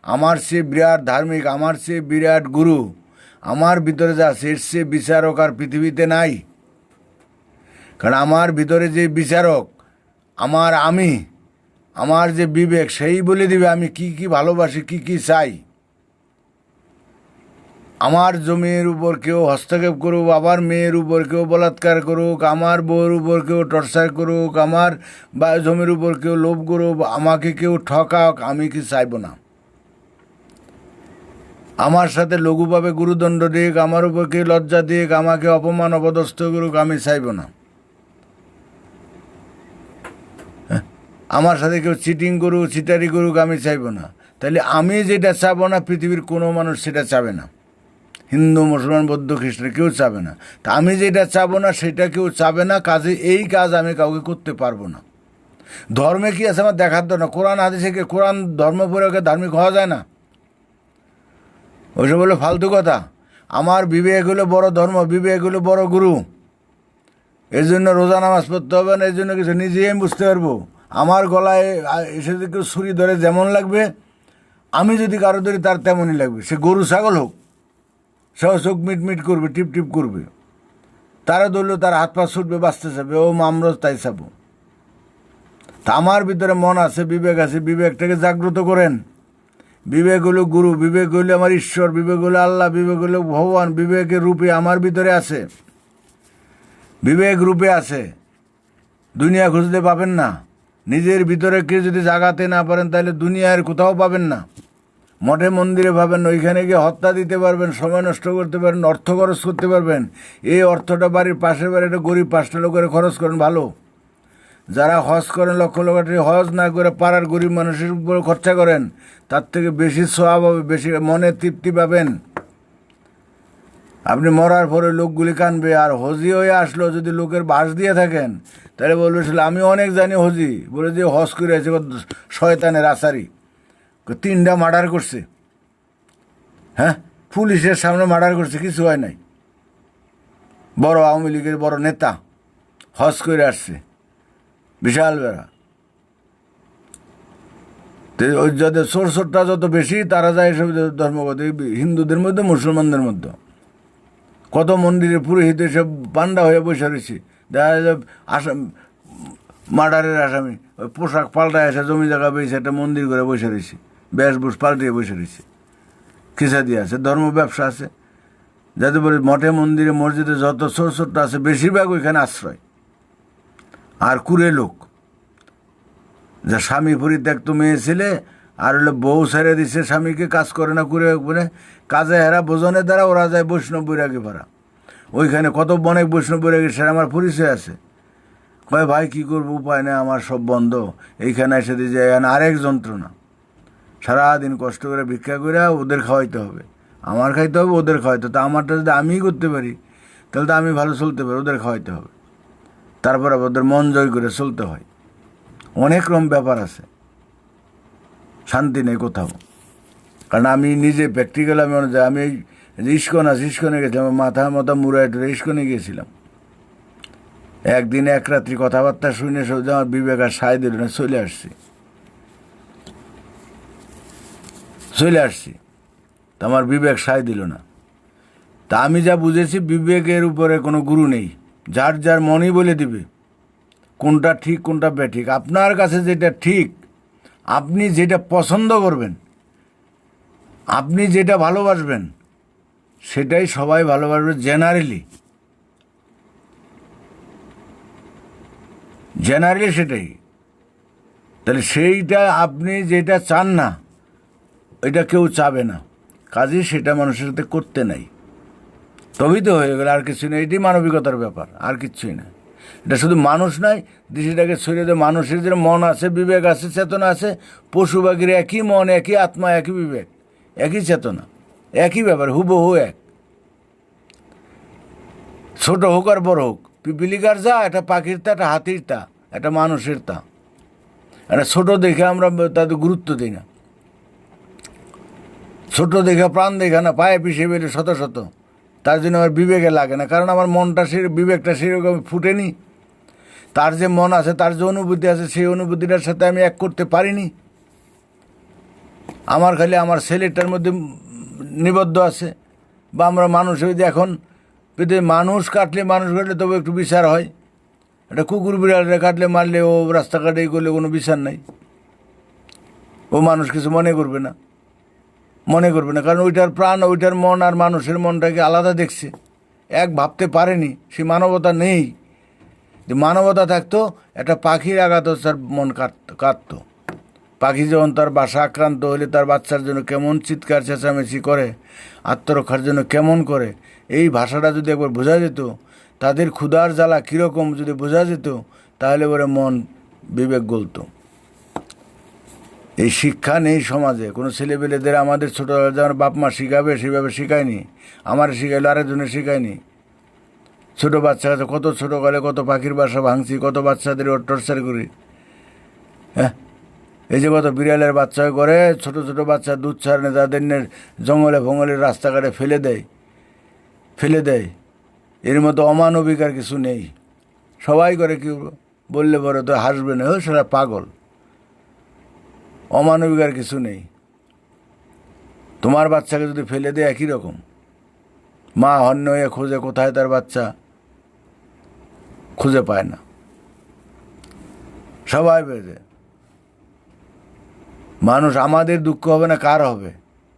আমার চেয়ে বিরাট ধার্মিক, আমার চেয়ে বিরাট গুরু, আমার ভিতরে যা আছে এর চেয়ে বিচারক আর পৃথিবীতে নাই। কারণ আমার ভিতরে যে বিচারক, আমার যে বিবেক, সেই বলে দিবে আমি কি কি ভালোবাসি, কি কি চাই। আমার জমির উপর কেউ হস্তক্ষেপ করুক, আমার মেয়ের উপর কেউ বলাৎকার করুক, আমার বউর উপর কেউ টর্চার করুক, আমার বা জমির উপর কেউ লোভ করুক, আমাকে কেউ ঠকাক, আমি কি চাইব না। আমার সাথে লঘুভাবে গুরুদণ্ড দিক, আমার উপর কেউ লজ্জা দিক, আমাকে অপমান অপদস্থ করুক, আমি চাইব না। আমার সাথে কেউ চিটিং করুক, চিটারি করুক, আমি চাইব না। তাহলে আমি যেটা চাবো না, পৃথিবীর কোনো মানুষ সেটা চাবে না। হিন্দু মুসলমান বৌদ্ধ খ্রিস্টান কেউ চাবে না। তা আমি যেটা চাবো না সেটা কেউ চাবে না, কাজে এই কাজ আমি কাউকে করতে পারবো না। ধর্মে কি আছে আমার দেখার দরকার, কোরআন হাদিসে কি কোরআন ধর্ম পড়ে ওকে ধার্মিক হওয়া যায় না? ওইসব হলো ফালতু কথা। আমার বিবেক হলো বড় ধর্ম, বিবেক হলো বড় গুরু। এর জন্য রোজা নামাজ পড়তে হবে না, এর জন্য কিছু নিজেই আমি বুঝতে পারবো। আমার গলায় এসে যদি কেউ ছুরি ধরে যেমন লাগবে, আমি যদি কারো ধরি তার তেমনই লাগবে। সে গরু ছাগল হোক, সেও চোখ মিট করবে, টিপ টিপ করবে। তারা ধরলেও তার হাত পা ছুটবে, বাঁচতে চাবে, ও আমরাও তাই চাবো। তা আমার ভিতরে মন আছে, বিবেক আছে, বিবেকটাকে জাগ্রত করেন। বিবেক হলো গুরু, বিবেক হলো আমার ঈশ্বর, বিবেক হলো আল্লাহ, বিবেক হলো ভগবান। বিবেকের রূপে আমার ভিতরে আছে, বিবেক রূপে আছে। দুনিয়া খুঁজতে পাবেন না। নিজের ভিতরে কেউ যদি জাগাতে না পারেন, তাহলে দুনিয়ার কোথাও পাবেন না। মঠে মন্দিরে পাবেন, ওইখানে গিয়ে হত্যা দিতে পারবেন, সময় নষ্ট করতে পারবেন, অর্থ খরচ করতে পারবেন। এই অর্থটা বাড়ির পাশের বাড়িটা গরিব 5টা লোকের খরচ করেন ভালো। যারা হজ করেন লক্ষ লক্ষ টাকা, হজ না করে পাড়ার গরিব মানুষের উপর খরচা করেন, তার থেকে বেশি সওয়াব হবে, বেশি মনে তৃপ্তি পাবেন। আপনি মরার পরে লোকগুলি কানবে, আর হজি হয়ে আসলো যদি লোকের বাস দিয়ে থাকেন তাহলে বলবে আসলে আমি অনেক জানি হজি, বলে যে হজ করে আছে শয়তানের আসারি, 3টা মার্ডার করছে, হ্যাঁ পুলিশের সামনে মার্ডার করছে, কিছু হয় নাই, বড় আওয়ামী লীগের বড় নেতা হজ করে আসছে, বিশাল বেড়া। ওই যাদের সোরসোরটা যত বেশি তারা যায় এসব ধর্মগত, হিন্দুদের মধ্যে মুসলমানদের মধ্যে কত মন্দিরে পুরোহিত এসব পান্ডা হয়ে বসে রয়েছে, দেখা যায় মার্ডারের আসামি ওই পোশাক পাল্টায় এসে জমি জায়গা বেশি একটা মন্দির করে বসে রয়েছে, বেশভূষ পাল্টিয়ে বসে রয়েছে, খিসা দিয়ে আছে, ধর্ম ব্যবসা আছে। যাতে বলে মঠে মন্দিরে মসজিদে যত সোরসোরটা আছে বেশিরভাগ ওইখানে আশ্রয়। আর কুড়ে লোক যা স্বামী পরিত্যক্ত মেয়ে ছেলে, আর হলো বউ ছেড়ে দিচ্ছে স্বামীকে, কাজ করে না, করে বলে কাজে হেরা বোজনের দ্বারা ওরা যায় বৈষ্ণব বৈরাগী পাড়া, ওইখানে কত অনেক বৈষ্ণব বৈরাগী, সেটা আমার পরিচয় আছে। কয় ভাই কী করবো, উপায় নেই, আমার সব বন্ধ, এইখানে এসে দিয়ে যায় আরেক যন্ত্রণা, সারাদিন কষ্ট করে ভিক্ষা করে ওদের খাওয়াইতে হবে, আমার খাইতে হবে, ওদের খাওয়াইতে হবে, তা আমারটা যদি আমিই করতে পারি তাহলে তো আমি ভালো চলতে পারি, ওদের খাওয়াইতে হবে, তারপরে ওদের মন জয় করে চলতে হয়, অনেক রকম ব্যাপার আছে, শান্তি নেই কোথাও। কারণ আমি নিজে প্র্যাকটিক্যাল আমি ইস্কনে গেছিলাম, আমার মাথা মুড়াই টুরে ইস্কনে গিয়েছিলাম, একদিন এক রাত্রি কথাবার্তা শুনে সব আমার বিবেক আর সায় দিল না, চলে আসছি, তা আমার বিবেক সায় দিল না। তা আমি যা বুঝেছি, বিবেকের উপরে কোনো গুরু নেই, যার যার মনই বলে দিবে কোনটা ঠিক কোনটা বেঠিক। আপনার কাছে যেটা ঠিক, আপনি যেটা পছন্দ করবেন, আপনি যেটা ভালোবাসবেন, সেটাই সবাই ভালোবাসবে জেনারেলি সেটাই। তাহলে সেইটা আপনি যেটা চান না, এটা কেউ চাবে না, কাজেই সেটা মানুষের সাথে করতে নাই, তবেই তো হয়ে গেল, আর কিছু নেই। এটি মানবিকতার ব্যাপার, আর কিচ্ছুই না। এটা শুধু মানুষ নয়, দৃষ্টিটাকে ছড়িয়ে দেয়, মানুষের যে মন আছে, বিবেক আছে, চেতনা আছে, পশু পাখির একই মন, একই আত্মা, একই বিবেক, একই চেতনা, একই ব্যাপার, হুবহু এক, ছোট হোক আর বড় হোক। পিপিলিকার যা, একটা পাখির তা, একটা হাতির তা, একটা মানুষের তা। একটা ছোট দেখে আমরা তাদের গুরুত্ব দিই না, ছোট দেখে প্রাণ দেখে না, পায়ে পিছিয়ে বেলে শত শত, তার জন্য আমার বিবেকে লাগে না, কারণ আমার মনটা বিবেকটা সেরকম ফুটেনি। তার যে মন আছে, তার যে অনুভূতি আছে, সেই অনুভূতিটার সাথে আমি এক করতে পারিনি। আমার খালি আমার ছেলেটার মধ্যে নিবদ্ধ আছে। বা আমরা মানুষ হইতে এখন মানুষ কাটলে তবে একটু বিচার হয়, একটা কুকুর বিড়ালটা কাটলে মারলে ও রাস্তাঘাটে করলে কোনো বিচার নাই, ও মানুষ কিছু মনে করবে না, কারণ ওইটার প্রাণ, ওইটার মন আর মানুষের মনটাকে আলাদা দেখছে, এক ভাবতে পারেনি। সে মানবতা নেই। যে মানবতা থাকতো, একটা পাখির আঘাত তার মন কাঁদত। পাখি যখন তার বাসা আক্রান্ত হলে তার বাচ্চার জন্য কেমন চিৎকার চেঁচামেচি করে, আত্মরক্ষার জন্য কেমন করে, এই ভাষাটা যদি একবার বোঝা যেত, তাদের ক্ষুধার জ্বালা কীরকম যদি বোঝা যেত, তাহলে ওরে মন বিবেক গলত। এই শিক্ষা নেই সমাজে। কোনো ছেলেপেলেদের আমাদের ছোটোবেলা যেমন বাপ মা শিখাবে সেভাবে শেখায়নি, আমার শিখাইলো, আরেকজনের শেখায়নি। ছোটো বাচ্চা কাছে কত ছোটোকালে কত পাখির বাসা ভাঙছি, কত বাচ্চাদের ওর টর্চার করি। হ্যাঁ, এই যে কত বিড়ালের বাচ্চা করে, ছোট ছোট বাচ্চা দুধ ছাড়ে, তাদের জঙ্গলে ফঙ্গলের রাস্তাঘাটে ফেলে দেয়। এর মতো অমানবিক আর কিছু নেই। সবাই করে, কি বললে পরে তো হাসবে না, সেটা পাগল। অমানবিক আর কিছু নেই। তোমার বাচ্চাকে যদি ফেলে দেয় একই রকম, মা হন্য হয়ে খোঁজে কোথায় তার বাচ্চা, খুঁজে পায় না, সবাই বেঁধে। মানুষ, আমাদের দুঃখ হবে না, কার হবে?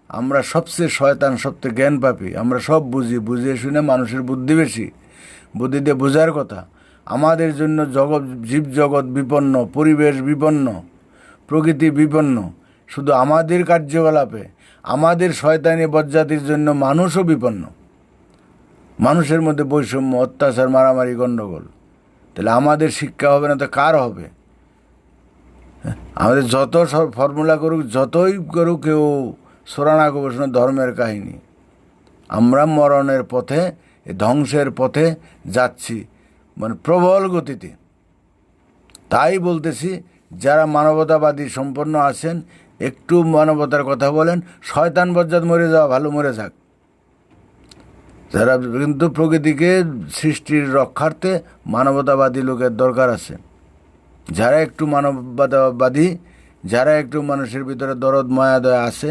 আমরা সবচেয়ে শয়তান, সবচেয়ে জ্ঞান পাপী, আমরা সব বুঝিয়ে শুনে, মানুষের বুদ্ধি বেশি, বুদ্ধি দিয়ে বোঝার কথা। আমাদের জন্য জীবজগৎ বিপন্ন, পরিবেশ বিপন্ন, প্রকৃতি বিপন্ন। শুধু আমাদের কার্যকলাপে, আমাদের শয়তানি বজ্জাতির জন্য মানুষও বিপন্ন। মানুষের মধ্যে বৈষম্য, অত্যাচার, মারামারি, গণ্ডগোল। তাহলে আমাদের শিক্ষা হবে না তো কার হবে? আমাদের যত ফর্মুলা করুক, যতই করুক, কেউ সোরানা গবেষণা ধর্মের কাহিনী, আমরা মরণের পথে, ধ্বংসের পথে যাচ্ছি, মানে প্রবল গতিতে। তাই বলতেছি, যারা মানবতাবাদী সম্পন্ন আছেন, একটু মানবতার কথা বলেন। শয়তান বজ্জাত মরে যাওয়া ভালো, মরে যাক। যারা কিন্তু প্রকৃতিকে সৃষ্টির রক্ষার্থে মানবতাবাদী লোকের দরকার আছে। যারা একটু মানবতাবাদী, যারা একটু মানুষের ভিতরে দরদ মায়া দয়া আছে,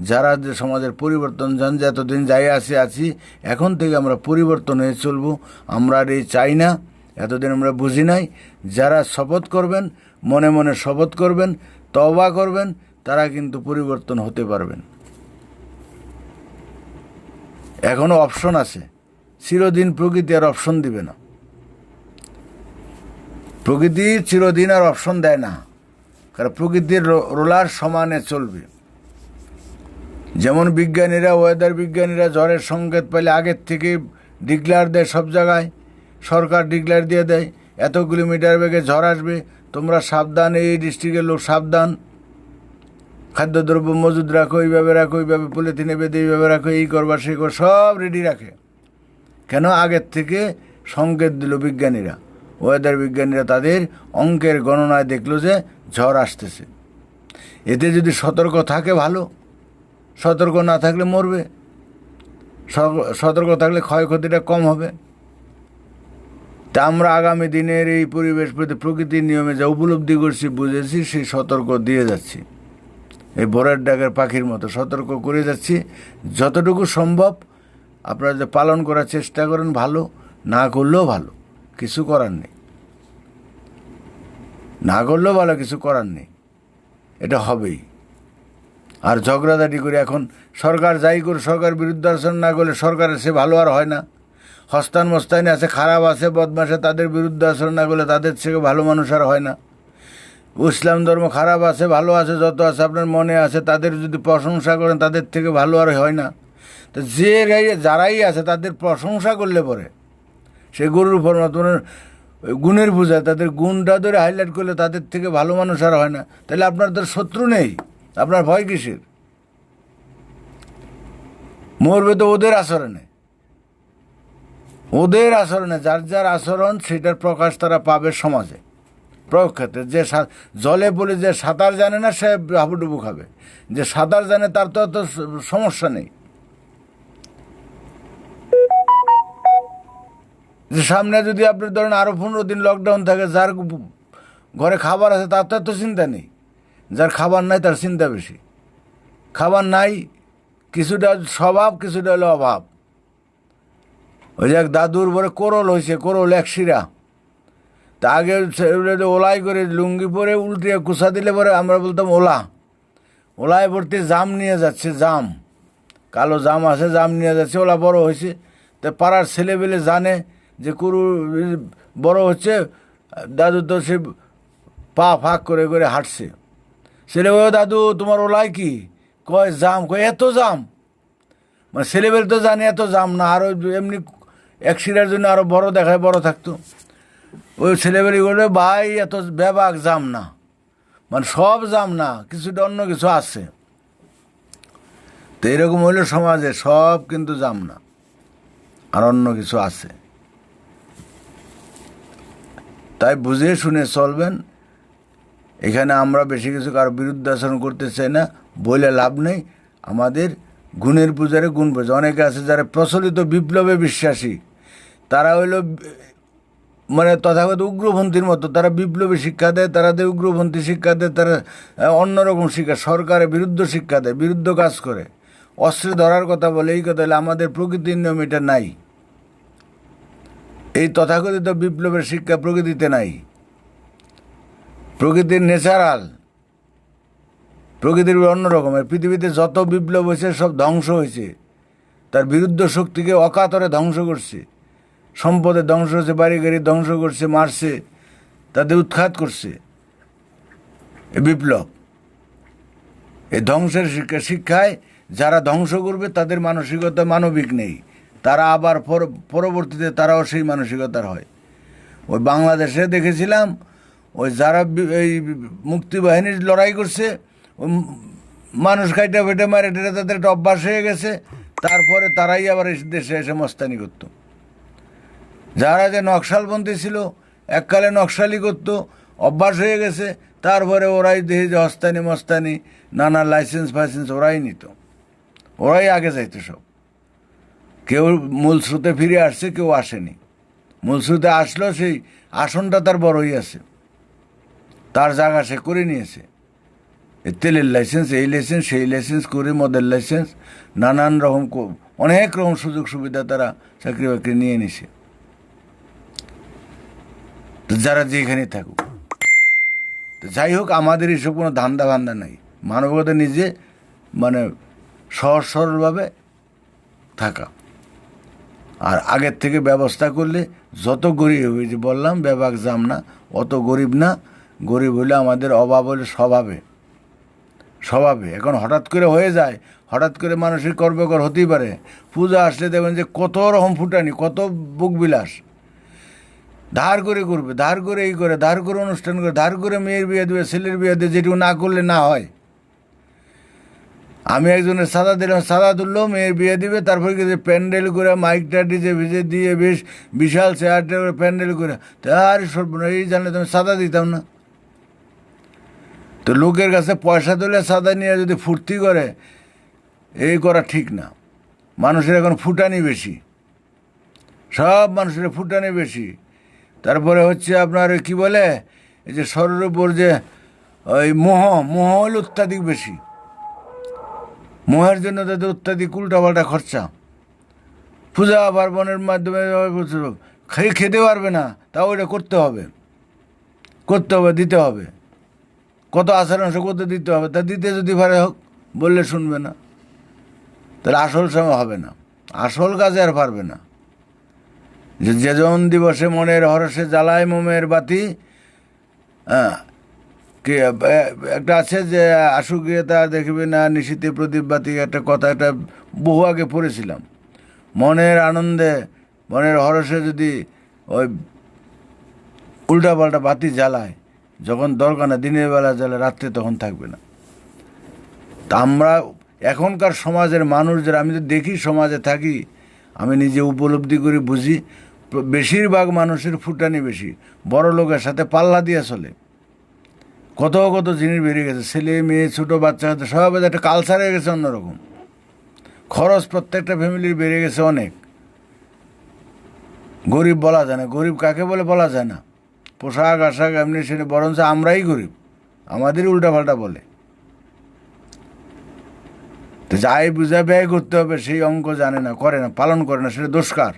যারা যে সমাজের পরিবর্তন চান, যে এতদিন যাই আছি, এখন থেকে আমরা পরিবর্তন হয়ে চলবো, আমরা আর এই চাই না, এতদিন আমরা বুঝি নাই। যারা শপথ করবেন, মনে মনে শপথ করবেন, তওবা করবেন, তারা কিন্তু পরিবর্তন হতে পারবেন। এখনো অপশন আছে। চিরদিন প্রকৃতি আর অপশন দিবে না। প্রকৃতি চিরদিন আর অপশন দেয় না, কারণ প্রকৃতির রোলার সমানে চলবে। যেমন বিজ্ঞানীরা, ওয়েদার বিজ্ঞানীরা ঝড়ের সংকেত পেলে আগের থেকে ডিক্লেয়ার দেয়, সব জায়গায় সরকার ডিক্লেয়ার দিয়ে দেয়, এত কিলোমিটার বেগে ঝড় আসবে, তোমরা সাবধান, এই ডিস্ট্রিক্টের লোক সাবধান, খাদ্যদ্রব্য মজুদ রাখো, এইভাবে রাখো, এইভাবে পলিথিনে বেঁধে এইভাবে রাখো, এই করবা সেই কর, সব রেডি রাখে। কেন? আগের থেকে সংকেত দিল বিজ্ঞানীরা, ওয়েদার বিজ্ঞানীরা তাদের অঙ্কের গণনায় দেখলো যে ঝড় আসতেছে। এতে যদি সতর্ক থাকে ভালো, সতর্ক না থাকলে মরবে, সতর্ক থাকলে ক্ষয়ক্ষতিটা কম হবে। তা আমরা আগামী দিনের এই পরিবেশ প্রতি প্রকৃতির নিয়মে যা উপলব্ধি করছি, বুঝেছি, সেই সতর্ক দিয়ে যাচ্ছি। এই ভোরের ডাকের পাখির মতো সতর্ক করে যাচ্ছি। যতটুকু সম্ভব আপনারা যে পালন করার চেষ্টা করেন, ভালো, না করলেও ভালো, কিছু করার নেই। না করলেও ভালো, কিছু করার নেই, এটা হবেই। আর ঝগড়াঝাটি করে এখন সরকার যাই করে, সরকার বিরুদ্ধে আচরণ না করলে সরকারের সে ভালো আর হয় না। হস্তান মস্তানি আছে, খারাপ আছে, বদমাশে, তাদের বিরুদ্ধে আচরণ না করলে তাদের থেকে ভালো মানুষ আর হয় না। ইসলাম ধর্ম খারাপ আছে, ভালো আছে, যত আছে আপনার মনে আছে, তাদের যদি প্রশংসা করেন তাদের থেকে ভালো আর হয় না। তো যে যারাই আছে তাদের প্রশংসা করলে পরে সে গরুর পরমাত্মার গুণের পূজায় তাদের গুণটা ধরে হাইলাইট করলে তাদের থেকে ভালো মানুষ আর হয় না। তাহলে আপনার তো শত্রু নেই, আপনার ভয় কিসের? মরবে তো ওদের আচরণে, ওদের আচরণে। যার যার আচরণ সেটার প্রকাশ তারা পাবে সমাজে। প্রখ্যাতে যে জলে পড়ে যে সাঁতার জানে না, সে হাবুডুবু খাবে। যে সাঁতার জানে তার তো অত সমস্যা নেই। যে সামনে যদি আপনি ধরেন আরও 15 দিন লকডাউন থাকে, যার ঘরে খাবার আছে তার তো এত চিন্তা নেই, যার খাবার নাই তার চিন্তা বেশি। খাবার নাই, কিছুটা স্বভাব, কিছুটা হলো অভাব। ওই যে এক দাদুর পরে কোরল হয়েছে, কোরল একশিরা, তা আগে ওলাই করে লুঙ্গি পরে উল্টে কুসা দিলে পরে আমরা বলতাম ওলা। ওলায় ভর্তি জাম নিয়ে যাচ্ছে, জাম, কালো জাম আছে, জাম নিয়ে যাচ্ছে। ওলা বড় হয়েছে, তা পাড়ার ছেলেবেলে জানে যে গরু বড় হচ্ছে, দাদু তো সে পা ফাঁক করে করে হাঁটছে। ছেলে, ও দাদু তোমার ওলাই কি? কয় জাম। কয় এত জাম? মানে ছেলেবেলে তো জানে এত জাম না, আরও এমনি এক শিরার জন্য আরও বড় দেখায়, বড় থাকতো। ওই ছেলেবেলি বলে ভাই এত ব্যাবাক জাম না, মানে সব জাম না, কিছুটা অন্য কিছু আছে। তো এরকম হইল সমাজে, সব কিন্তু জাম না, আর অন্য কিছু আছে। তাই বুঝে শুনে চলবেন। এখানে আমরা বেশি কিছু কারো বিরুদ্ধে আচরণ করতে চাই না, বলে লাভ নেই। আমাদের গুণের পূজারে গুণ পূজা। অনেকে আছে যারা প্রচলিত বিপ্লবে বিশ্বাসী, তারা হইল মানে তথাগত উগ্রপন্থীর মতো, তারা বিপ্লবী শিক্ষা দেয়, তারা দেয় উগ্রপন্থী শিক্ষা দেয়, তারা অন্যরকম শিক্ষা, সরকারের বিরুদ্ধ শিক্ষা দেয়, বিরুদ্ধ কাজ করে, অস্ত্রে ধরার কথা বলে। এই কথা হলে আমাদের প্রকৃতির নিয়ম এটা নাই। এই তথাকথিত বিপ্লবের শিক্ষা প্রকৃতিতে নাই। প্রকৃতির ন্যাচারাল, প্রকৃতির অন্য রকমের। পৃথিবীতে যত বিপ্লব হয়েছে সব ধ্বংস হয়েছে, তার বিরুদ্ধ শক্তিকে অকাতরে ধ্বংস করছে, সম্পদের ধ্বংস হচ্ছে, বাড়ি গাড়ি ধ্বংস করছে, মারছে, তাদের উৎখাত করছে। এই বিপ্লব, এই ধ্বংসের শিক্ষায় যারা ধ্বংস করবে তাদের মানসিকতা মানবিক নেই, তারা আবার পরবর্তীতে তারাও সেই মানসিকতার হয়। ওই বাংলাদেশে দেখেছিলাম, ওই যারা এই মুক্তিবাহিনীর লড়াই করছে, ওই মানুষ কাইটা ফেটে মারে টেটে তাদের একটা অভ্যাস হয়ে গেছে, তারপরে তারাই আবার দেশে এসে মস্তানি করতো। যারা যে নকশালপন্থী ছিল, এককালে নকশালি করতো, অভ্যাস হয়ে গেছে, তারপরে ওরাই দেখে যে হস্তানি মস্তানি নানা লাইসেন্স ফাইসেন্স ওরাই নিত, ওরাই আগে যাইতো সব। কেউ মূল স্রোতে ফিরে আসছে, কেউ আসেনি। মূল স্রোতে আসলো, সেই আসনটা তার বড়ই আছে, তার জায়গা সে করে নিয়েছে। তেলের লাইসেন্স, এই লাইসেন্স, সেই লাইসেন্স করে, মদের লাইসেন্স, নানান রকম অনেক রকম সুযোগ সুবিধা তারা চাকরি বাকরি নিয়ে নিছে। তো যারা যেখানে থাকুক, তো যাই হোক, আমাদের এসব কোনো ধান্দা ভান্দা নাই। মানবতা নিজে মানে সহজ সরলভাবে থাকা, আর আগের থেকে ব্যবস্থা করলে যত গরিব হয়ে, যে বললাম বেবাক জাম না, অত গরিব না। গরিব হলে আমাদের অভাব হলে স্বভাবে, এখন হঠাৎ করে হয়ে যায়, হঠাৎ করে মানুষের কর্মকর হতেই পারে। পূজা আসলে দেখবেন যে কত রকম ফুটানি, কত বুকবিলাস, ধার করে করবে, ধার করে এই করে, ধার করে অনুষ্ঠান করে, ধার করে মেয়ের বিয়ে দেবে, ছেলের বিয়ে দেবে, যেটুকু না করলে না হয়। আমি একজনের সাদা দিলাম, সাদা তুললো, মেয়ের বিয়ে দিবে, তারপরে কি প্যান্ডেল করে, মাইকটা ডিজে ভিজে দিয়ে বেশ বিশাল চেয়ারটা করে প্যান্ডেল করে, তার সর্বনাশ, এই জানলে তুমি সাদা দিতাম না। তো লোকের কাছে পয়সা তুলে সাদা নিয়ে যদি ফুর্তি করে, এই করা ঠিক না। মানুষের এখন ফুটানি বেশি, সব মানুষের ফুটানি বেশি। তারপরে হচ্ছে আপনার কি বলে, এই যে শরীরের উপর যে ওই মোহ হল অত্যাধিক বেশি। মোহের জন্য তাদের অত্যাধিক উল্টাপাল্টা খরচা। পূজা পার্বণের মাধ্যমে খেতে পারবে না, তাও ওইটা করতে হবে, দিতে হবে। কত আচার অংশ করতে দিতে হবে, তা দিতে যদি পারে হোক, বললে শুনবে না, তাহলে আসল সময় হবে না, আসল কাজে আর পারবে না। যে যেজন দিবসে মনের হরসে জ্বালায় মোমের বাতি, কি একটা আছে যে আশুক গিয়ে তা দেখবে না নিশীতে প্রদীপ বাতি, একটা কথা, একটা বহু আগে পড়েছিলাম। মনের আনন্দে, মনের হরসে যদি ওই উল্টাপাল্টা বাতি জ্বালায়, যখন দরকার না দিনের বেলা জ্বালায়, রাত্রে তখন থাকবে না। তা আমরা এখনকার সমাজের মানুষ যারা, আমি তো দেখি সমাজে থাকি, আমি নিজে উপলব্ধি করি, বুঝি, বেশিরভাগ মানুষের ফুটানি বেশি, বড় লোকের সাথে পাল্লা দিয়ে চলে। কত কত জিনিস বেরিয়ে গেছে, ছেলে মেয়ে ছোটো বাচ্চা সব একটা কালচার হয়ে গেছে অন্যরকম। খরচ প্রত্যেকটা ফ্যামিলির বেড়ে গেছে অনেক। গরিব বলা যায় না, গরিব কাকে বলে বলা যায় না। পোশাক আশাক এমনি সেটা, বরঞ্চ আমরাই গরিব, আমাদেরই উল্টাপাল্টা বলে। তো যাই বুঝা ব্যয় করতে হবে, সেই অঙ্ক জানে না, করে না, পালন করে না, সেটা দোষকার।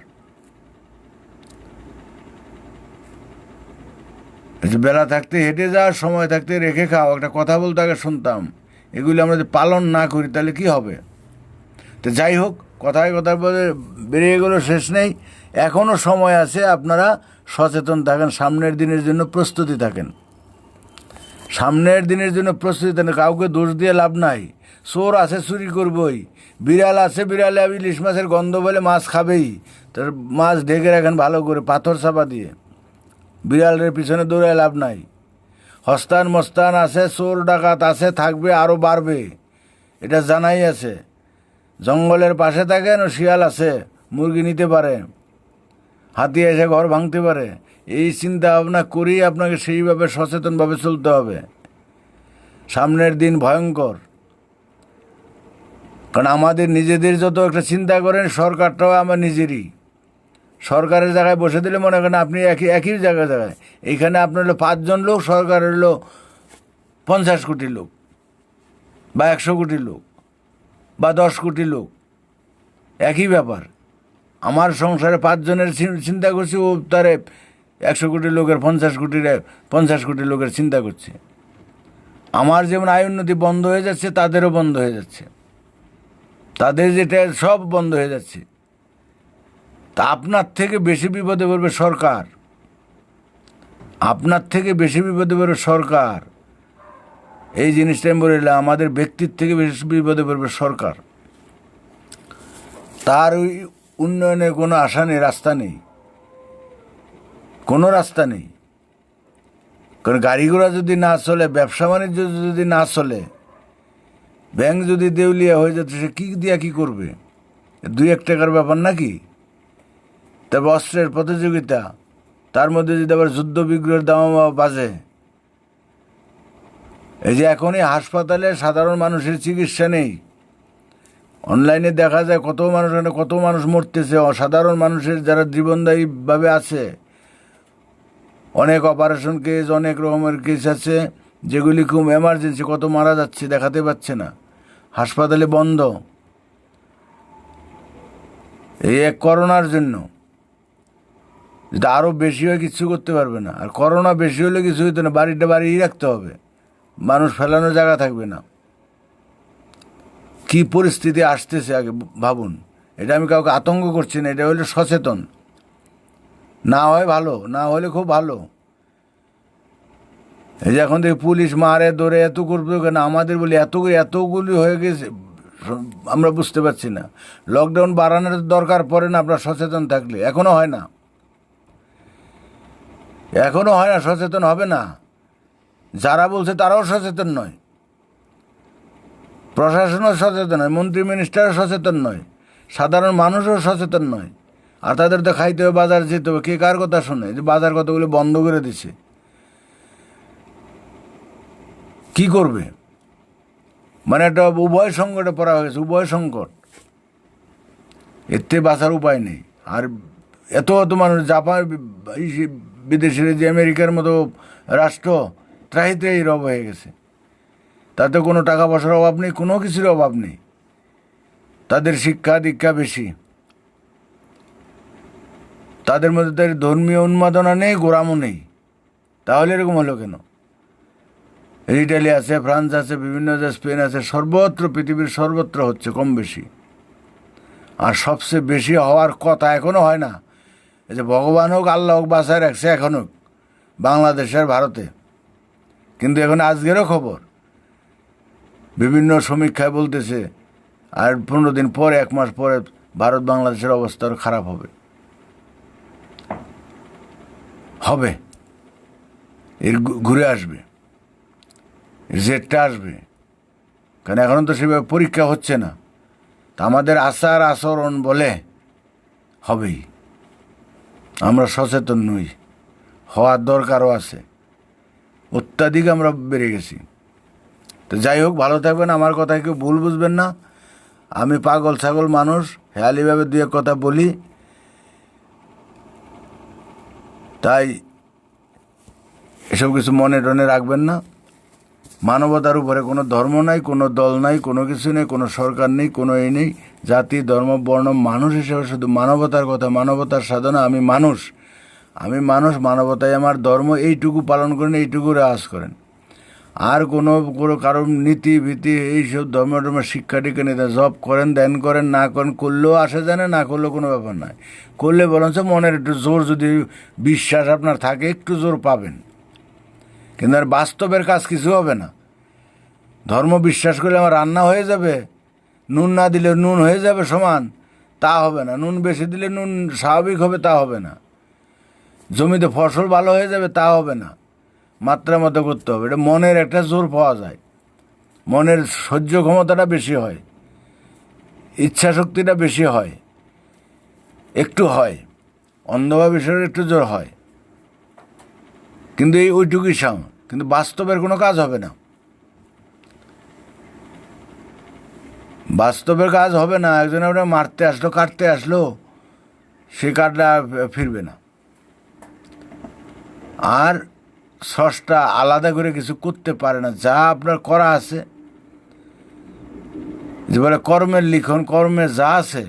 বেলা থাকতে হেঁটে যাওয়ার, সময় থাকতে রেখে খাও, একটা কথা বলতে আগে শুনতাম, এগুলি আমরা যদি পালন না করি তাহলে কি হবে? তো যাই হোক, কথায় কথা বলে বেরিয়ে গেলো, শেষ নেই। এখনও সময় আছে, আপনারা সচেতন থাকেন, সামনের দিনের জন্য প্রস্তুতি থাকেন, সামনের দিনের জন্য প্রস্তুতি থাকেন। কাউকে দোষ দিয়ে লাভ নাই। চোর আছে, চুরি করবই। বিড়াল আছে, বিড়ালে ইলিশ মাছের গন্ধ বলে মাছ খাবেই, তার মাছ ঢেকে রাখেন ভালো করে পাথর চাপা দিয়ে, বিড়ালের পিছনে দৌড়ায় লাভ নাই। হস্তান মস্তান আছে, চোর ডাকাত আছে, থাকবে, আরও বাড়বে, এটা জানাই আছে। জঙ্গলের পাশে থাকেন, শিয়াল আছে, মুরগি নিতে পারে, হাতি এসে ঘর ভাঙতে পারে। এই চিন্তা ভাবনা করেই আপনাকে সেইভাবে সচেতনভাবে চলতে হবে। সামনের দিন ভয়ঙ্কর, কারণ আমাদের নিজেদের যত একটা চিন্তা করেন, সরকারটাও আমার নিজেরই। সরকারের জায়গায় বসে দিলে মনে করেন আপনি একই জায়গায়, এইখানে আপনার হলো 5 জন লোক, সরকারের হলো 50 কোটি লোক, বা 100 কোটি লোক, বা 10 কোটি লোক, একই ব্যাপার। আমার সংসারে 5 জনের চিন্তা করছি, ও তারে 100 কোটি লোকের 50 কোটি লোকের চিন্তা করছে। আমার যেমন আয় উন্নতি বন্ধ হয়ে যাচ্ছে, তাদেরও বন্ধ হয়ে যাচ্ছে, তাদের যেটা সব বন্ধ হয়ে যাচ্ছে। তা আপনার থেকে বেশি বিপদে পড়বে সরকার, আপনার থেকে বেশি বিপদে পড়বে সরকার। এই জিনিসটা আমি বলে দিলাম, আমাদের ব্যক্তির থেকে বেশি বিপদে পড়বে সরকার। তার ওই উন্নয়নের কোনো আশা নেই, রাস্তা নেই, কোনো রাস্তা নেই। কারণ গাড়ি ঘোড়া যদি না চলে, ব্যবসা বাণিজ্য যদি না চলে, ব্যাংক যদি দেউলিয়া হয়ে যাচ্ছে, সে কী দিয়া কী করবে? 2-1 টাকার ব্যাপার নাকি? তবে অস্ত্রের প্রতিযোগিতা, তার মধ্যে যদি আবার যুদ্ধ বিগ্রহের দাম বাজে। এই যে এখনই হাসপাতালে সাধারণ মানুষের চিকিৎসা নেই, অনলাইনে দেখা যায় কত মানুষ মরতেছে, অসাধারণ মানুষের যারা জীবনদায়ীভাবে আছে, অনেক অপারেশন কেস, অনেক রকমের কেস আছে যেগুলি খুব এমার্জেন্সি, কত মারা যাচ্ছে দেখাতে পাচ্ছে না, হাসপাতালে বন্ধ, এই এক করোনার জন্য। যেটা আরও বেশি হয় কিছু করতে পারবে না, আর করোনা বেশি হলে কিছু হইতো না, বাড়িই রাখতে হবে, মানুষ ফেলানোর জায়গা থাকবে না। কি পরিস্থিতি আসতেছে আগে ভাবুন। এটা আমি কাউকে আতঙ্ক করছি না, এটা হলে সচেতন। না হয় ভালো, না হলে খুব ভালো। এই যে এখন থেকে পুলিশ মারে ধরে এত করবে কেন, আমাদের বলি এতগুলি হয়ে গেছে, আমরা বুঝতে পারছি না। লকডাউন বাড়ানোর দরকার পড়ে না আপনার সচেতন থাকলে, এখনো হয় না, সচেতন হবে না। যারা বলছে তারাও সচেতন নয়, প্রশাসনও সচেতন নয়, মন্ত্রী মিনিস্টারও সচেতন নয়, সাধারণ মানুষও সচেতন নয়। আর তাদের তো খাইতে হবে, বাজার যেতে হবে, কে কার কথা শোনে? যে বাজার কতগুলো বন্ধ করে দিছে, কি করবে? মানে একটা উভয় সংকটে পড়া হয়ে গেছে, উভয় সংকট, এতে বাঁচার উপায় নেই। আর এত মানুষ, জাপান, বিদেশের যে আমেরিকার মতো রাষ্ট্র, ত্রাহিতে রব হয়ে গেছে, তাতে কোনো টাকা পয়সার অভাব নেই, কোনো কিছুর অভাব নেই, তাদের শিক্ষা দীক্ষা বেশি, তাদের মধ্যে তাদের ধর্মীয় উন্মাদনা নেই, গোড়ামও নেই। তাহলে এরকম হলো কেন? ইটালি আছে, ফ্রান্স আছে, বিভিন্ন দেশ, স্পেন আছে, সর্বত্র, পৃথিবীর সর্বত্র হচ্ছে কম বেশি। আর সবচেয়ে বেশি হওয়ার কথা এখনও হয় না। এই যে ভগবান হোক, আল্লাহ হোক, বাঁচায় রাখছে এখনও বাংলাদেশের, ভারতে। কিন্তু এখন আজকেরও খবর বিভিন্ন সমীক্ষায় বলতেছে আর 15 দিন পরে, 1 মাস পরে ভারত বাংলাদেশের অবস্থা আরও খারাপ হবে। এর ঘুরে আসবে, জেটটা আসবে, কারণ এখনও তো সেভাবে পরীক্ষা হচ্ছে না। তা আমাদের আচার আচরণ বলে হবেই, আমরা সচেতন নই, হওয়ার দরকারও আছে, অত্যাধিক আমরা বেড়ে গেছি। তো যাই হোক, ভালো থাকবেন, আমার কথায় কেউ ভুল বুঝবেন না। আমি পাগল ছাগল মানুষ, হেয়ালিভাবে 2-1 কথা বলি, তাই এসব কিছু মনে টনে রাখবেন না। মানবতার উপরে কোনো ধর্ম নাই, কোনো দল নাই, কোনো কিছু নেই, কোনো সরকার নেই, কোনো এই নেই, জাতি, ধর্ম, বর্ণ, মানুষ হিসেবে শুধু মানবতার কথা, মানবতার সাধনা। আমি মানুষ, মানবতাই আমার ধর্ম, এইটুকু পালন করেন, এইটুকু রেওয়াজ করেন। আর কোনো কারোর নীতি ভীতি এইসব ধর্ম শিক্ষা টিক্ষা নিতে জব করেন, ধ্যান করেন, না করেন, করলেও আসে জানে, না করলেও কোনো ব্যাপার নয়। করলে বরঞ্চ মনের একটু জোর, যদি বিশ্বাস আপনার থাকে, একটু জোর পাবেন। কিন্তু আর বাস্তবের কাজ কিছু হবে না। ধর্ম বিশ্বাস করলে আমার রান্না হয়ে যাবে, নুন না দিলে নুন হয়ে যাবে সমান, তা হবে না। নুন বেশি দিলে নুন স্বাভাবিক হবে, তা হবে না। জমিতে ফসল ভালো হয়ে যাবে, তা হবে না। মাত্রা মতো করতে হবে। এটা মনের একটা জোর পাওয়া যায়, মনের সহ্য ক্ষমতাটা বেশি হয়, ইচ্ছা শক্তিটা বেশি হয়, একটু হয়, অন্ধভাবে বিষয়ের একটু জোর হয়, কিন্তু ওইটুকুই সাম। কিন্তু বাস্তবের কোনো কাজ হবে না, বাস্তবের কাজ হবে না। একজন আপনার মারতে আসলো, কাটতে আসলো, সে কাটটা ফিরবে না। আর স্রষ্টা আলাদা করে কিছু করতে পারে না, যা আপনার করা আছে, যে বলে কর্মের লিখন, কর্মে যা আছে,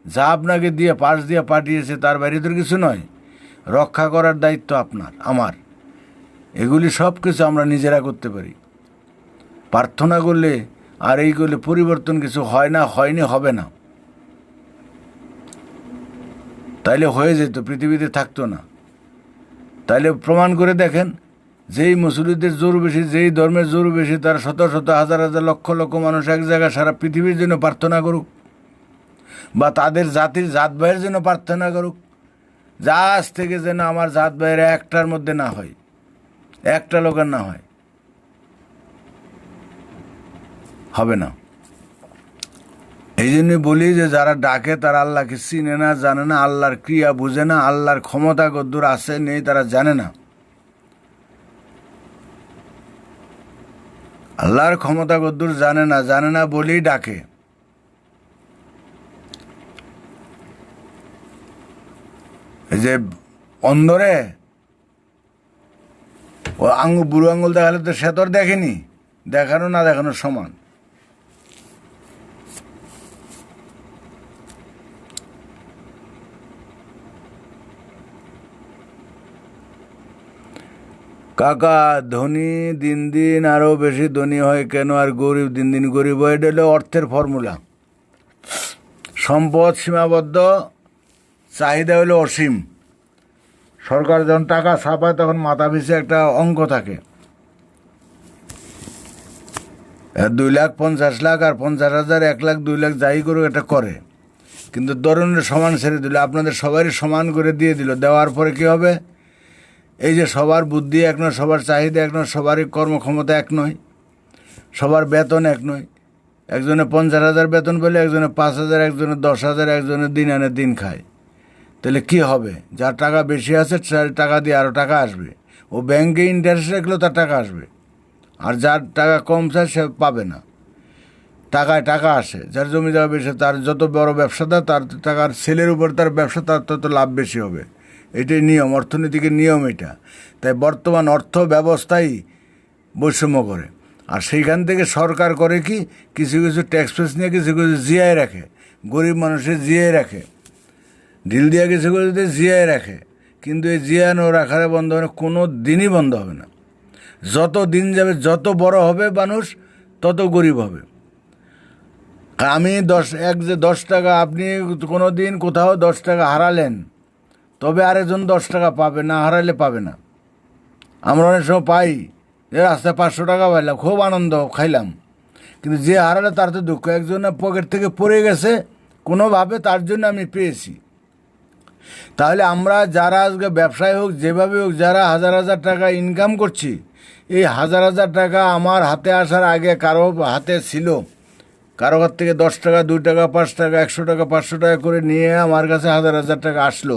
যা আপনাকে দিয়ে পাশ দিয়ে পাঠিয়েছে, তার বাইরে তো কিছু নয়। রক্ষা করার দায়িত্ব আপনার, আমার। এগুলি সব কিছু আমরা নিজেরা করতে পারি। প্রার্থনা করলে আর এই করলে পরিবর্তন কিছু হয় না, হয়নি, হবে না। তাইলে হয়ে যেত, পৃথিবীতে থাকতো না। তাইলে প্রমাণ করে দেখেন, যেই মুসলিমদের জোর বেশি, যেই ধর্মের জোর বেশি, তার শত শত হাজার হাজার লক্ষ লক্ষ মানুষ এক জায়গায় সারা পৃথিবীর জন্য প্রার্থনা করুক, বা তাদের জাতির জাত ভাইয়ের জন্য প্রার্থনা করুক, যা আজ থেকে যেন আমার জাত ভাইয়ের একটার মধ্যে না হয়, একটা লোকের না হয়, হবে না। এই জন্যই বলি যে যারা ডাকে তারা আল্লাহকে চিনে না, জানে না, আল্লাহর ক্রিয়া বুঝে না, আল্লাহর ক্ষমতা কদ্দূর আছে নেই তারা জানে না। আল্লাহর ক্ষমতা কদ্দূর জানে না বলেই ডাকে। এই যে অন্ধরে ও বুড়ো আঙুল দেখালে তো সে তো আর দেখেনি, দেখানো না দেখানো সমান। কাকা, ধনী দিন দিন আরও বেশি ধনী হয় কেন, আর গরিব দিন দিন গরিব হয়? এটা হলো অর্থের ফর্মুলা। সম্পদ সীমাবদ্ধ, চাহিদা হলো অসীম। সরকার যখন টাকা ছাপায় তখন মাথা পিছু একটা অঙ্ক থাকে, 2,50,000 আর 50,000, 1,00,000, 2,00,000 যাই করুক এটা করে। কিন্তু ধরনের সমান ছেড়ে দিল, আপনাদের সবারই সমান করে দিয়ে দিল। দেওয়ার পরে কী হবে? এই যে সবার বুদ্ধি এক নয়, সবার চাহিদা এক নয়, সবারই কর্মক্ষমতা এক নয়, সবার বেতন এক নয়। একজনে 50,000 বেতন পেলে একজনে 5,000, একজনে 10,000, একজনে দিন আনে দিন খায়। তাহলে কি হবে? যার টাকা বেশি আছে টাকা দিয়ে আরও টাকা আসবে, ও ব্যাংকে ইন্টারেস্ট রাখলেও তার টাকা আসবে। আর যার টাকা কম চায় সে পাবে না। টাকায় টাকা আসে, যার জমি জায়গা বেশি, তার যত বড় ব্যবসাদার তার টাকার সেলের উপর তার ব্যবসা, তার তত লাভ বেশি হবে। এটাই নিয়ম, অর্থনীতিকের নিয়ম এটা। তাই বর্তমান অর্থ ব্যবস্থাই বৈষম্য করে। আর সেইখান থেকে সরকার করে কি, কিছু কিছু ট্যাক্স ফ্যাক্স নিয়ে কিছু কিছু জিয়ায় রাখে, গরিব মানুষের জিয়ায় রাখে, ঢিল দিয়ে কিছু কিছু জিয়ায় রাখে। কিন্তু এই জিয়ানো রাখার বন্ধ হবে না, কোনো দিনই বন্ধ হবে না। যত দিন যাবে, যত বড় হবে মানুষ, তত গরিব হবে। আমি 10 টাকা, আপনি কোনো দিন কোথাও 10 টাকা হারালেন, তবে আরেকজন 10 টাকা পাবে, না হারালে পাবে না। আমরা অনেক সময় পাই যে রাস্তায় 500 টাকা পাইলাম, খুব আনন্দ খাইলাম, কিন্তু যে হারালে তার তো দুঃখ। একজনের পকেট থেকে পড়ে গেছে কোনোভাবে, তার জন্য আমি পেয়েছি। তাহলে আমরা যারা আজকে ব্যবসায় হোক, যেভাবে হোক, যারা হাজার হাজার টাকা ইনকাম করছি, এই হাজার হাজার টাকা আমার হাতে আসার আগে কারো হাতে ছিল, কারো হাত থেকে 10 টাকা, 2 টাকা, 5 টাকা, 100 টাকা, 500 টাকা করে নিয়ে আমার কাছে হাজার হাজার টাকা আসলো।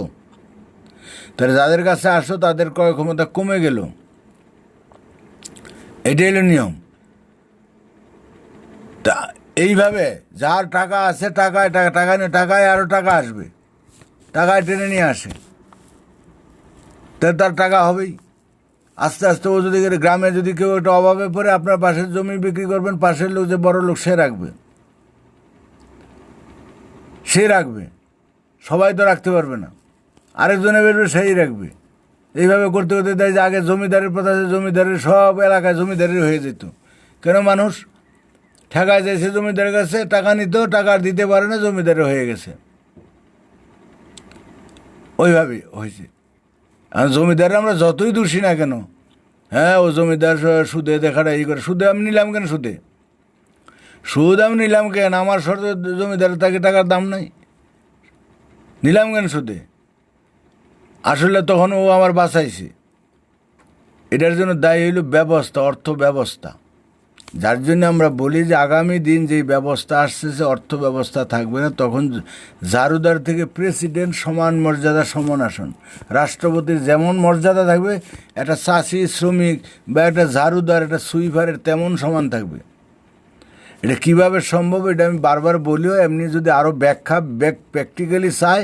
তাহলে যাদের কাছে আসলো তাদের ক্রয় ক্ষমতা কমে গেল। এটাই হলো নিয়ম। তা এইভাবে যার টাকা আছে, টাকায় টাকা, টাকা নিয়ে টাকায় আরও টাকা আসবে, টাকায় টেনে নিয়ে আসে, তার টাকা হবেই। আস্তে আস্তে ও যদি গ্রামে যদি কেউ একটা অভাবে পড়ে, আপনার পাশের জমি বিক্রি করবেন, পাশের লোক যে বড় লোক সে রাখবে, সবাই তো রাখতে পারবে না, আরেকজনে বেরবে সেই রাখবে। এইভাবে করতে করতে দেয় যে আগে জমিদারের প্রথা, জমিদারের সব এলাকায় জমিদারের হয়ে যেত। কেন? মানুষ ঠেকায় যাইছে জমিদারের কাছে, টাকা নিত, টাকা দিতে পারে না, জমিদারের হয়ে গেছে। ওইভাবেই হয়েছে। আর জমিদার আমরা যতই দোষী না কেন, হ্যাঁ ও জমিদার সুদে দেখাটা এই করে, সুদে আমি নিলাম কেন? সুদ আমি নিলাম কেন? আমার শর্ত জমিদারের তাকে টাকার দাম নাই, নিলাম কেন সুদে? আসলে তখন ও আমার বাঁচাইছে। এটার জন্য দায়ী হইল ব্যবস্থা, অর্থ ব্যবস্থা। যার জন্য আমরা বলি যে আগামী দিন যেই ব্যবস্থা আসছে, অর্থ ব্যবস্থা থাকবে না, তখন জারুদার থেকে প্রেসিডেন্ট সমান মর্যাদা, সমান আসন। রাষ্ট্রপতির যেমন মর্যাদা থাকবে, একটা চাষি, শ্রমিক বা একটা জারুদার, একটা সুইপারের তেমন সমান থাকবে। এটা কীভাবে সম্ভব, এটা আমি বারবার বলিও। এমনি যদি আরও ব্যাখ্যা প্র্যাকটিক্যালি চাই,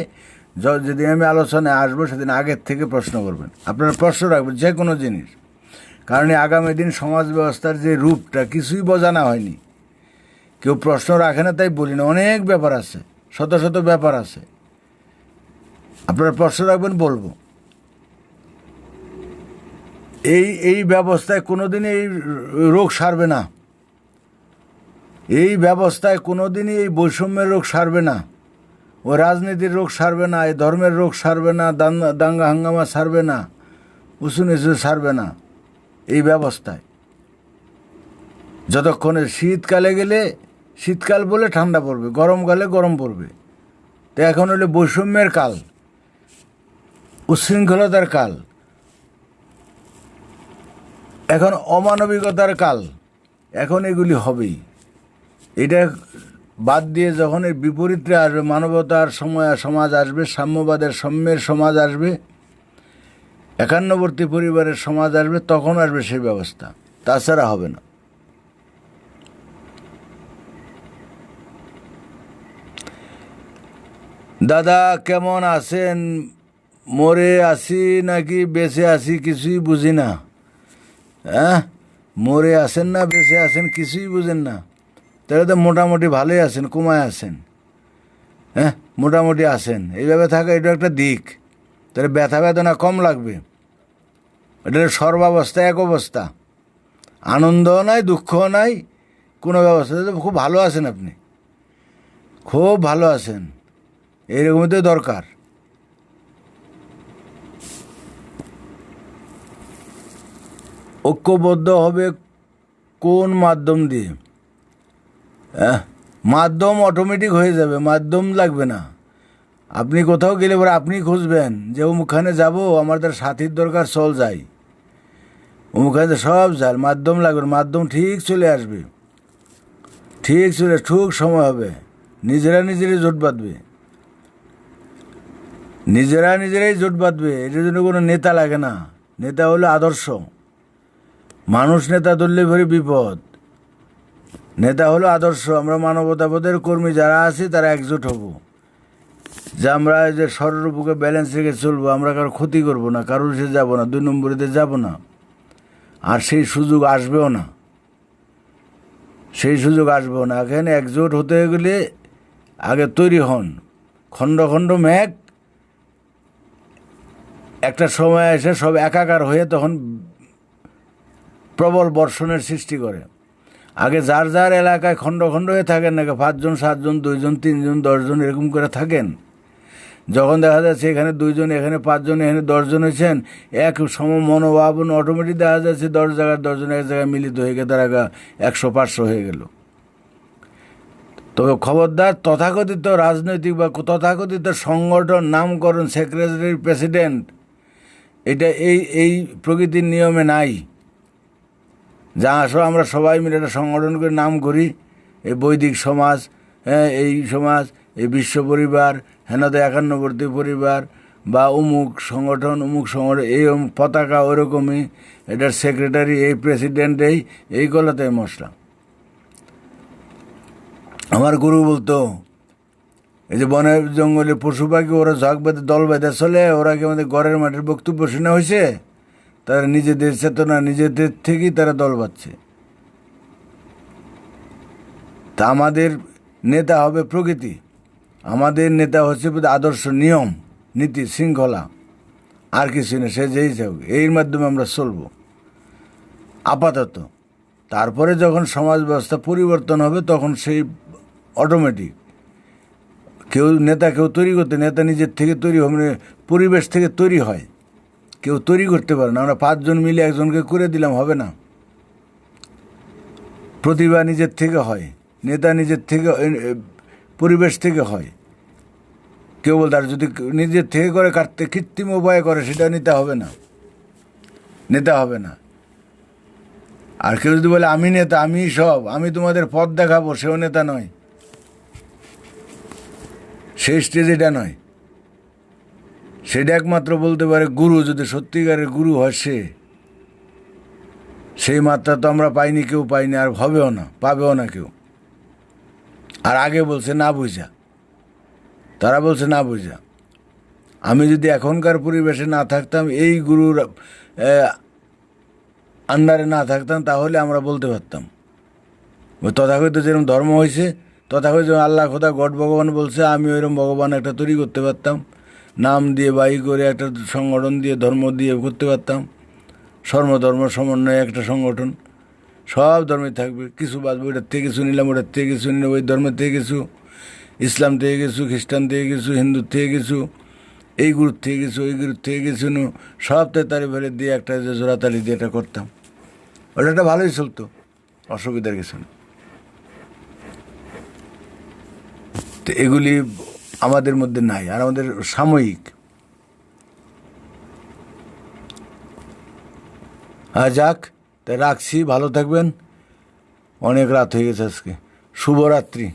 যেদিন আমি আলোচনায় আসবো সেদিন আগের থেকে প্রশ্ন করবেন, আপনারা প্রশ্ন রাখবেন যে কোনো জিনিস। কারণ আগামী দিন সমাজ ব্যবস্থার যে রূপটা কিছুই বোঝানো হয়নি, কেউ প্রশ্ন রাখে না, তাই বলি না। অনেক ব্যাপার আছে, শত শত ব্যাপার আছে, আপনারা প্রশ্ন রাখবেন, বলবো। এই ব্যবস্থায় কোনোদিনই এই রোগ সারবে না, এই ব্যবস্থায় কোনোদিনই এই বৈষম্যের রোগ সারবে না, ও রাজনীতির রোগ সারবে না, এই ধর্মের রোগ সারবে না, দাঙ্গা হাঙ্গামা সারবে না, উঁচু নিচু সারবে না। এই ব্যবস্থায় যতক্ষণে শীতকালে গেলে শীতকাল বলে ঠান্ডা পড়বে, গরমকালে গরম পড়বে। তো এখন হলো বৈষম্যের কাল, উচ্ছৃঙ্খলতার কাল, এখন অমানবিকতার কাল, এখন এগুলি হবেই। এটা বাদ দিয়ে যখন এর বিপরীতে আসবে, মানবতার সমাজ আসবে, সাম্যবাদের সাম্যের সমাজ আসবে, একান্নবর্তী পরিবারের সমাজ আসবে, তখন আসবে সেই ব্যবস্থা, তাছাড়া হবে না। দাদা কেমন আছেন? মরে আছি নাকি বেঁচে আছি কিছুই বুঝি না। হ্যাঁ, মরে আছেন না বেঁচে আছেন কিছুই বুঝেন না। তাহলে তো মোটামুটি ভালোই আছেন, কমায় আছেন। হ্যাঁ, মোটামুটি আছেন, এইভাবে থাকা এটা একটা দিক। তাহলে ব্যথা বেদনা কম লাগবে। এটা সর্বাবস্থা এক অবস্থা, আনন্দও নাই দুঃখও নাই, কোনো ব্যবস্থা। খুব ভালো আছেন আপনি, খুব ভালো আছেন, এইরকমই তো দরকার। ঐক্যবদ্ধ হবে কোন মাধ্যম দিয়ে? মাধ্যম অটোমেটিক হয়ে যাবে, মাধ্যম লাগবে না। আপনি কোথাও গেলে পরে আপনি খুঁজবেন যে অমুকখানে যাবো, আমার তার সাথীর দরকার, চল যাই, অমুকখানে সব যায়, মাধ্যম লাগবে। মাধ্যম ঠিক চলে আসবে, ঠিক সময় হবে, নিজেরা নিজেরাই জোট বাঁধবে, নিজেরাই জোট বাঁধবে। এটার জন্য কোনো নেতা লাগে না। নেতা হলো আদর্শ মানুষ, নেতা ধরলে ভরে বিপদ। নেতা হলো আদর্শ। আমরা মানবতাবোধের কর্মী যারা আছি তারা একজোট হব, যে আমরা যে শরীরের বুকে ব্যালেন্স রেখে চলবো, আমরা কারো ক্ষতি করবো না, কারোর সে যাবো না, 2 নম্বরিতে যাব না। আর সেই সুযোগ আসবেও না, এখানে একজোট হতে গেলে আগে তৈরি হন। খণ্ড খণ্ড মেঘ একটা সময় এসে সব একাকার হয়ে তখন প্রবল বর্ষণের সৃষ্টি করে। আগে যার যার এলাকায় খণ্ড খণ্ড হয়ে থাকেন নাকি, 5 জন 7 জন 2 জন 3 জন 10 জন এরকম করে থাকেন। যখন দেখা যাচ্ছে এখানে 2 জন, এখানে 5 জন, এখানে 10 জন হয়েছেন, এক সম মনোভাব অটোমেটিক দেখা যাচ্ছে 10 জায়গায় 10 জন এক জায়গায় মিলিত হয়ে গিয়ে তারা 100-500 হয়ে গেল। তবে খবরদার তথাকথিত রাজনৈতিক বা তথাকথিত সংগঠন নামকরণ, সেক্রেটারি, প্রেসিডেন্ট, এটা এই প্রকৃতির নিয়মে নাই। যা আসো আমরা সবাই মিলে একটা সংগঠন করে নাম করি, এই বৈদিক সমাজ, হ্যাঁ এই সমাজ, এই বিশ্ব পরিবার, হেনাতে একান্নবর্তী পরিবার, বা অমুক সংগঠন, এই পতাকা ওরকমই, এটার সেক্রেটারি, এই প্রেসিডেন্ট, এই গলাতে মশলা। আমার গুরু বলতো, এই যে বনের জঙ্গলে পশু পাখি ওরা ঝাঁক বেঁধে দল বেঁধে চলে, ওরা কি আমাদের ঘরের মাঠের বক্তব্য শোনা হয়েছে? তারা নিজেদের চেতনা, নিজেদের থেকেই তারা দল বাঁধছে। তা আমাদের নেতা হবে প্রকৃতি, আমাদের নেতা হচ্ছে আদর্শ, নিয়ম, নীতি, শৃঙ্খলা, আর কিছু না। সে যেই হোক, এর মাধ্যমে আমরা চলব আপাতত। তারপরে যখন সমাজ ব্যবস্থা পরিবর্তন হবে তখন সেই অটোমেটিক কেউ তৈরি করতে, নেতা নিজের থেকে তৈরি হবে, পরিবেশ থেকে তৈরি হয়, কেউ তৈরি করতে পারে না। আমরা 5 জন মিলে একজনকে করে দিলাম, হবে না। প্রতিভা নিজের থেকে হয়, নেতা নিজের থেকে, পরিবেশ থেকে হয়। কেউ বলতে আর যদি নিজের থেকে করে কাটতে কৃত্রিম উপায় করে, সেটা নেতা হবে না। আর কেউ যদি বলে আমি নেতা, আমি সব, আমি তোমাদের পথ দেখাবো, সেও নেতা নয়, সেই স্টেজ এটা নয়। সেটা একমাত্র বলতে পারে গুরু, যদি সত্যিকারের গুরু হয় সে। সেই মাত্রা তো আমরা পাইনি, কেউ পাইনি, আর হবেও না, পাবেও না কেউ। আর আগে বলছে না বুঝা, তারা বলছে না বুঝা। আমি যদি এখনকার পরিবেশে না থাকতাম, এই গুরুর আন্ডারে না থাকতাম, তাহলে আমরা বলতে পারতাম। তথাকথিত যেরকম ধর্ম হয়েছে, তথাকথিত আল্লাহ খোদা গড ভগবান বলছে, আমি ওইরকম ভগবান একটা তৈরি করতে পারতাম, নাম দিয়ে বাই করে একটা সংগঠন দিয়ে, ধর্ম দিয়ে করতে পারতাম। সর্বধর্ম সমন্বয়ে একটা সংগঠন, সব ধর্মে থাকবে, কিছু বাঁচবে, ওইটার থেকে কিছু নিলাম, ওটার থেকে কিছু নিলাম, ওই ধর্মের থেকে কিছু, ইসলাম থেকে কিছু, খ্রিস্টান থেকে কিছু, হিন্দুর থেকে কিছু, এই গ্রুপ থেকে কিছু, ওই গ্রুপ থেকে কিছু, সব তারি ফেলে দিয়ে একটা যে জোড়াতালি দিয়ে এটা করতাম। ওটা একটা ভালোই চলতো, অসুবিধার কিছু না। তো এগুলি আমাদের মধ্যে নাই, আর আমাদের সাময়িক। যাক, তাই রাখছি, ভালো থাকবেন। অনেক রাত হয়ে গেছে আজকে, শুভরাত্রি।